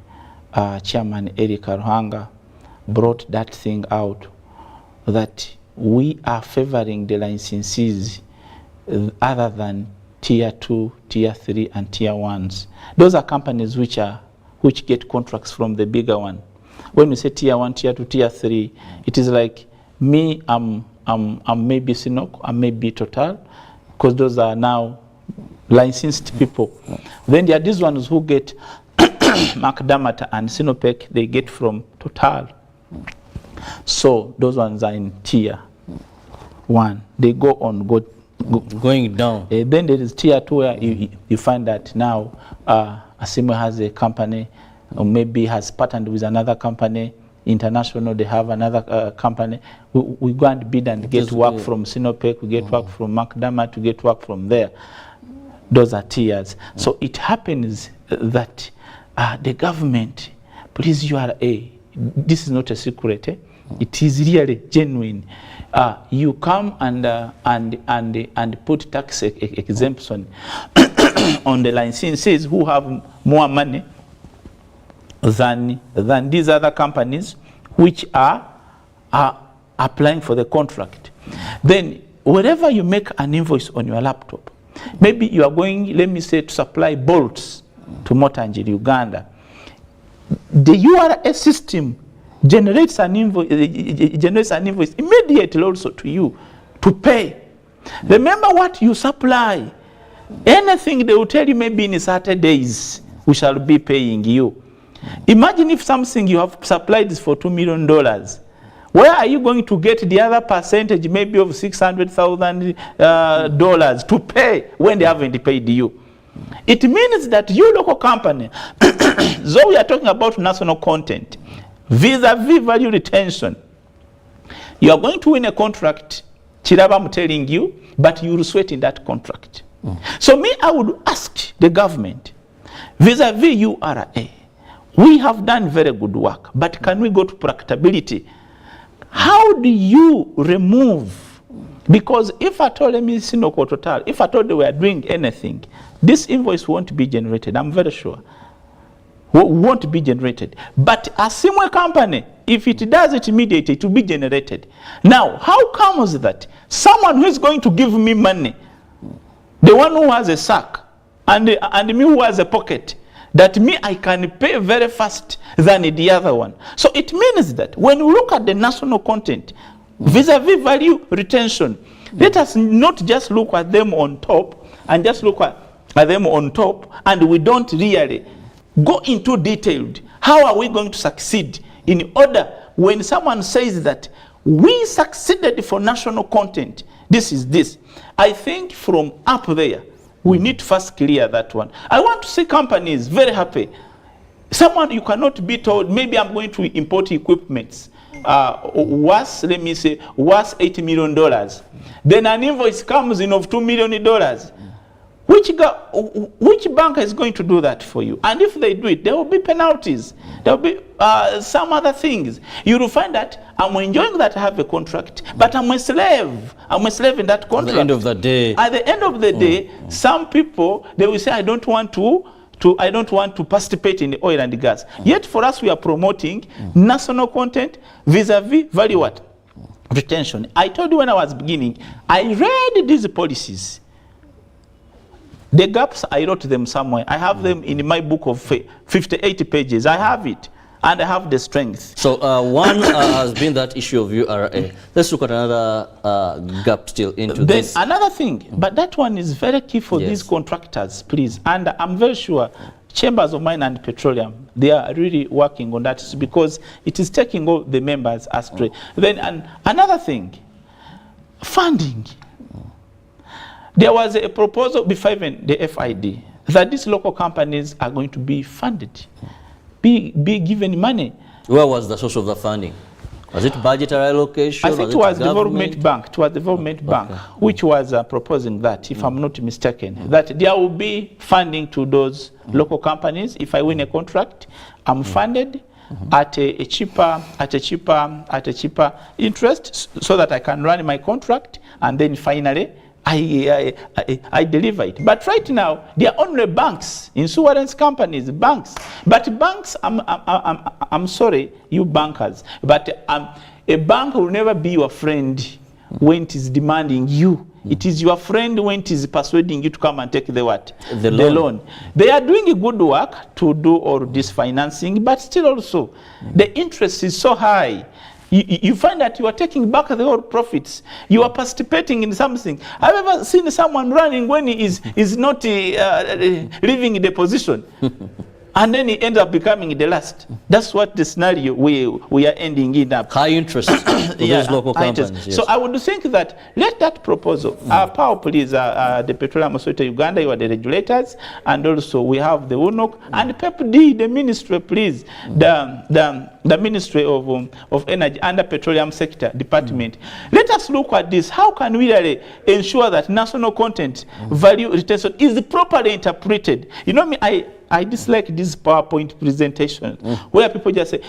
P: Chairman Eric Ruhanga brought that thing out, that we are favoring the licensees other than tier 2, tier 3, and tier 1s. Those are companies which get contracts from the bigger one. When we say tier 1, tier 2, tier 3, it is like me, I'm maybe Sinok, I'm maybe Total, because those are now licensed people. Then there are these ones who get McDermott and Sinopec, they get from Total. So those ones are in tier 1. They go on
B: going down.
P: Then there is tier 2 where you find that now Asimo has a company, or maybe has partnered with another company. International, they have another company. We go and bid and get work from Sinopec, we get work from McDermott, we get work from there. Those are tiers. So it happens that the government, please URA, this is not a secret, it is really genuine. You come and put tax exemption on the licensees who have more money than these other companies which are applying for the contract. Then wherever you make an invoice on your laptop, maybe you are going, let me say, to supply bolts to Motanjiri, Uganda. The URA system generates an invoice immediately also to you to pay. Remember what you supply. Anything they will tell you, maybe in Saturdays we shall be paying you. Imagine if something you have supplied is for $2 million. Where are you going to get the other percentage, maybe of $600,000 to pay when they haven't paid you? It means that you local company, so we are talking about national content, vis-a-vis value retention. You are going to win a contract, Kirabo, I'm telling you, but you will sweat in that contract. So me, I would ask the government, vis-a-vis URA, we have done very good work, but can we go to practicability? How do you remove? Because if I told them, Sinoko Total, if I told they were doing anything, this invoice won't be generated, I'm very sure. Won't be generated. But a similar company, if it does it immediately, it will be generated. Now, how comes that someone who is going to give me money, the one who has a sack, and me who has a pocket, that me I can pay very fast than the other one? So it means that when we look at the national content, vis-a-vis value retention, let us not just look at them on top and just look at them on top, and we don't really go into detailed. How are we going to succeed in order when someone says that we succeeded for national content, this is this. I think from up there, we need to first clear that one. I want to see companies very happy. Someone, you cannot be told, maybe I'm going to import equipment. Worth, let me say, worth $80 million. Then an invoice comes in of $2 million. Which bank is going to do that for you? And if they do it, there will be penalties. There will be some other things. You will find that I'm enjoying that I have a contract, but I'm a slave. I'm a slave in that contract.
B: At the end of the day.
P: At the end of the day, some people, they will say, I don't want to participate in the oil and the gas. Yet for us, we are promoting national content vis-a-vis value what? Retention. I told you when I was beginning, I read these policies. The gaps, I wrote them somewhere. I have them in my book of 58 pages. I have it, and I have the strength.
B: So one has been that issue of URA. Let's look at another gap still into this.
P: Another thing, but that one is very key for these contractors, please. And I'm very sure Chambers of Mine and Petroleum, they are really working on that because it is taking all the members astray. Then another thing, funding. There was a proposal before even the FID that these local companies are going to be funded, be given money.
B: Where was the source of the funding? Was it budgetary allocation?
P: I think it was Development Bank. It was Development Bank, which was proposing that, if I'm not mistaken, that there will be funding to those local companies. If I win a contract, I'm funded at a cheaper interest, so that I can run my contract, and then finally I deliver it. But right now, they are only banks, insurance companies, banks. But banks, I'm sorry, you bankers, but a bank will never be your friend when it is demanding you. It is your friend when it is persuading you to come and take the what? The loan. They are doing a good work to do all this financing, but still also, the interest is so high. You find that you are taking back the whole profits. You are participating in something. I've ever seen someone running when he is not leaving the position. And then he ends up becoming the last. That's what the scenario we are ending in up.
B: High interest for those local companies. Yes.
P: So I would think that let that proposal, power police, the Petroleum Authority of Uganda, you are the regulators, and also we have the UNOC and PEPD, the ministry, please, the Ministry of Energy and the Petroleum Sector Department. Let us look at this. How can we really ensure that national content value retention is properly interpreted? You know me, I dislike this PowerPoint presentation where people just say,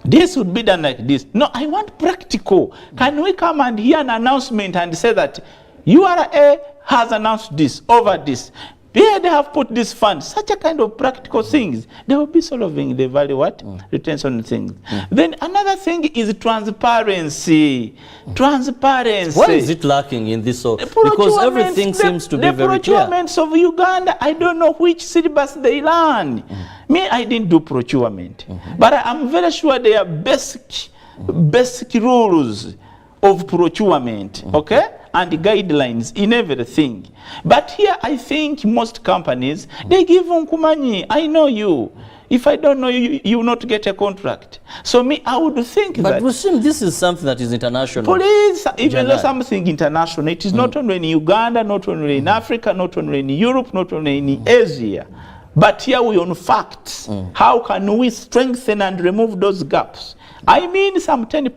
P: this would be done like this. No, I want practical. Can we come and hear an announcement and say that URA has announced this over this? Here they have put this fund, such a kind of practical things. They will be solving the value what? Retention things. Then another thing is transparency. Transparency.
B: What is it lacking in this? Because everything seems to be very clear.
P: The procurements of Uganda, I don't know which syllabus they learn. Me, I didn't do procurement. But I'm very sure there are basic rules of procurement, okay? And the guidelines in everything. But here I think most companies, they give Nkumanyi, I know you. If I don't know you, you will not get a contract. So me, I would think
B: but we assume this is something that is international.
P: Police, even though something international, it is not only in Uganda, not only in Africa, not only in Europe, not only in Asia. But here we on facts. How can we strengthen and remove those gaps? I mean some 10%,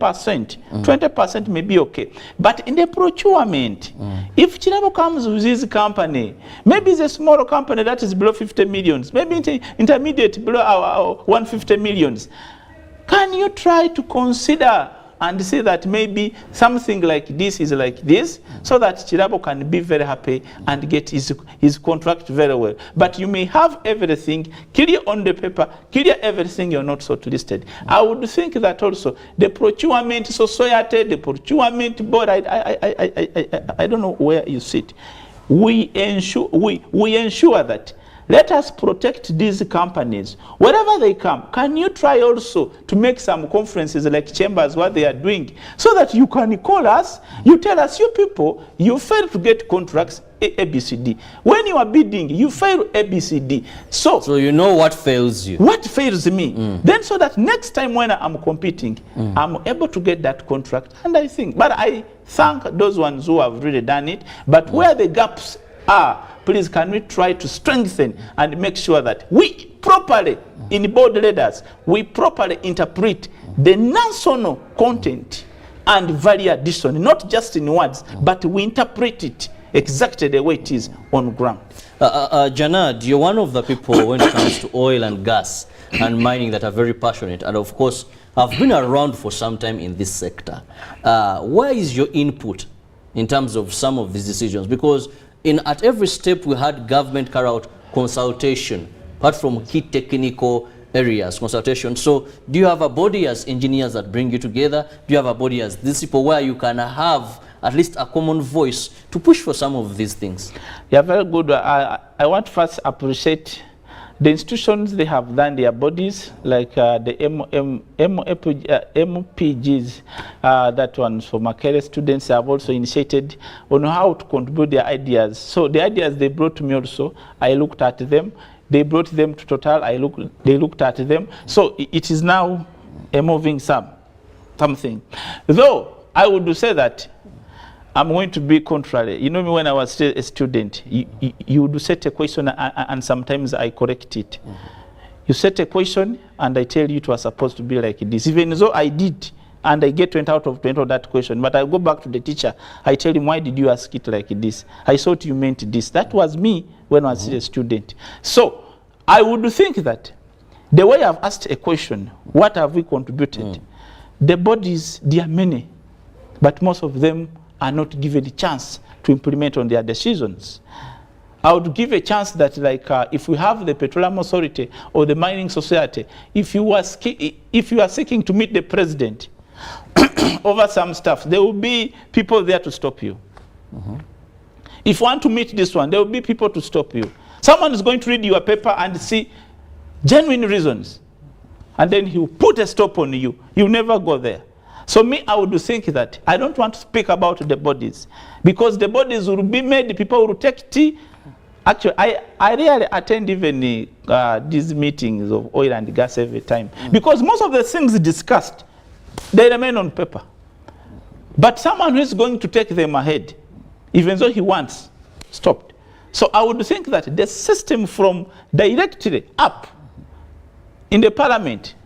P: 20% may be okay. But in the procurement, if Kirabo comes with his company, maybe it's a small company that is below 50 millions, maybe intermediate below 150 millions. Can you try to consider and say that maybe something like this is like this, so that Kirabo can be very happy and get his contract very well. But you may have everything clear on the paper, clear everything, you're not so listed. I would think that also the procurement society, the procurement board, I don't know where you sit. We ensure that let us protect these companies. Wherever they come, can you try also to make some conferences like Chambers, what they are doing, so that you can call us, you tell us, you people, you fail to get contracts, ABCD. When you are bidding, you fail ABCD. So
B: you know what fails you.
P: What fails me. Then so that next time when I'm competing, I'm able to get that contract. And I think, but I thank those ones who have really done it. But where the gaps please can we try to strengthen and make sure that we properly, in board leaders, we properly interpret the national content and value addition, not just in words, but we interpret it exactly the way it is on ground.
B: Janad, you're one of the people when it comes to oil and gas and mining that are very passionate, and of course have been around for some time in this sector. Where is your input in terms of some of these decisions? Because at every step we had government carry out consultation, apart from key technical areas, consultation. So do you have a body as engineers that bring you together? Do you have a body as these people where you can have at least a common voice to push for some of these things?
P: Yeah, very good. I want to first appreciate the institutions. They have done their bodies, like the MPGs, that ones for Makere students have also initiated on how to contribute their ideas. So the ideas they brought to me also, I looked at them. They brought them to Total, they looked at them. So it is now a moving something. Though I would say that I'm going to be contrary. You know me, when I was still a student, you would set a question and sometimes I correct it. You set a question and I tell you it was supposed to be like this. Even though I did, and I get 20 out of 20 of that question, but I go back to the teacher, I tell him, why did you ask it like this? I thought you meant this. That was me when I was still a student. So I would think that the way I've asked a question, what have we contributed? The bodies, they are many, but most of them are not given a chance to implement on their decisions. I would give a chance that, like, if we have the Petroleum Authority or the Mining Society, if you are seeking to meet the president over some stuff, there will be people there to stop you. If you want to meet this one, there will be people to stop you. Someone is going to read your paper and see genuine reasons, and then he will put a stop on you. You never go there. So me, I would think that I don't want to speak about the bodies, because the bodies will be made, people will take tea. Actually, I rarely attend even these meetings of oil and gas every time, because most of the things discussed, they remain on paper. But someone who is going to take them ahead, even though he wants, stopped. So I would think that the system from directly up in the parliament,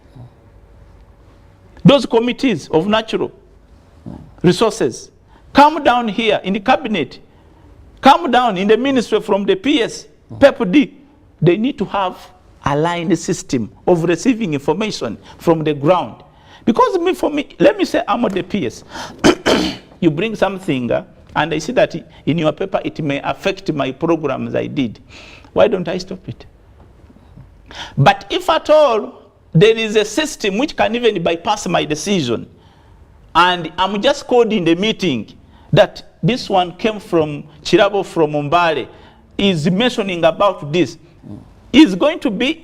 P: those committees of natural resources, come down here in the cabinet, come down in the ministry from the PS, PEPD, they need to have aligned system of receiving information from the ground. Because for me, let me say I'm on the PS. You bring something and I see that in your paper it may affect my programs I did. Why don't I stop it? But if at all there is a system which can even bypass my decision, and I'm just called in the meeting that this one came from Kirabo from Mbale, is mentioning about this, is going to be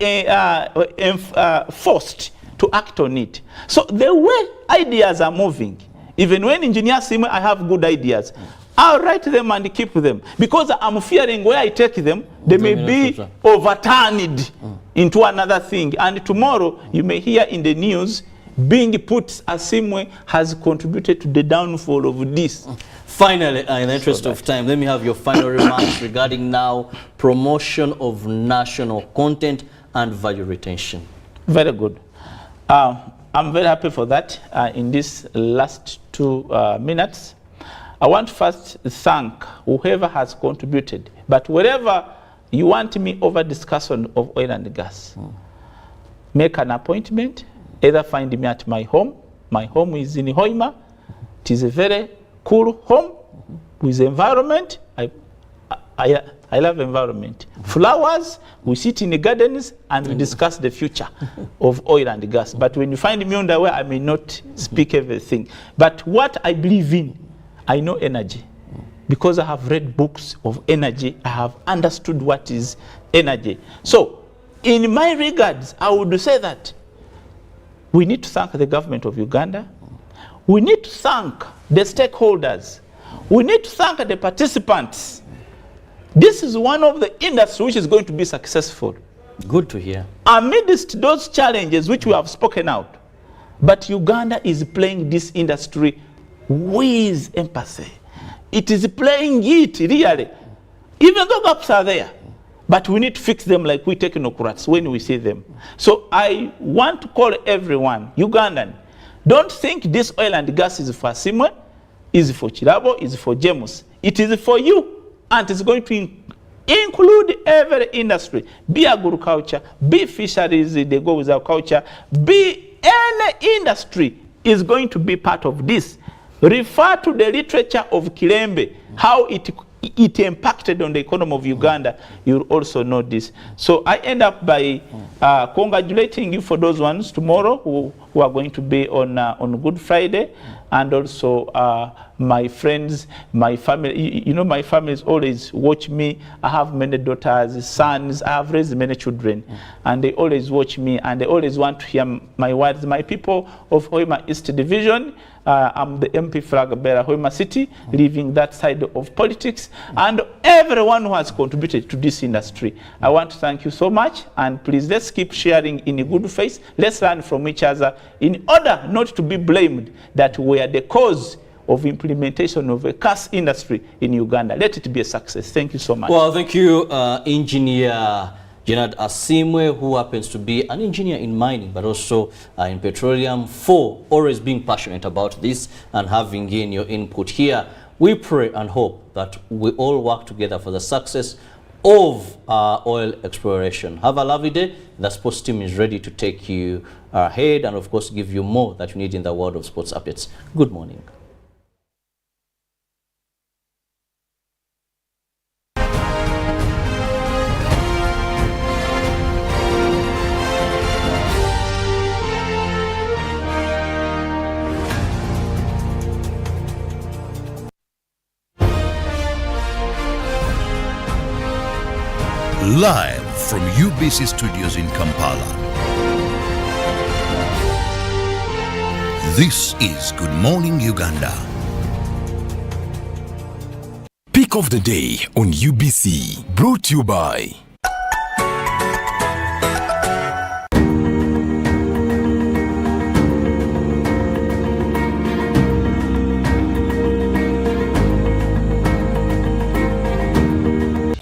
P: forced to act on it. So the way ideas are moving, even when engineers say I have good ideas, I'll write them and keep them, because I'm fearing where I take them, they may be overturned into another thing. And tomorrow you may hear in the news being put as Simwe has contributed to the downfall of this.
B: Finally, in the interest of time, let me have your final remarks regarding now promotion of national content and value retention.
P: Very good. I'm very happy for that. In these last 2 minutes, I want to first thank whoever has contributed. But wherever you want me over discussion of oil and gas, make an appointment, either find me at my home. My home is in Hoima. It is a very cool home with environment. I love environment. Flowers, we sit in the gardens and we discuss the future of oil and gas. But when you find me on the way, I may not speak everything. But what I believe in, I know energy. Because I have read books of energy, I have understood what is energy. So, in my regards, I would say that we need to thank the government of Uganda. We need to thank the stakeholders. We need to thank the participants. This is one of the industries which is going to be successful.
B: Good to hear.
P: Amidst those challenges which we have spoken out, but Uganda is playing this industry with empathy. It is playing it really Even though gaps are there, but we need to fix them like we technocrats when we see them. So I want to call everyone, Ugandan, don't think this oil and gas is for Simwe, is for Kirabo, is for James. It is for you, and it's going to include every industry, be agriculture, be fisheries, they go with agriculture, be any industry is going to be part of this. Refer to the literature of Kilembe, how it impacted on the economy of Uganda. You'll also know this. So I end up by congratulating you for those ones tomorrow who are going to be on Good Friday, and also my friends, my family. You know, my families always watch me. I have many daughters, sons. I have raised many children, and they always watch me, and they always want to hear my words. My people of Hoima East Division, I'm the MP flag bearer, Hoima City, leaving that side of politics, and everyone who has contributed to this industry. I want to thank you so much, and please let's keep sharing in a good faith. Let's learn from each other in order not to be blamed that we are the cause of implementation of a gas industry in Uganda. Let it be a success. Thank you so much.
B: Well, thank you, Engineer Jenad Asimwe, who happens to be an engineer in mining, but also in petroleum, for always being passionate about this and having in your input here. We pray and hope that we all work together for the success of oil exploration. Have a lovely day. The sports team is ready to take you ahead and, of course, give you more that you need in the world of sports updates. Good morning.
D: Live from UBC Studios in Kampala. This is Good Morning Uganda.
N: Pick of the day on UBC, brought to you by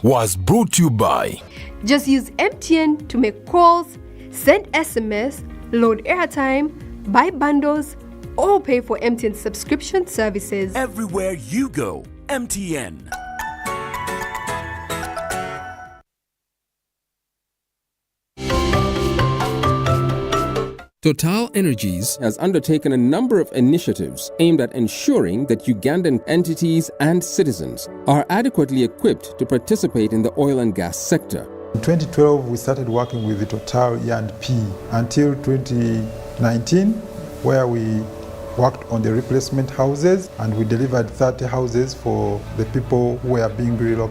N: was brought to you by.
O: Just use MTN to make calls, send SMS, load airtime, buy bundles, or pay for MTN subscription services.
N: Everywhere you go, MTN.
G: Total Energies has undertaken a number of initiatives aimed at ensuring that Ugandan entities and citizens are adequately equipped to participate in the oil and gas sector.
H: In 2012, we started working with the Total E&P until 2019, where we worked on the replacement houses, and we delivered 30 houses for the people who were being relocated.